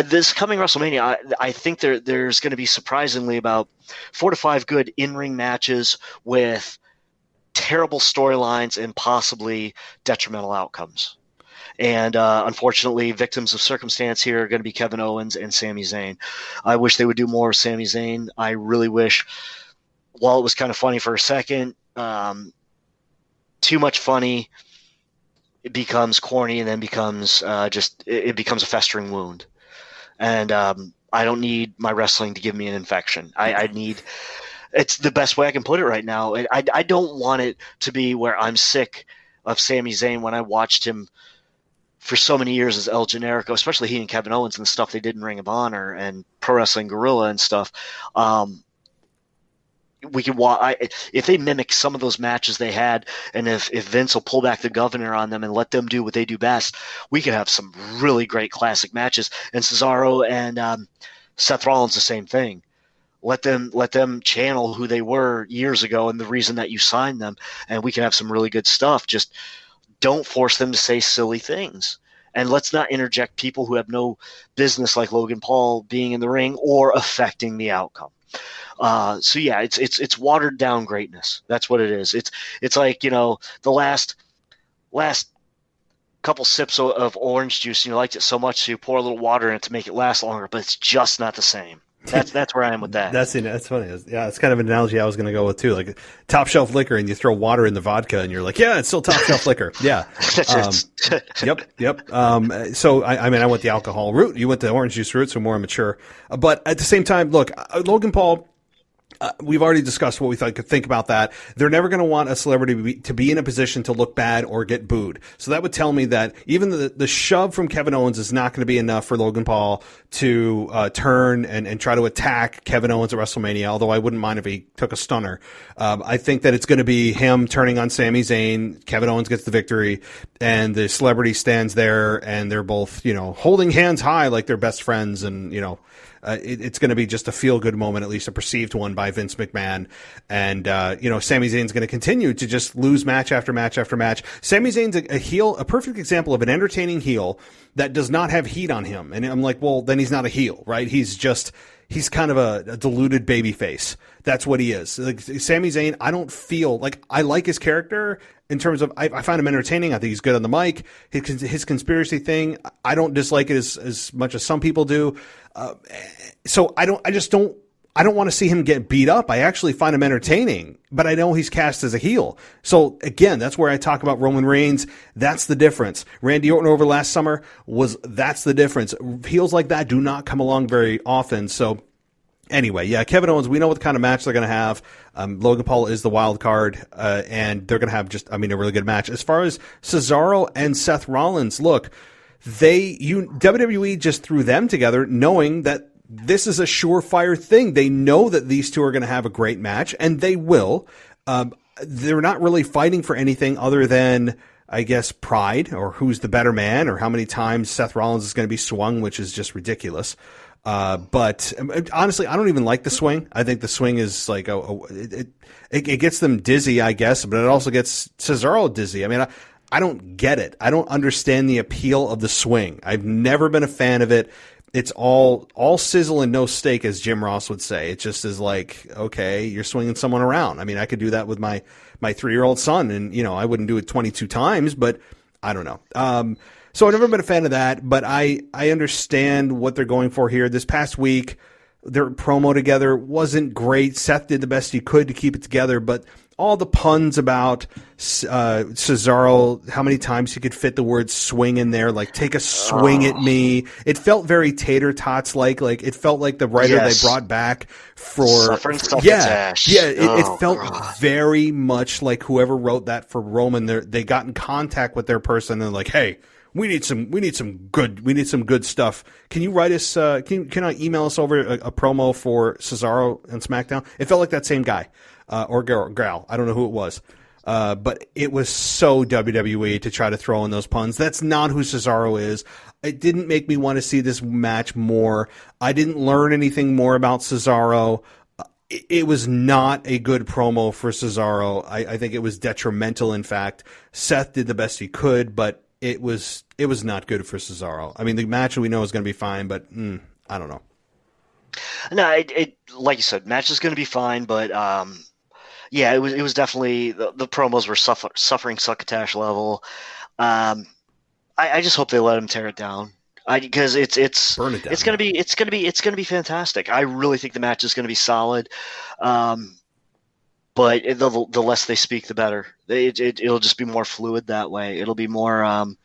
This coming WrestleMania, I think there's going to be surprisingly about 4 to 5 good in-ring matches with terrible storylines and possibly detrimental outcomes. And unfortunately, victims of circumstance here are going to be Kevin Owens and Sami Zayn. I wish they would do more with Sami Zayn. I really wish, while it was kind of funny for a second, too much funny, it becomes corny and then becomes it becomes a festering wound. And I don't need my wrestling to give me an infection. I need – it's the best way I can put it right now. I don't want it to be where I'm sick of Sami Zayn when I watched him for so many years as El Generico, especially he and Kevin Owens and the stuff they did in Ring of Honor and Pro Wrestling Guerrilla and stuff. We can if they mimic some of those matches they had, and if Vince will pull back the governor on them and let them do what they do best, we could have some really great classic matches. And Cesaro and Seth Rollins, the same thing. Let them channel who they were years ago and the reason that you signed them, and we can have some really good stuff. Just don't force them to say silly things. And let's not interject people who have no business, like Logan Paul, being in the ring or affecting the outcome. So yeah, it's watered down greatness. That's what it is. It's like, the last couple sips of orange juice, and you liked it so much, so you pour a little water in it to make it last longer, but it's just not the same. That's where I am with that. That's funny. Yeah, it's kind of an analogy I was going to go with too. Like top shelf liquor, and you throw water in the vodka, and you're like, yeah, it's still top shelf liquor. Yeah. Yep. So I went the alcohol route. You went the orange juice route, so more mature. But at the same time, look, Logan Paul. We've already discussed what we could think about that. They're never going to want a celebrity to be in a position to look bad or get booed. So that would tell me that even the shove from Kevin Owens is not going to be enough for Logan Paul to turn and try to attack Kevin Owens at WrestleMania, although I wouldn't mind if he took a stunner. I think that it's going to be him turning on Sami Zayn. Kevin Owens gets the victory, and the celebrity stands there, and they're both, holding hands high like they're best friends, and, it's going to be just a feel-good moment, at least a perceived one by Vince McMahon. And, Sami Zayn's going to continue to just lose match after match after match. Sami Zayn's a heel, a perfect example of an entertaining heel that does not have heat on him. And I'm like, well, then he's not a heel, right? He's kind of a diluted baby face. That's what he is. Like Sami Zayn, I don't feel like I like his character in terms of, I find him entertaining. I think he's good on the mic. His conspiracy thing, I don't dislike it as much as some people do. So I don't want to see him get beat up. I actually find him entertaining, but I know he's cast as a heel. So again, that's where I talk about Roman Reigns. That's the difference. Randy Orton over last summer that's the difference. Heels like that do not come along very often. So anyway, yeah, Kevin Owens, we know what kind of match they're going to have. Logan Paul is the wild card, and they're going to have a really good match. As far as Cesaro and Seth Rollins, look, WWE just threw them together knowing that this is a surefire thing. They know that these two are going to have a great match, and they will. They're not really fighting for anything other than, I guess, pride or who's the better man or how many times Seth Rollins is going to be swung, which is just ridiculous. But honestly, I don't even like the swing. I think the swing is like it gets them dizzy, I guess, but it also gets Cesaro dizzy. I mean, I don't get it. I don't understand the appeal of the swing. I've never been a fan of it. It's all sizzle and no steak, as Jim Ross would say. It just is like, okay, you're swinging someone around. I mean, I could do that with my 3-year-old son, and I wouldn't do it 22 times, but I don't know. So I've never been a fan of that, but I understand what they're going for here. This past week, their promo together wasn't great. Seth did the best he could to keep it together, but all the puns about Cesaro, how many times he could fit the word swing in there, like take a swing at me. It felt very Tater Tots like it felt like the writer they brought back for it felt very much like whoever wrote that for Roman. They got in contact with their person and they're like, hey, we need some good stuff. Can you write us? Can I email us over a promo for Cesaro and SmackDown? It felt like that same guy. Or Gal. I don't know who it was. But it was so WWE to try to throw in those puns. That's not who Cesaro is. It didn't make me want to see this match more. I didn't learn anything more about Cesaro. It was not a good promo for Cesaro. I think it was detrimental, in fact. Seth did the best he could, but it was not good for Cesaro. I mean, the match we know is going to be fine, but I don't know. No, it like you said, match is going to be fine, but yeah, it was definitely the promos were suffering succotash level. I just hope they let him tear it down. Because it's burn it down. It's gonna be fantastic. I really think the match is gonna be solid. But the less they speak, the better. It'll just be more fluid that way. It'll be more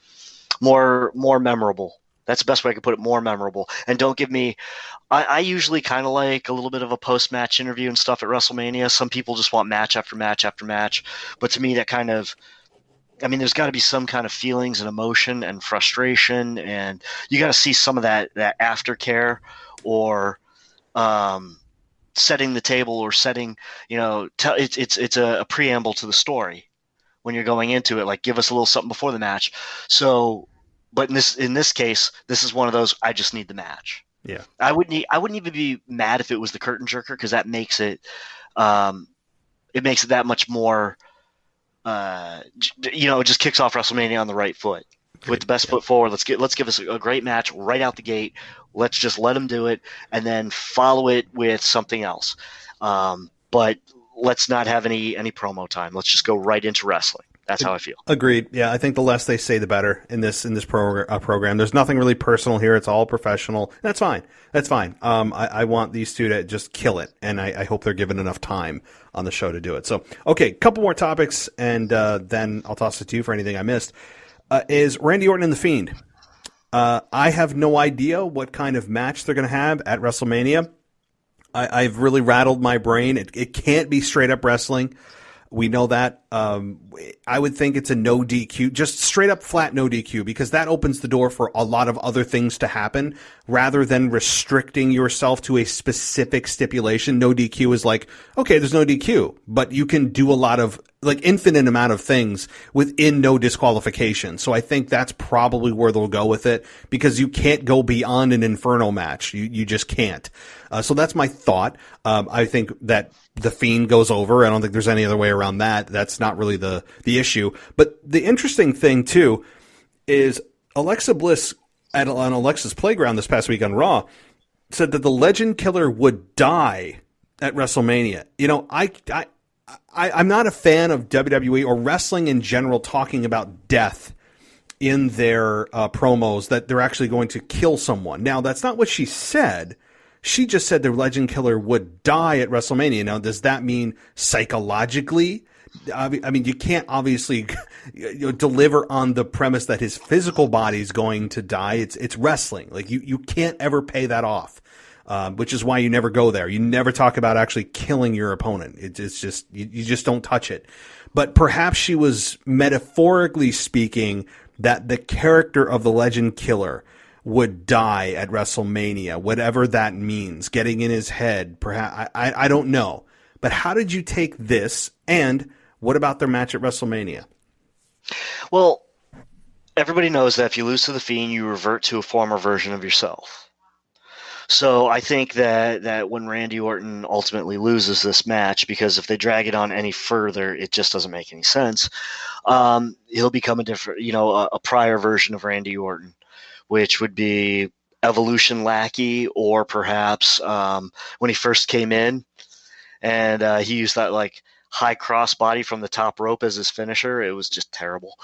memorable. That's the best way I could put it, more memorable. And don't give me – I usually kind of like a little bit of a post-match interview and stuff at WrestleMania. Some people just want match after match after match. But to me, that kind of – I mean, there's got to be some kind of feelings and emotion and frustration. And you got to see some of that aftercare or setting the table or setting – it's a preamble to the story when you're going into it. Like, give us a little something before the match. So – but in this case, this is one of those. I just need the match. Yeah, I wouldn't even be mad if it was the curtain jerker, because that makes it that much more. It just kicks off WrestleMania on the right foot with the best foot forward. Let's give us a great match right out the gate. Let's just let them do it and then follow it with something else. But let's not have any promo time. Let's just go right into wrestling. That's how I feel. Agreed. Yeah, I think the less they say, the better in this program. There's nothing really personal here. It's all professional. That's fine. I want these two to just kill it, and I hope they're given enough time on the show to do it. So, okay, couple more topics, and then I'll toss it to you for anything I missed. Is Randy Orton and The Fiend. I have no idea what kind of match they're going to have at WrestleMania. I've really rattled my brain. It can't be straight up wrestling. We know that. I would think it's a no DQ, just straight up flat no DQ, because that opens the door for a lot of other things to happen rather than restricting yourself to a specific stipulation. No DQ is like, okay, there's no DQ, but you can do a lot of like infinite amount of things within no disqualification. So I think that's probably where they'll go with it, because you can't go beyond an Inferno match. You just can't. So that's my thought. I think that the Fiend goes over. I don't think there's any other way around that. That's not really the issue. But the interesting thing too is Alexa Bliss on Alexa's Playground this past week on Raw said that the Legend Killer would die at WrestleMania. You know, I'm not a fan of WWE or wrestling in general talking about death in their promos, that they're actually going to kill someone. Now, that's not what she said. She just said the Legend Killer would die at WrestleMania. Now, does that mean psychologically? I mean, you can't obviously deliver on the premise that his physical body is going to die. It's wrestling. Like you can't ever pay that off. Which is why you never go there. You never talk about actually killing your opponent. It's just, you just don't touch it. But perhaps she was metaphorically speaking that the character of the Legend Killer would die at WrestleMania, whatever that means, getting in his head. Perhaps, I don't know. But how did you take this? And what about their match at WrestleMania? Well, everybody knows that if you lose to the Fiend, you revert to a former version of yourself. So I think that when Randy Orton ultimately loses this match, because if they drag it on any further, it just doesn't make any sense. He'll become a different, a prior version of Randy Orton, which would be Evolution Lackey, or perhaps when he first came in and he used that like high crossbody from the top rope as his finisher. It was just terrible.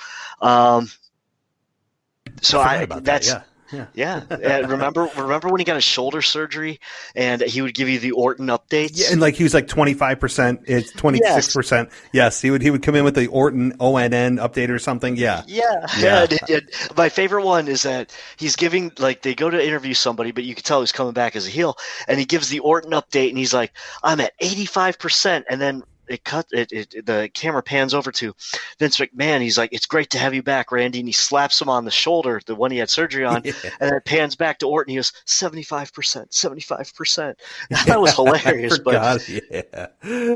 Yeah. Remember when he got his shoulder surgery and he would give you the Orton updates? Yeah, and like he was like 25%, it's 26%. Yes, he would come in with the Orton ONN update or something. Yeah. My favorite one is that he's giving, like, they go to interview somebody, but you can tell he's coming back as a heel, and he gives the Orton update and he's like, I'm at 85%, and then the camera pans over to Vince McMahon. He's like, it's great to have you back, Randy. And he slaps him on the shoulder, the one he had surgery on. Yeah. And then it pans back to Orton. He goes, 75%. That was hilarious.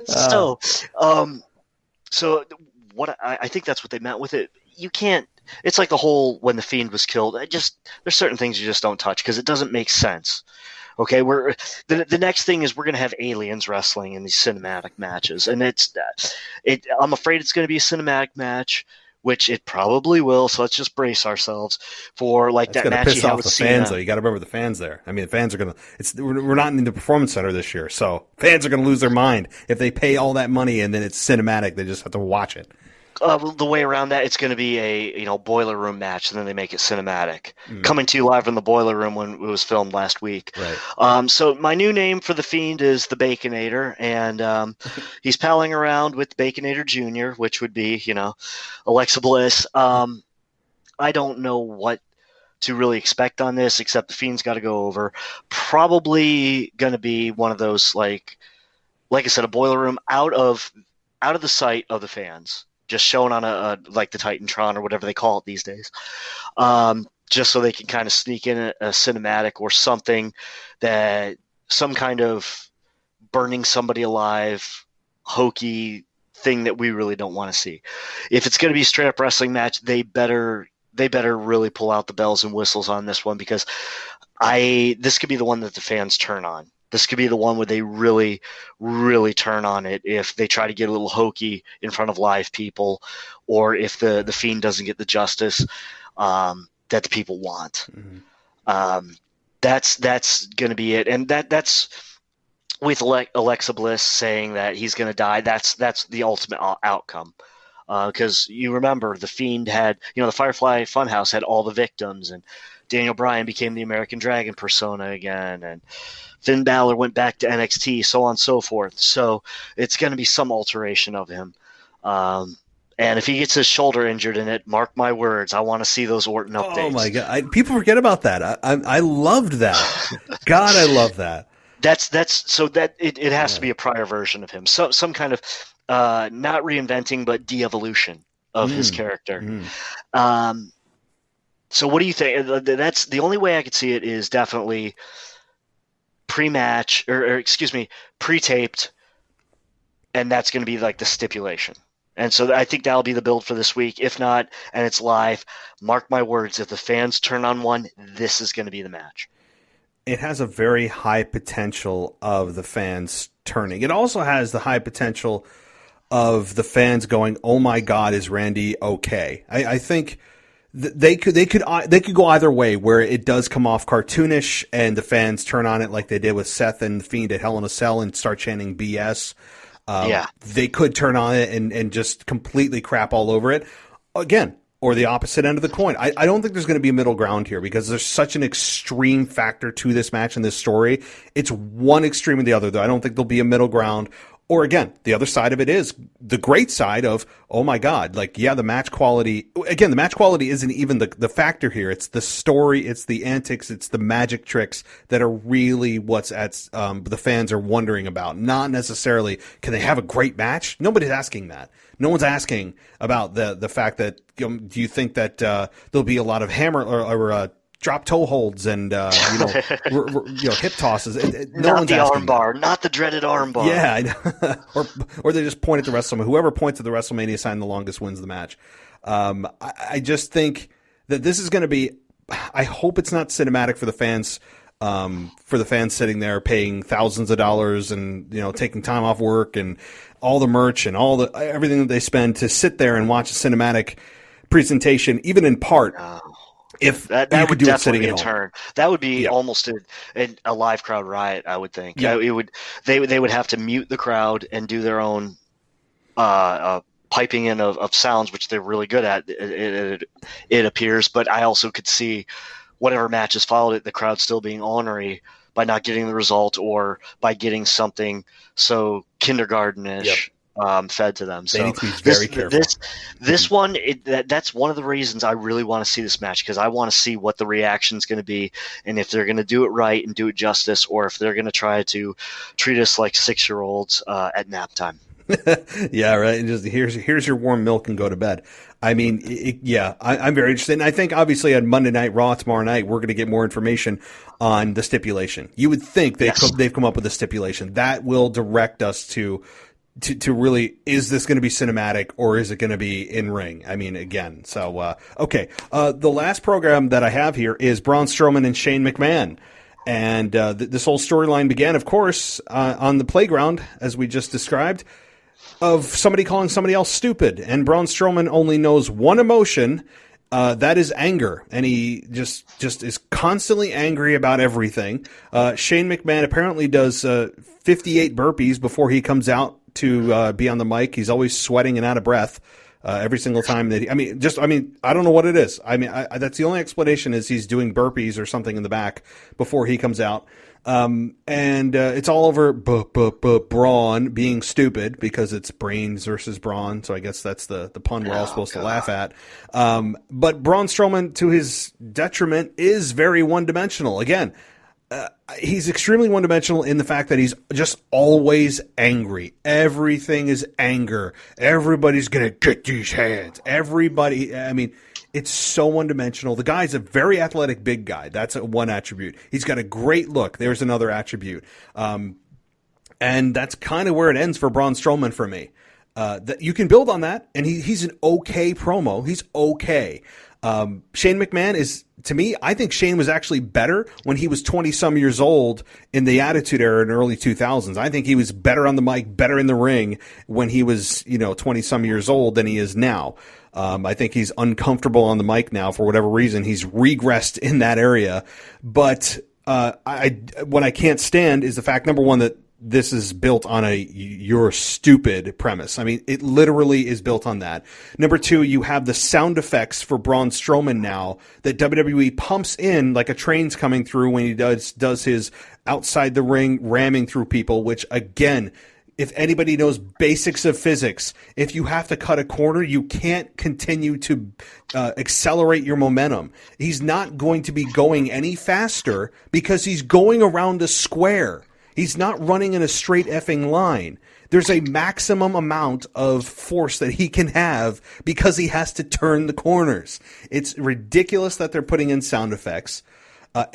So what I think that's what they meant with it. You can't, it's like the whole, when the Fiend was killed, there's certain things you just don't touch because it doesn't make sense. Okay, the next thing is we're going to have aliens wrestling in these cinematic matches, and I'm afraid it's going to be a cinematic match, which it probably will. So let's just brace ourselves for that match. Piss off the fans, though. You got to remember the fans there. I mean, the fans are going to. We're not in the Performance Center this year, so fans are going to lose their mind if they pay all that money and then it's cinematic. They just have to watch it. The way around that, it's going to be a boiler room match, and then they make it cinematic. Coming to you live from the boiler room when it was filmed last week. Right. So my new name for the Fiend is the Baconator, and he's palling around with Baconator Jr., which would be Alexa Bliss. I don't know what to really expect on this, except the Fiend's got to go over. Probably going to be one of those like I said, a boiler room out of the sight of the fans. Just shown on a like the Titantron or whatever they call it these days, just so they can kind of sneak in a cinematic or something, that some kind of burning somebody alive, hokey thing that we really don't want to see. If it's going to be a straight up wrestling match, they better really pull out the bells and whistles on this one, because this could be the one that the fans turn on. This could be the one where they really, really turn on it if they try to get a little hokey in front of live people, or if the Fiend doesn't get the justice that the people want. Mm-hmm. That's going to be it, and that's with Alexa Bliss saying that he's going to die. That's the ultimate outcome, because you remember the Fiend had, the Firefly Funhouse had all the victims, and Daniel Bryan became the American Dragon persona again, and Finn Balor went back to NXT, so on and so forth. So it's going to be some alteration of him. And if he gets his shoulder injured in it, mark my words, I want to see those Orton updates. Oh, my God. People forget about that. I loved that. God, I love that. It has to be a prior version of him. So some kind of not reinventing, but de-evolution of his character. So what do you think? That's the only way I could see it, is definitely pre-match, or pre-taped, and that's going to be like the stipulation. And so I think that'll be the build for this week. If not, and it's live, mark my words, if the fans turn on one, this is going to be the match. It has a very high potential of the fans turning. It also has the high potential of the fans going, "Oh my God, is Randy okay?" I think they could go either way, where it does come off cartoonish and the fans turn on it like they did with Seth and the Fiend at Hell in a Cell and start chanting BS. They could turn on it and just completely crap all over it. Again, or the opposite end of the coin. I don't think there's going to be a middle ground here because there's such an extreme factor to this match and this story. It's one extreme or the other, though. I don't think there'll be a middle ground. Or again, the other side of it is the great side of, oh my God, like, yeah, the match quality. Again, the match quality isn't even the factor here. It's the story, it's the antics, it's the magic tricks that are really what's the fans are wondering about. Not necessarily, can they have a great match? Nobody's asking that. No one's asking about the fact that, do you think that there'll be a lot of hammer or drop toe holds and hip tosses. No not one's the asking armbar, that. not the dreaded armbar. Yeah, or they just point at the WrestleMania. Whoever points at the WrestleMania sign the longest wins the match. I just think that this is going to be. I hope it's not cinematic for the fans. For the fans sitting there paying thousands of dollars and taking time off work and all the merch and everything that they spend to sit there and watch a cinematic presentation, even in part. If that would definitely be a turn. That would be almost a live crowd riot, I would think. Yeah. They would have to mute the crowd and do their own piping in of sounds, which they're really good at. It appears, but I also could see whatever matches followed it, the crowd still being ornery by not getting the result or by getting something so kindergarten-ish. Fed to them. So they need to be very careful. This one, that's one of the reasons I really want to see this match, because I want to see what the reaction is going to be, and if they're going to do it right and do it justice, or if they're going to try to treat us like 6-year-olds at nap time. Yeah, right. And just here's your warm milk and go to bed. I mean, I'm very interested. And I think obviously on Monday Night Raw tomorrow night, we're going to get more information on the stipulation. You would think they've come up with a stipulation that will direct us to really, is this going to be cinematic or is it going to be in ring? I mean, again, so, okay. The last program that I have here is Braun Strowman and Shane McMahon. And, this whole storyline began, of course, on the playground, as we just described, of somebody calling somebody else stupid. And Braun Strowman only knows one emotion, that is anger. And he just is constantly angry about everything. Shane McMahon apparently does, 58 burpees before he comes out to be on the mic. He's always sweating and out of breath every single time that I don't know what it is. I mean, that's the only explanation is he's doing burpees or something in the back before he comes out. And it's all over Braun being stupid because it's brains versus Braun. So I guess that's the pun we're all supposed to laugh at. But Braun Strowman, to his detriment, is very one-dimensional. Again, he's extremely one-dimensional in the fact that he's just always angry. Everything is anger. Everybody's going to get these hands. Everybody, I mean, it's so one-dimensional. The guy's a very athletic big guy. That's one attribute. He's got a great look. There's another attribute. And that's kind of where it ends for Braun Strowman for me. That you can build on that, and he's an okay promo. He's okay. Shane McMahon is, to me, I think Shane was actually better when he was 20-some years old in the Attitude Era in the early 2000s. I think he was better on the mic, better in the ring when he was, 20-some years old than he is now. I think he's uncomfortable on the mic now for whatever reason. He's regressed in that area. But what I can't stand is the fact, number one, that this is built on a "you're stupid" premise. I mean, it literally is built on that. Number two, you have the sound effects for Braun Strowman now that WWE pumps in like a train's coming through when he does his outside the ring ramming through people, which again, if anybody knows basics of physics, if you have to cut a corner, you can't continue to accelerate your momentum. He's not going to be going any faster because he's going around a square. He's not running in a straight effing line. There's a maximum amount of force that he can have because he has to turn the corners. It's ridiculous that they're putting in sound effects.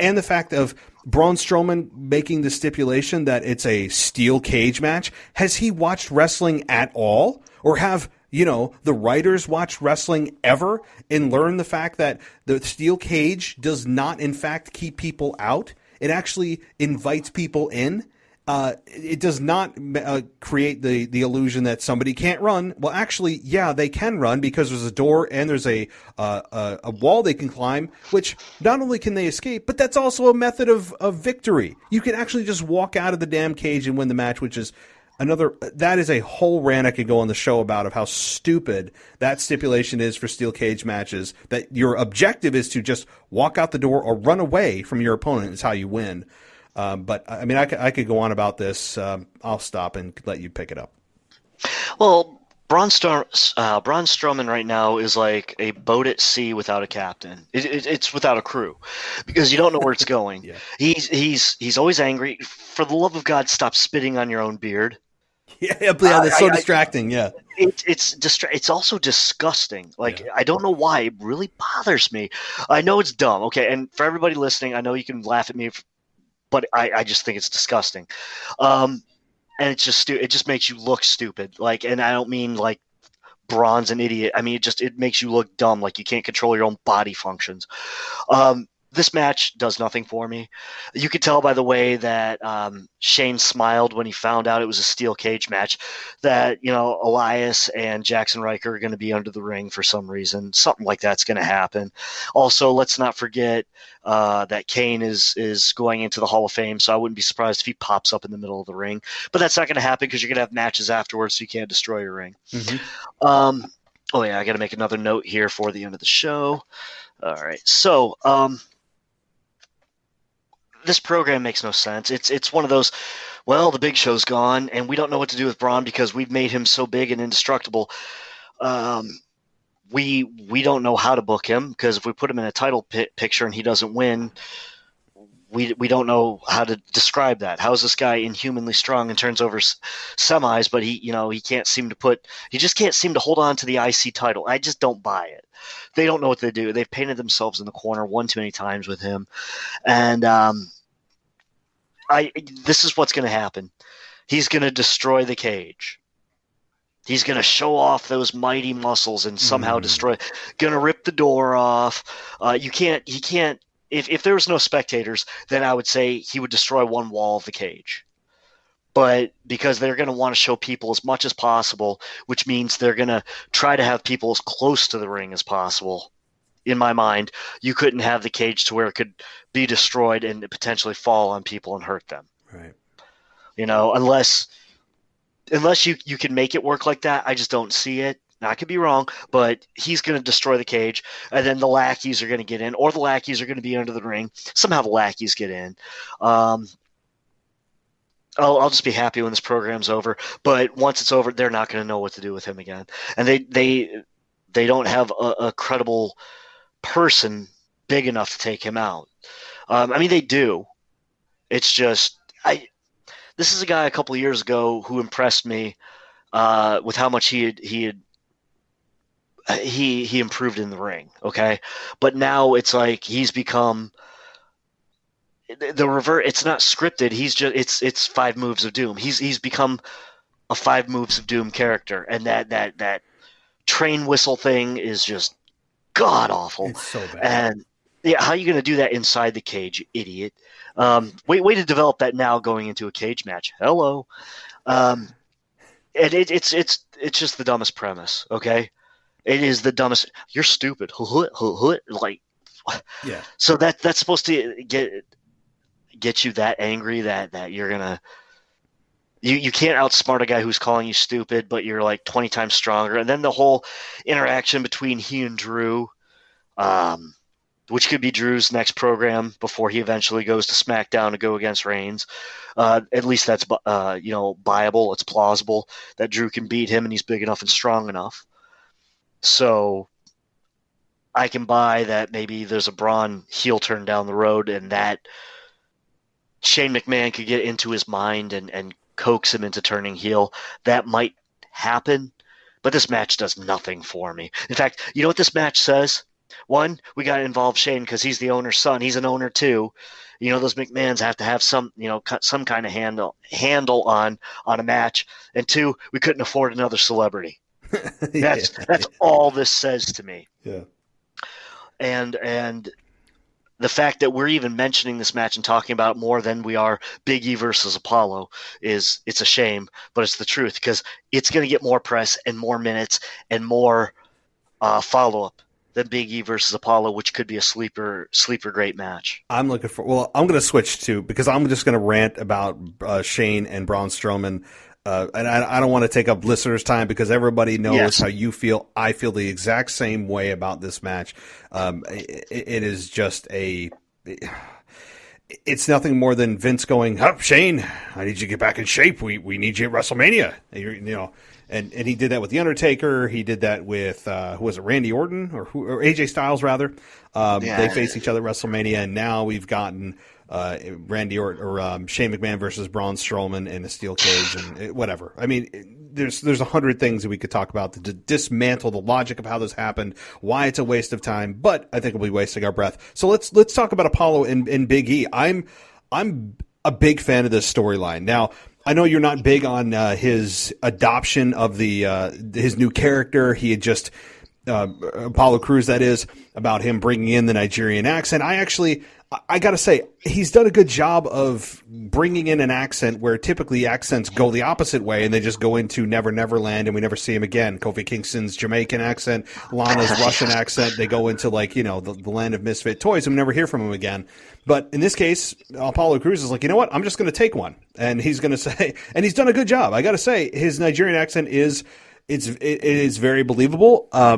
And the fact of Braun Strowman making the stipulation that it's a steel cage match. Has he watched wrestling at all? Or have the writers watch wrestling ever and learn the fact that the steel cage does not, in fact, keep people out. It actually invites people in. It does not create the illusion that somebody can't run. Well, actually, yeah, they can run because there's a door and there's a wall they can climb, which not only can they escape, but that's also a method of victory. You can actually just walk out of the damn cage and win the match, which is that is a whole rant I could go on the show about of how stupid that stipulation is for steel cage matches, that your objective is to just walk out the door or run away from your opponent is how you win. But I mean, I could go on about this. I'll stop and let you pick it up. Well, Braun Strowman right now is like a boat at sea without a captain. It's without a crew because you don't know where it's going. Yeah. He's always angry. For the love of God, stop spitting on your own beard. Yeah, that's so distracting. Yeah, it's also disgusting. Like, I don't know why. It really bothers me. I know it's dumb. Okay, and for everybody listening, I know you can laugh at me, but I just think it's disgusting. And it's just it just makes you look stupid. Like, and I don't mean like Braun's an idiot. I mean it makes you look dumb. Like you can't control your own body functions. This match does nothing for me. You could tell by the way that Shane smiled when he found out it was a steel cage match that, Elias and Jackson Riker are going to be under the ring for some reason. Something like that's going to happen. Also, let's not forget that Kane is going into the Hall of Fame, so I wouldn't be surprised if he pops up in the middle of the ring. But that's not going to happen because you're going to have matches afterwards, so you can't destroy your ring. Mm-hmm. I got to make another note here for the end of the show. All right, so this program makes no sense. It's one of those, well, the Big Show's gone, and we don't know what to do with Braun because we've made him so big and indestructible. We don't know how to book him because if we put him in a title picture and he doesn't win, we don't know how to describe that. How is this guy inhumanly strong and turns over semis, but he just can't seem to hold on to the IC title. I just don't buy it. They don't know what they do. They've painted themselves in the corner one too many times with him, and this is what's going to happen. He's going to destroy the cage. He's going to show off those mighty muscles and somehow destroy. Going to rip the door off. He can't. If there was no spectators, then I would say he would destroy one wall of the cage. But because they're going to want to show people as much as possible, which means they're going to try to have people as close to the ring as possible. In my mind, you couldn't have the cage to where it could be destroyed and potentially fall on people and hurt them. Right. Unless you can make it work like that, I just don't see it. Now, I could be wrong, but he's going to destroy the cage, and then the lackeys are going to get in, or the lackeys are going to be under the ring. Somehow the lackeys get in. I'll just be happy when this program's over. But once it's over, they're not going to know what to do with him again, and they don't have a credible person big enough to take him out. They do. It's just this is a guy a couple of years ago who impressed me with how much he improved in the ring. Okay, but now it's like he's become the revert. It's not scripted. He's just it's 5 moves of doom. He's become a 5 moves of doom character, and that train whistle thing is just god awful. It's so bad. And yeah, how are you going to do that inside the cage, you idiot? Way to develop that now going into a cage match. Hello. And it's just the dumbest premise. Okay, it is the dumbest. You're stupid. Like, yeah. So that's supposed to get you that angry that you're gonna. You can't outsmart a guy who's calling you stupid, but you're like 20 times stronger. And then the whole interaction between he and Drew, which could be Drew's next program before he eventually goes to SmackDown to go against Reigns. At least that's viable. It's plausible that Drew can beat him, and he's big enough and strong enough. So I can buy that maybe there's a Braun heel turn down the road, and that Shane McMahon could get into his mind and coax him into turning heel. That might happen, but this match does nothing for me. In fact, you know what this match says? One, we got to involve Shane because he's the owner's son. He's an owner too. Those McMahons have to have some kind of handle on a match. And 2, we couldn't afford another celebrity. That's all this says to me. Yeah. And the fact that we're even mentioning this match and talking about it more than we are Big E versus Apollo it's a shame, but it's the truth, because it's going to get more press and more minutes and more follow-up than Big E versus Apollo, which could be a sleeper great match. I'm going to switch to, because I'm just going to rant about Shane and Braun Strowman. And I don't want to take up listeners' time, because everybody knows how you feel. I feel the exact same way about this match. It is just it's nothing more than Vince going, Shane, I need you to get back in shape. We need you at WrestleMania. And he did that with The Undertaker. He did that with, who was it, Randy Orton or AJ Styles, rather. They faced each other at WrestleMania, and now we've gotten Randy Orton or Shane McMahon versus Braun Strowman in a steel cage and whatever. I mean, there's 100 things that we could talk about to dismantle the logic of how this happened, why it's a waste of time, but I think we'll be wasting our breath. So let's talk about Apollo and Big E. I'm a big fan of this storyline. Now, I know you're not big on his adoption of his new character. He had just Apollo Crews, that is, about him bringing in the Nigerian accent. I got to say, he's done a good job of bringing in an accent where typically accents go the opposite way and they just go into Never Never Land and we never see him again. Kofi Kingston's Jamaican accent, Lana's Russian accent, they go into the land of misfit toys and we never hear from him again. But in this case, Apollo Crews is like, you know what? I'm just going to take one. And he's going to say, and he's done a good job. I got to say, his Nigerian accent it is very believable. I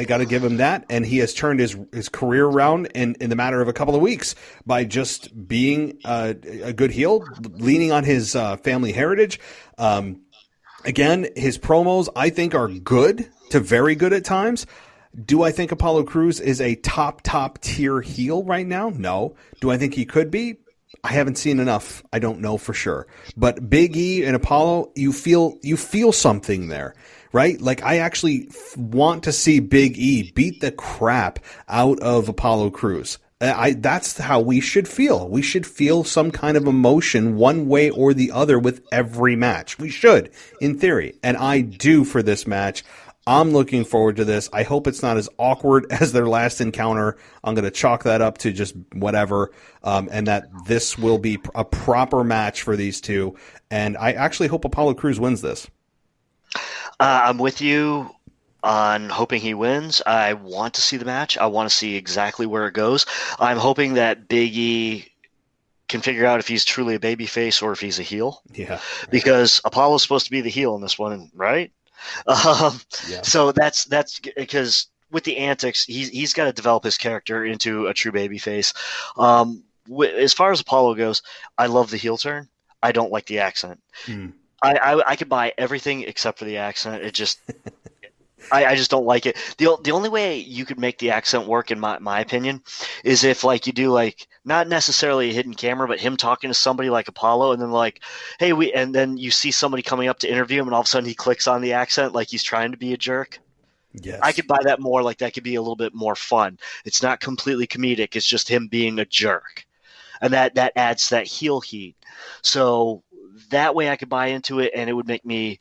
got to give him that, and he has turned his career around in the matter of a couple of weeks by just being a good heel, leaning on his family heritage. Again, his promos I think are good to very good at times. Do I think Apollo Crews is a top tier heel right now? No. Do I think he could be? I haven't seen enough. I don't know for sure. But Big E and Apollo, you feel something there, right? Like, I actually want to see Big E beat the crap out of Apollo Crews. That's how we should feel. We should feel some kind of emotion one way or the other with every match. We should, in theory. And I do for this match. I'm looking forward to this. I hope it's not as awkward as their last encounter. I'm going to chalk that up to just whatever, and that this will be a proper match for these two. And I actually hope Apollo Crews wins this. I'm with you on hoping he wins. I want to see the match. I want to see exactly where it goes. I'm hoping that Big E can figure out if he's truly a babyface or if he's a heel. Yeah. Because Apollo's supposed to be the heel in this one, right? So that's because with the antics, he's got to develop his character into a true babyface. As far as Apollo goes, I love the heel turn. I don't like the accent. I could buy everything except for the accent. It just I just don't like it. The only way you could make the accent work, in my opinion, is if you do not necessarily a hidden camera, but him talking to somebody like Apollo, and then hey, and then you see somebody coming up to interview him, and all of a sudden he clicks on the accent like he's trying to be a jerk. Yes. I could buy that more. That could be a little bit more fun. It's not completely comedic. It's just him being a jerk, and that adds that heel heat. So that way I could buy into it, and it would make me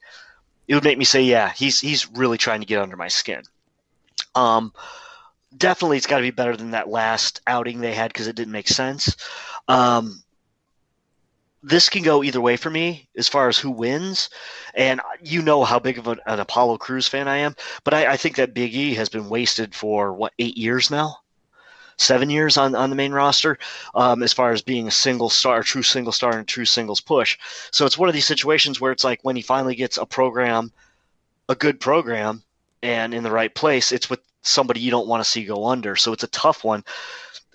say, yeah, he's really trying to get under my skin. Definitely it's got to be better than that last outing they had because it didn't make sense. This can go either way for me as far as who wins. And you know how big of an Apollo Crews fan I am. But I think that Big E has been wasted for, 8 years now? 7 years on the main roster, as far as being a single star, a true single star, and a true singles push. So it's one of these situations where it's when he finally gets a good program, and in the right place, it's with somebody you don't want to see go under. So it's a tough one,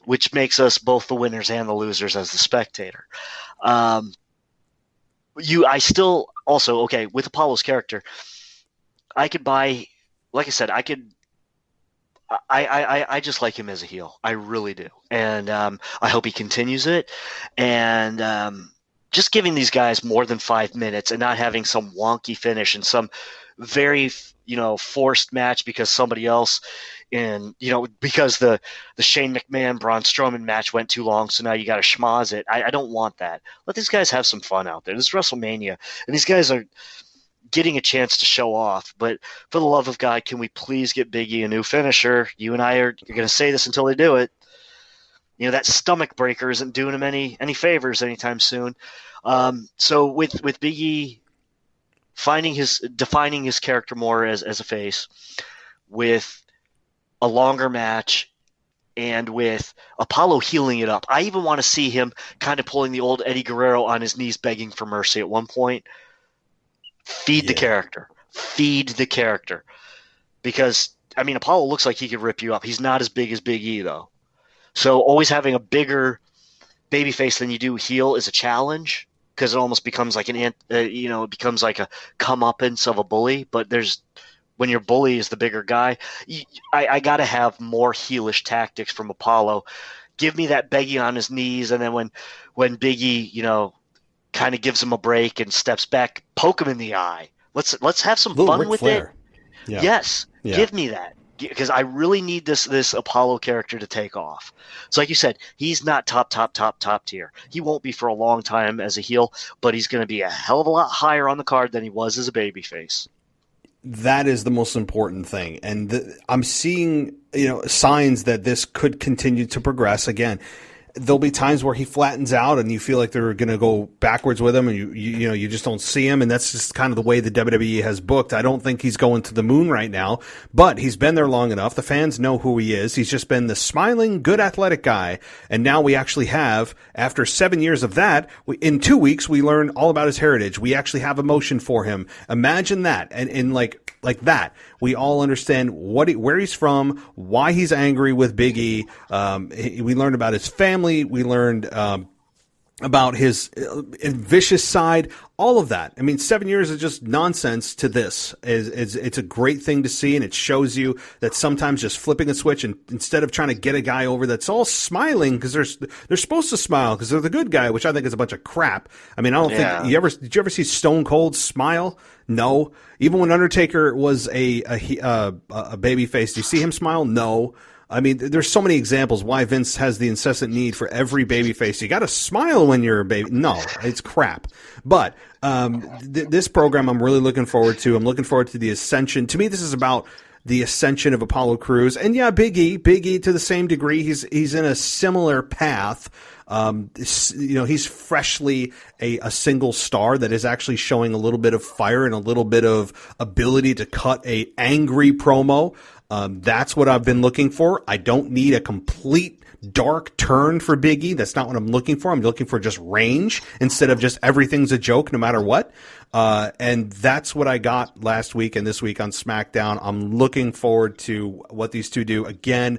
which makes us both the winners and the losers as the spectator. I still also, okay, with Apollo's character, I could buy, like I said, I just like him as a heel. I really do. And I hope he continues it. And just giving these guys more than 5 minutes and not having some wonky finish and some very, forced match because somebody else because the Shane McMahon, Braun Strowman match went too long, so now you got to schmoz it. I don't want that. Let these guys have some fun out there. This is WrestleMania. And these guys getting a chance to show off. But for the love of God, can we please get Big E a new finisher? You and I are going to say this until they do it. That stomach breaker isn't doing him any favors anytime soon. So with Big E defining his character more as a face, with a longer match, and with Apollo healing it up. I even want to see him kind of pulling the old Eddie Guerrero on his knees begging for mercy at one point. Feed the character. Feed the character. Because, Apollo looks like he could rip you up. He's not as big as Big E, though. So always having a bigger babyface than you do heel is a challenge, because it almost becomes like it becomes like a comeuppance of a bully. But when your bully is the bigger guy, I got to have more heelish tactics from Apollo. Give me that begging on his knees, and then when Big E, kind of gives him a break and steps back, poke him in the eye. Let's have some fun Ric with Flair. it. Yeah. Yes, Yeah. Give me that, because I really need this Apollo character to take off. So like you said, he's not top tier. He won't be for a long time as a heel, but he's going to be a hell of a lot higher on the card than he was as a babyface. That is the most important thing. And I'm seeing, signs that this could continue to progress. Again, there'll be times where he flattens out and you feel like they're going to go backwards with him, and you just don't see him. And that's just kind of the way the WWE has booked. I don't think he's going to the moon right now, but he's been there long enough. The fans know who he is. He's just been the smiling, good athletic guy. And now we actually have, after 7 years of that, in 2 weeks, we learn all about his heritage. We actually have emotion for him. Imagine that. And like that, we all understand where he's from, why he's angry with Big E. We learned about his family. We learned about his vicious side, all of that. 7 years is just nonsense to this. It's a great thing to see, and it shows you that sometimes just flipping a switch, and instead of trying to get a guy over that's all smiling because they're supposed to smile because they're the good guy, which I think is a bunch of crap. I don't think did you ever see Stone Cold smile? No. Even when Undertaker was a baby face, do you see him smile? No. There's so many examples why Vince has the incessant need for every babyface. You got to smile when you're a baby. No, it's crap. But this program I'm really looking forward to. I'm looking forward to the ascension. To me, this is about the ascension of Apollo Crews. And yeah, Big E to the same degree. He's in a similar path. He's freshly a single star that is actually showing a little bit of fire and a little bit of ability to cut a angry promo. That's what I've been looking for. I don't need a complete dark turn for Big E. That's not what I'm looking for. I'm looking for just range instead of just everything's a joke no matter what. And that's what I got last week and this week on SmackDown. I'm looking forward to what these two do. Again,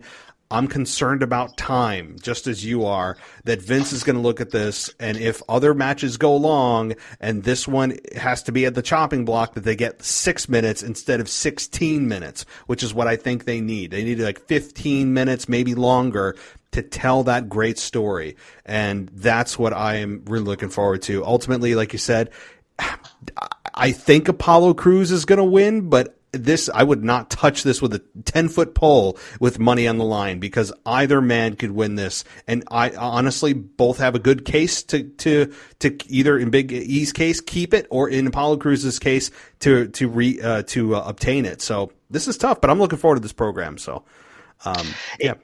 I'm concerned about time, just as you are, that Vince is going to look at this, and if other matches go long and this one has to be at the chopping block, that they get 6 minutes instead of 16 minutes, which is what I think they need. They need like 15 minutes, maybe longer, to tell that great story. And that's what I am really looking forward to. Ultimately, like you said, I think Apollo Crews is going to win, but I would not touch this with a 10-foot pole with money on the line, because either man could win this. And I honestly both have a good case to either in Big E's case keep it, or in Apollo Crews' case to obtain it. So this is tough, but I'm looking forward to this program. So yeah.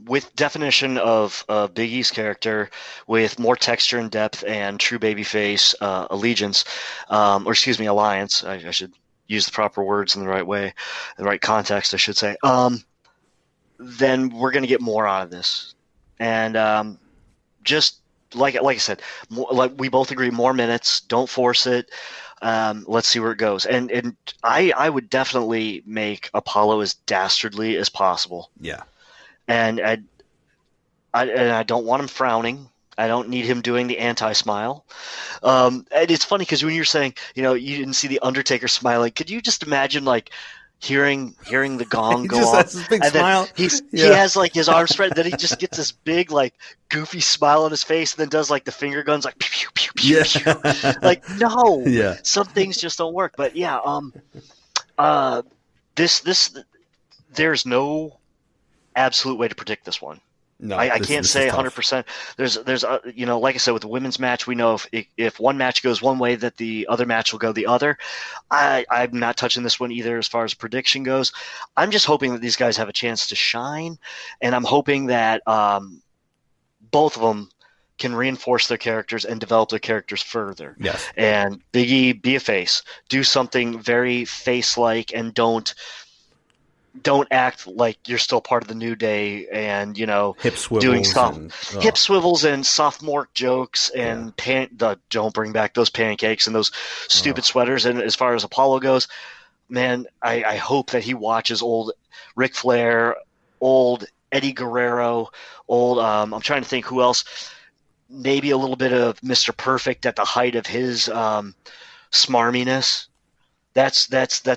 With definition of Big E's character, with more texture and depth and true babyface alliance, I should use the proper words in the right way, the right context, I should say. Then we're going to get more out of this, and just like I said, like we both agree, more minutes. Don't force it. Let's see where it goes. And I would definitely make Apollo as dastardly as possible. Yeah. And I don't want him frowning. I don't need him doing the anti-smile. And it's funny because when you're saying, you didn't see the Undertaker smiling, could you just imagine like hearing the gong go off? Has this big smile. He has like his arms spread, then he just gets this big like goofy smile on his face, and then does like the finger guns like pew pew pew pew. Pew. Like no, some things just don't work. But yeah, this there's no absolute way to predict this one. No, I this can't is say tough. 100%. There's like I said, with the women's match, we know if one match goes one way, that the other match will go the other. I'm not touching this one either as far as prediction goes. I'm just hoping that these guys have a chance to shine, and I'm hoping that both of them can reinforce their characters and develop their characters further. Yes. And Big E, be a face. Do something very face-like, and don't act like you're still part of the New Day and, Hip swivels doing hip and swivels and sophomore jokes and don't bring back those pancakes and those stupid sweaters. And as far as Apollo goes, man, I hope that he watches old Ric Flair, old Eddie Guerrero, old I'm trying to think who else. Maybe a little bit of Mr. Perfect at the height of his smarminess. That's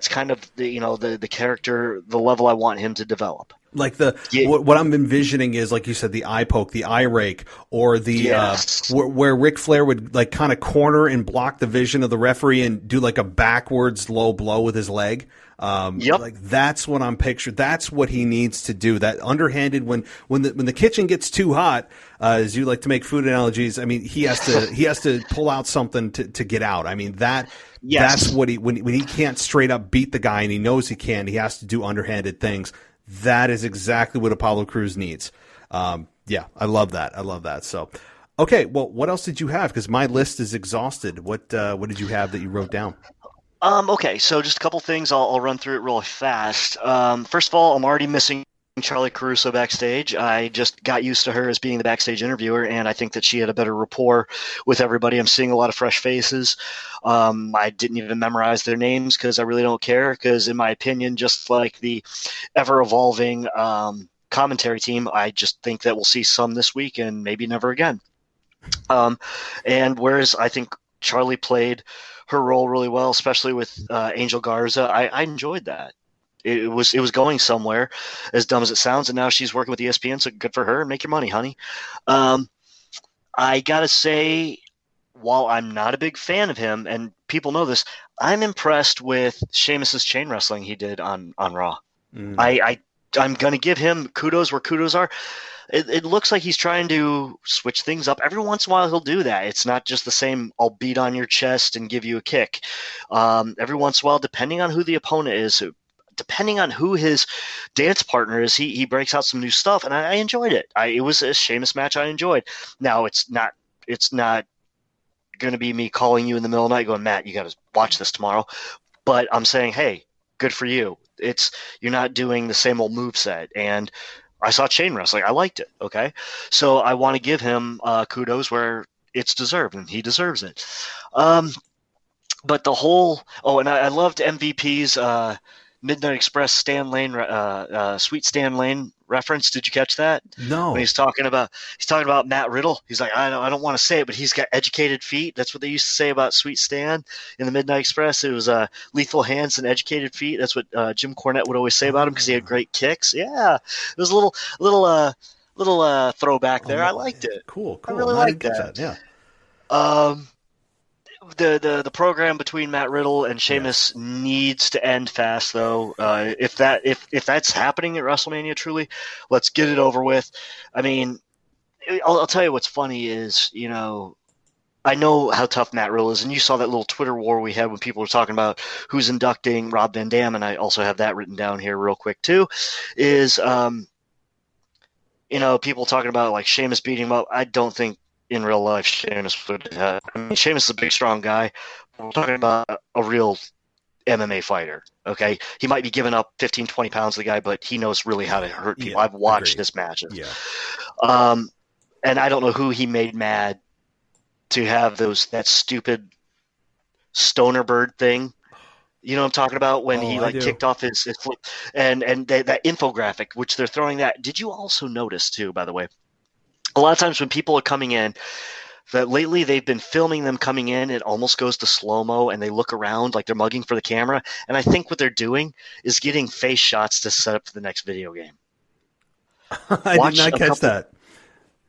kind of the character, the level I want him to develop. Like what I'm envisioning is, like you said, the eye poke, the eye rake, or the where Ric Flair would like kind of corner and block the vision of the referee and do like a backwards low blow with his leg. Like that's what I'm picturing. That's what he needs to do. That underhanded when the kitchen gets too hot, as you like to make food analogies. I mean, he has to pull out something to get out. I mean that's what when he can't straight up beat the guy and he knows he can. He has to do underhanded things. That is exactly what Apollo Crews needs. I love that. So, okay. Well, what else did you have? Because my list is exhausted. What did you have that you wrote down? Okay, so just a couple things. I'll run through it real fast. First of all, I'm already missing Charlie Caruso backstage. I just got used to her as being the backstage interviewer, and I think that she had a better rapport with everybody. I'm seeing a lot of fresh faces. I didn't even memorize their names because I really don't care, because in my opinion, just like the ever-evolving commentary team, I just think that we'll see some this week and maybe never again. And whereas I think Charlie played her role really well, especially with Angel Garza, I enjoyed that. It was going somewhere, as dumb as it sounds, and now she's working with ESPN, so good for her. Make your money, honey. I gotta say, while I'm not a big fan of him, and people know this, I'm impressed with Sheamus's chain wrestling he did on Raw. I'm gonna give him kudos where kudos are. It looks like he's trying to switch things up. Every once in a while he'll do that. It's not just the same, I'll beat on your chest and give you a kick. Every once in a while, depending on who the opponent is, depending on who his dance partner is, he breaks out some new stuff, and I enjoyed it. It was a Sheamus match I enjoyed. Now, it's not going to be me calling you in the middle of the night going, Matt, you got to watch this tomorrow. But I'm saying, hey, good for you. You're not doing the same old moveset, and I saw chain wrestling. I liked it, okay? So I want to give him kudos where it's deserved, and he deserves it. But the whole – and I loved MVP's Midnight Express Stan Lane, Sweet Stan Lane reference. Did you catch that? No. When he's talking about Matt Riddle. He's like, I don't want to say it, but he's got educated feet. That's what they used to say about Sweet Stan in the Midnight Express. It was lethal hands and educated feet. That's what Jim Cornette would always say about him, because he had great kicks. Yeah, it was a little throwback there. I liked it. Cool. I really liked that. Yeah. The program between Matt Riddle and Sheamus needs to end fast, though. If that's happening at WrestleMania, truly, let's get it over with. I mean, I'll tell you what's funny is, I know how tough Matt Riddle is, and you saw that little Twitter war we had when people were talking about who's inducting Rob Van Dam, and I also have that written down here real quick too. Is people talking about like Sheamus beating him up. I don't think in real life Sheamus would have. I mean, Sheamus is a big, strong guy. We're talking about a real MMA fighter, okay? He might be giving up 15, 20 pounds to the guy, but he knows really how to hurt people. I've watched his matches. Yeah. And I don't know who he made mad to have that stupid stoner bird thing. You know what I'm talking about? When he kicked off his flip and that infographic, which they're throwing that. Did you also notice too, by the way? A lot of times when people are coming in, that lately they've been filming them coming in, it almost goes to slow-mo and they look around like they're mugging for the camera. And I think what they're doing is getting face shots to set up for the next video game. I did not catch that.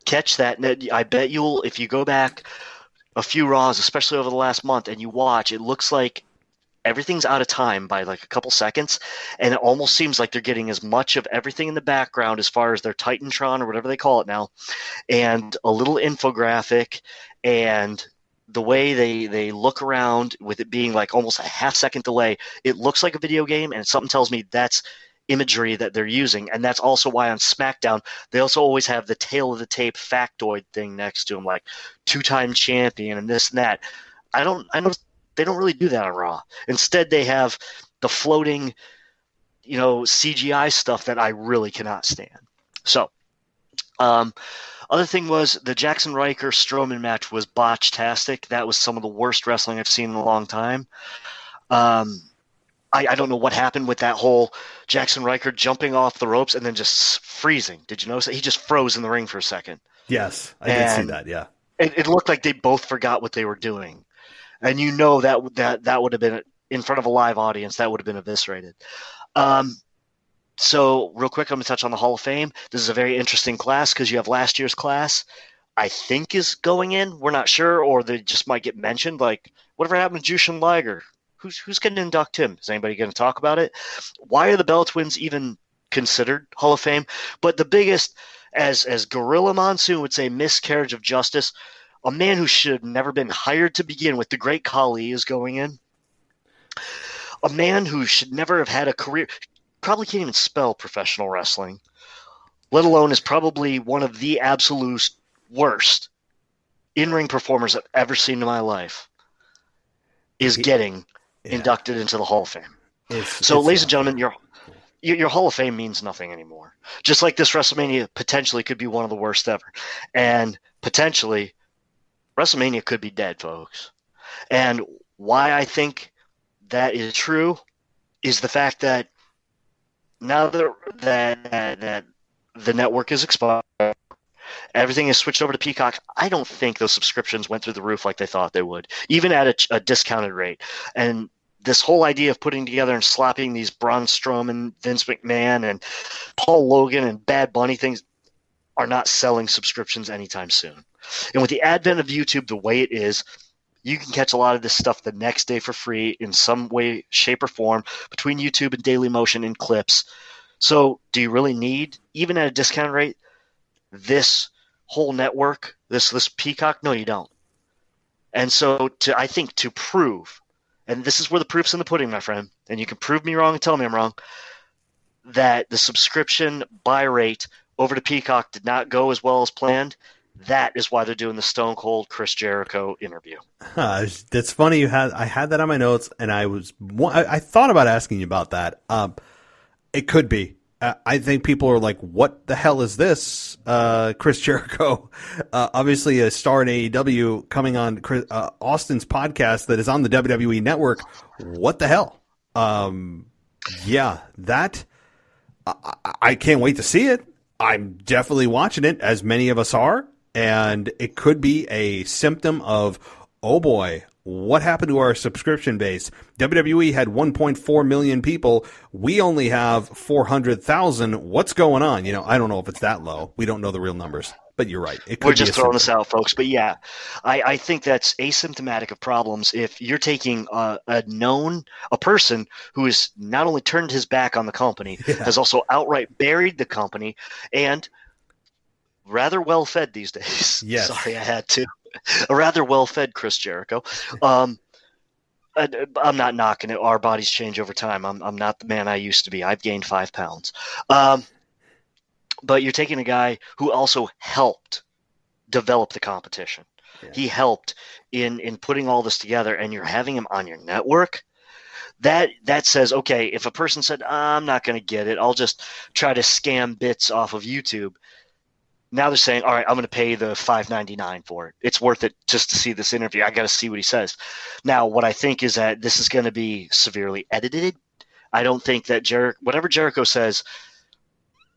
Catch that. I bet if you go back a few Raws, especially over the last month, and you watch, it looks like everything's out of time by like a couple seconds, and it almost seems like they're getting as much of everything in the background as far as their Titantron or whatever they call it now, and a little infographic, and the way they look around with it being like almost a half-second delay, it looks like a video game, and something tells me that's imagery that they're using. And that's also why on SmackDown they also always have the tail of the tape factoid thing next to them, like 2-time champion and this and that. I know they don't really do that on Raw. Instead they have the floating, CGI stuff that I really cannot stand. So other thing was the Jackson Riker Strowman match was botch-tastic. That was some of the worst wrestling I've seen in a long time. I don't know what happened with that whole Jackson Riker jumping off the ropes and then just freezing. Did you notice that? He just froze in the ring for a second. Yes, I did see that, yeah. It looked like they both forgot what they were doing. And that would have been, in front of a live audience, that would have been eviscerated. So real quick, I'm going to touch on the Hall of Fame. This is a very interesting class because you have last year's class, I think, is going in. We're not sure, or they just might get mentioned. Like, whatever happened to Jushin Liger? Who's going to induct him? Is anybody going to talk about it? Why are the Bella Twins even considered Hall of Fame? But the biggest, as Gorilla Monsoon would say, miscarriage of justice, a man who should have never been hired to begin with, the Great Khali, is going in. A man who should never have had a career, probably can't even spell professional wrestling, let alone is probably one of the absolute worst in-ring performers I've ever seen in my life, is getting inducted into the Hall of Fame. Ladies and gentlemen, your Hall of Fame means nothing anymore. Just like this WrestleMania potentially could be one of the worst ever. And potentially, WrestleMania could be dead, folks. And why I think that is true is the fact that now that the network is expired, everything is switched over to Peacock. I don't think those subscriptions went through the roof like they thought they would, even at a discounted rate. And this whole idea of putting together and slapping these Braun Strowman, Vince McMahon, and Paul Logan and Bad Bunny things are not selling subscriptions anytime soon. And with the advent of YouTube the way it is, you can catch a lot of this stuff the next day for free in some way, shape, or form between YouTube and Dailymotion in clips. So do you really need, even at a discounted rate, this whole network, this Peacock? No, you don't. And so I think to prove, and this is where the proof's in the pudding, my friend, and you can prove me wrong and tell me I'm wrong, that the subscription buy rate over to Peacock did not go as well as planned. That is why they're doing the Stone Cold Chris Jericho interview. That's funny. I had that on my notes, and I thought about asking you about that. It could be. I think people are like, "What the hell is this?" Chris Jericho, obviously a star in AEW, coming on Austin's podcast that is on the WWE Network. What the hell? Yeah, that I can't wait to see it. I'm definitely watching it, as many of us are. And it could be a symptom of, oh boy, what happened to our subscription base? WWE had 1.4 million people. We only have 400,000. What's going on? I don't know if it's that low. We don't know the real numbers. But you're right. We're just throwing this out, folks. But yeah, I think that's asymptomatic of problems. If you're taking a person who has not only turned his back on the company, has also outright buried the company, and rather well fed these days. Yes. Sorry, I had to. A rather well fed Chris Jericho. I'm not knocking it. Our bodies change over time. I'm not the man I used to be. I've gained 5 pounds. But you're taking a guy who also helped develop the competition. Yeah. He helped in putting all this together, and you're having him on your network. That says, okay, if a person said, I'm not going to get it, I'll just try to scam bits off of YouTube. Now they're saying, all right, I'm going to pay the $5.99 for it. It's worth it just to see this interview. I got to see what he says. Now, what I think is that this is going to be severely edited. I don't think that whatever Jericho says,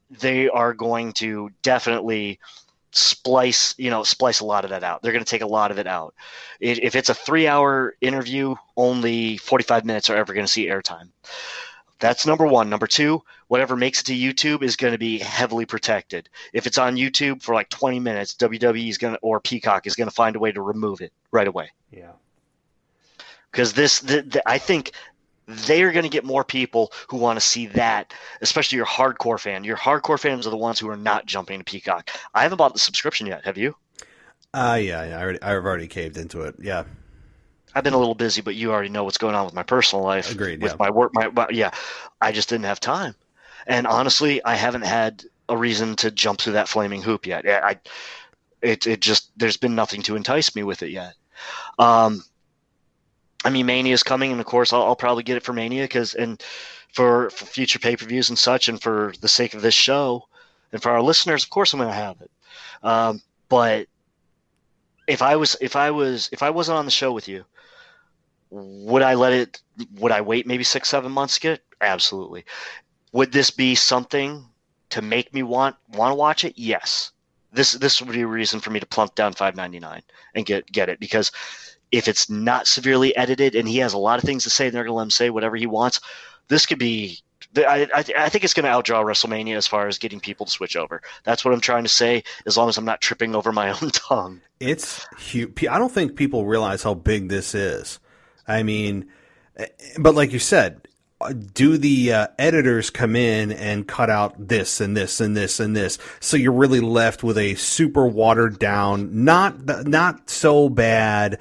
they are going to definitely splice a lot of that out. They're going to take a lot of it out. If it's a 3-hour interview, only 45 minutes are ever going to see airtime. That's number one. Number two, whatever makes it to YouTube is going to be heavily protected. If it's on YouTube for like 20 minutes, WWE or Peacock is going to find a way to remove it right away. Yeah. Because I think they are going to get more people who want to see that, especially your hardcore fan. Your hardcore fans are the ones who are not jumping to Peacock. I haven't bought the subscription yet. Have you? Yeah. I've already caved into it. Yeah. I've been a little busy, but you already know what's going on with my personal life. Agreed. With my work, I just didn't have time. And honestly, I haven't had a reason to jump through that flaming hoop yet. There's been nothing to entice me with it yet. I mean, Mania is coming, and of course, I'll probably get it for Mania and for future pay-per-views and such, and for the sake of this show, and for our listeners, of course, I'm going to have it. But if I wasn't on the show with you, would I wait maybe 6-7 months to get it? Absolutely. Would this be something to make me want to watch it? Yes. This would be a reason for me to plunk down $5.99 and get it, because if it's not severely edited and he has a lot of things to say and they're going to let him say whatever he wants, this could be I think it's going to outdraw WrestleMania as far as getting people to switch over. That's what I'm trying to say, as long as I'm not tripping over my own tongue. It's huge. I don't think people realize how big this is. I mean, but like you said, do the editors come in and cut out this and this and this and this, so you're really left with a super watered down, not so bad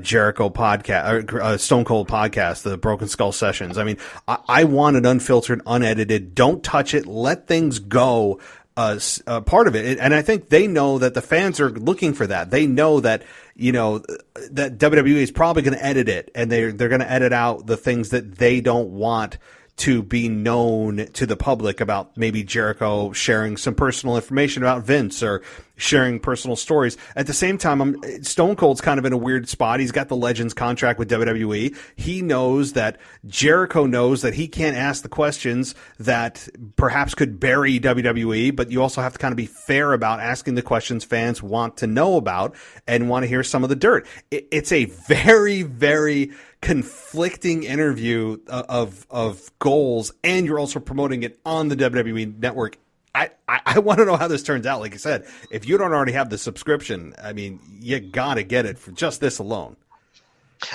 Jericho podcast or Stone Cold podcast, the Broken Skull Sessions. I mean, I want it unfiltered, unedited. Don't touch it. Let things go. Part of it, and I think they know that the fans are looking for that. They know that that WWE is probably going to edit it, and they're going to edit out the things that they don't want to be known to the public about, maybe Jericho sharing some personal information about Vince or sharing personal stories. At the same time, Stone Cold's kind of in a weird spot. He's got the Legends contract with WWE. He knows that Jericho knows that he can't ask the questions that perhaps could bury WWE, but you also have to kind of be fair about asking the questions fans want to know about and want to hear some of the dirt. It's a very, very conflicting interview of goals, and you're also promoting it on the WWE network. I want to know how this turns out. Like I said, if you don't already have the subscription, I mean, you got to get it for just this alone.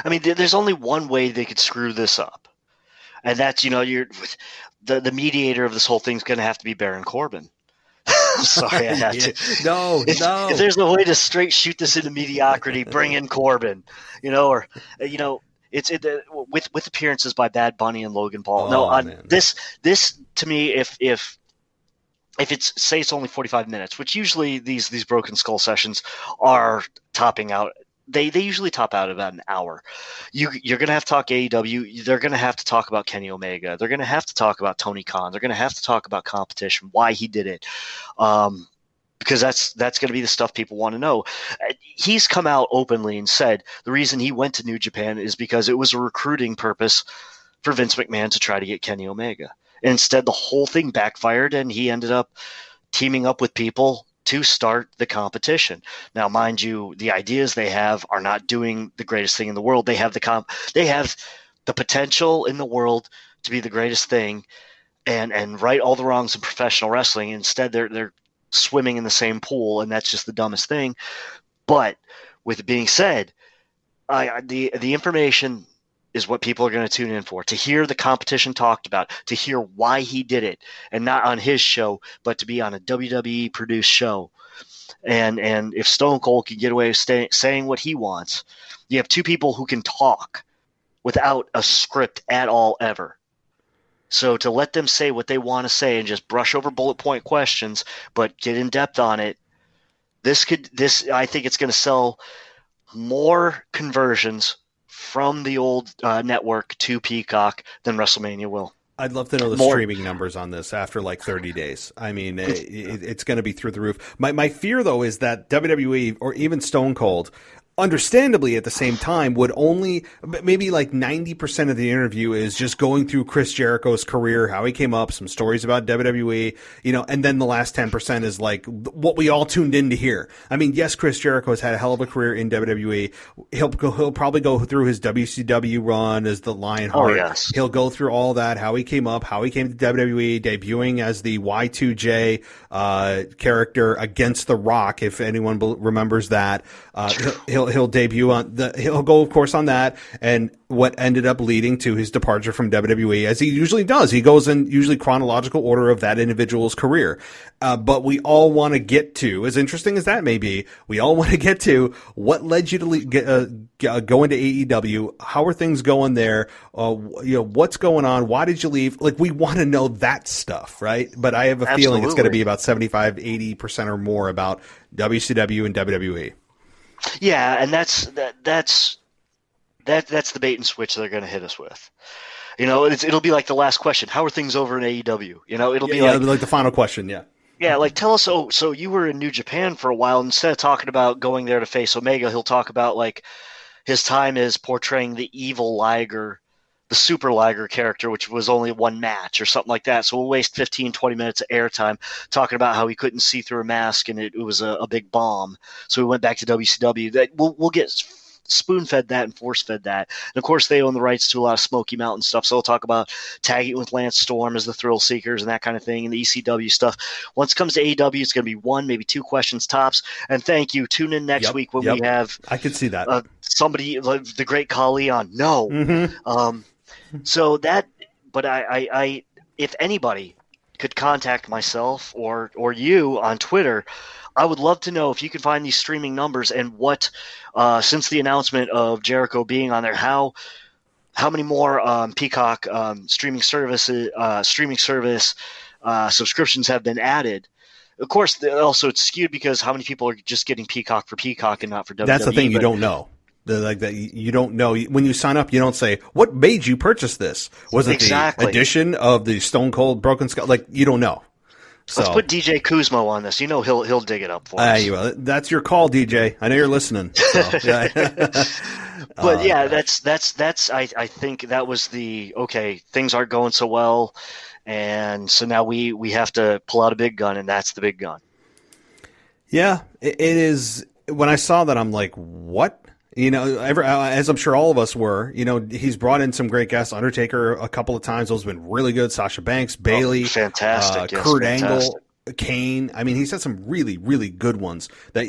I mean, there's only one way they could screw this up, and that's, you're the mediator of this whole thing's going to have to be Baron Corbin. I'm sorry, I had to. No. If there's a way to straight shoot this into mediocrity, bring in Corbin, It's with appearances by Bad Bunny and Logan Paul. This to me, if it's, say it's only 45 minutes, which usually these Broken Skull sessions are topping out. They usually top out about an hour. You're going to have to talk AEW. They're going to have to talk about Kenny Omega. They're going to have to talk about Tony Khan. They're going to have to talk about competition, why he did it. Because that's going to be the stuff people want to know. He's come out openly and said the reason he went to New Japan is because it was a recruiting purpose for Vince McMahon to try to get Kenny Omega. And instead, the whole thing backfired, and he ended up teaming up with people to start the competition. Now, mind you, the ideas they have are not doing the greatest thing in the world. They have the potential in the world to be the greatest thing and right all the wrongs in professional wrestling. Instead, they're swimming in the same pool, and that's just the dumbest thing. But with it being said, the information is what people are going to tune in for, to hear the competition talked about, to hear why he did it, and not on his show, but to be on a WWE produced show. And if Stone Cold can get away with saying what he wants, you have two people who can talk without a script at all ever. So to let them say what they want to say and just brush over bullet point questions, but get in depth on it, I think it's going to sell more conversions from the old network to Peacock than WrestleMania will. I'd love to know the streaming numbers on this after like 30 days. I mean, it's going to be through the roof. My fear, though, is that WWE or even Stone Cold, understandably at the same time, would only maybe like 90% of the interview is just going through Chris Jericho's career, how he came up, some stories about WWE, and then the last 10% is like what we all tuned in to hear. I mean, yes, Chris Jericho has had a hell of a career in WWE. He'll probably go through his WCW run as the Lionheart. Oh, yes. He'll go through all that, how he came up, how he came to WWE, debuting as the Y2J character against The Rock, if anyone remembers that. He'll he'll debut he'll go, of course, on that, and what ended up leading to his departure from WWE, as he usually does. He goes in usually chronological order of that individual's career. But we all want to get to, as interesting as that may be, we all want to get to what led you to go into AEW. How are things going there? What's going on? Why did you leave? Like, we want to know that stuff, right? But I have a feeling it's going to be about 75, 80% or more about WCW and WWE. Yeah, and that's the bait and switch they're going to hit us with. It'll be like the last question. How are things over in AEW? It'll be like the final question. Yeah. Yeah, like tell us. So you were in New Japan for a while. Instead of talking about going there to face Omega, he'll talk about like his time as portraying the evil Liger, the super Liger character, which was only one match or something like that. So we'll waste 15, 20 minutes of airtime talking about how he couldn't see through a mask and it was a big bomb. So we went back to WCW. We'll get spoon-fed that and force-fed that. And, of course, they own the rights to a lot of Smoky Mountain stuff, so they'll talk about tagging with Lance Storm as the Thrill Seekers and that kind of thing, and the ECW stuff. Once it comes to AEW, it's going to be one, maybe two questions tops. And thank you. Tune in next week when we have I could see that. Somebody, like the great Khali on. No. Mm-hmm. So that – but I if anybody could contact myself or you on Twitter – I would love to know if you can find these streaming numbers and what, since the announcement of Jericho being on there, how many more Peacock streaming service subscriptions have been added. Of course, also it's skewed because how many people are just getting Peacock for Peacock and not for WWE. That's the thing you don't know. You don't know when you sign up. You don't say what made you purchase this. Was it the edition of the Stone Cold Broken Skull? Like, you don't know. So, let's put DJ Kuzmo on this. He'll dig it up for us. That's your call, DJ. I know you're listening. So, yeah. But yeah, that's. I think that was things aren't going so well, and so now we have to pull out a big gun, and that's the big gun. Yeah, it is. When I saw that, I'm like, what? As I'm sure all of us were, he's brought in some great guests. Undertaker a couple of times. Those have been really good. Sasha Banks, Bailey, fantastic. Kurt Angle, Kane. I mean, he's had some really, really good ones that,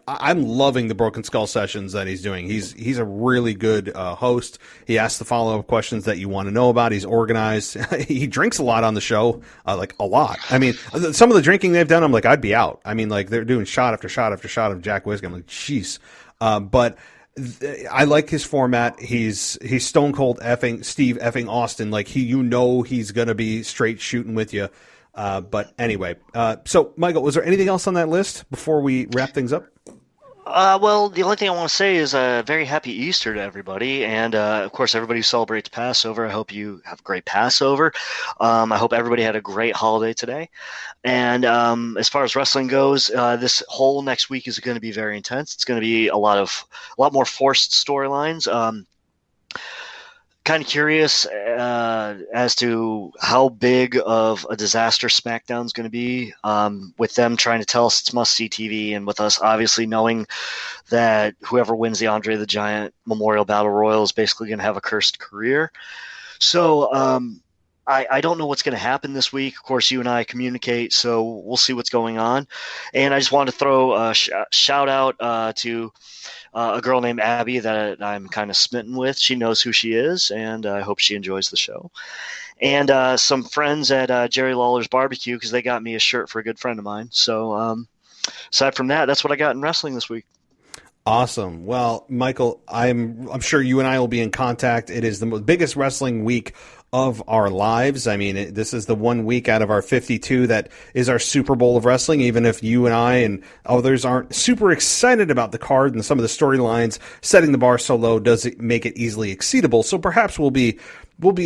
I'm loving the Broken Skull sessions that he's doing. He's a really good host. He asks the follow-up questions that you want to know about. He's organized. He drinks a lot on the show, like a lot. I mean, some of the drinking they've done, I'm like, I'd be out. I mean, like they're doing shot after shot after shot of Jack whiskey. I'm like, jeez. But I like his format. He's stone cold effing Steve effing Austin. Like he's gonna be straight shooting with you. But anyway, so Michael, was there anything else on that list before we wrap things up? Well, the only thing I want to say is a very happy Easter to everybody. And, of course, everybody who celebrates Passover, I hope you have a great Passover. I hope everybody had a great holiday today. And as far as wrestling goes, this whole next week is going to be very intense. It's going to be a lot more forced storylines. Kind of curious as to how big of a disaster SmackDown is going to be, with them trying to tell us it's must-see TV, and with us obviously knowing that whoever wins the Andre the Giant Memorial Battle Royal is basically going to have a cursed career. So I don't know what's going to happen this week. Of course, you and I communicate, so we'll see what's going on. And I just wanted to throw a shout out to a girl named Abby that I'm kind of smitten with. She knows who she is, and I hope she enjoys the show. And some friends at Jerry Lawler's Barbecue, because they got me a shirt for a good friend of mine. So aside from that, that's what I got in wrestling this week. Awesome. Well, Michael, I'm sure you and I will be in contact. It is the biggest wrestling week of our lives. I mean, this is the 1 week out of our 52 that is our Super Bowl of wrestling, even if you and I and others aren't super excited about the card and some of the storylines. Setting the bar so low does it make it easily exceedable. So perhaps we'll be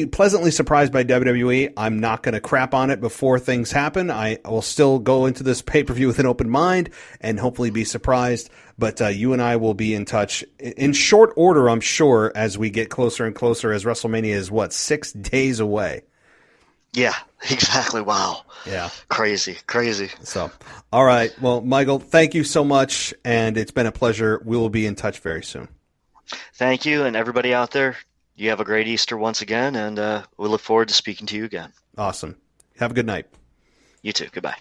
pleasantly surprised by WWE. I'm not going to crap on it before things happen. I will still go into this pay-per-view with an open mind and hopefully be surprised. But you and I will be in touch in short order, I'm sure, as we get closer and closer, as WrestleMania is, 6 days away? Yeah, exactly. Wow. Yeah. Crazy. So, all right. Well, Michael, thank you so much, and it's been a pleasure. We will be in touch very soon. Thank you, and everybody out there, you have a great Easter once again, and we look forward to speaking to you again. Awesome. Have a good night. You too. Goodbye.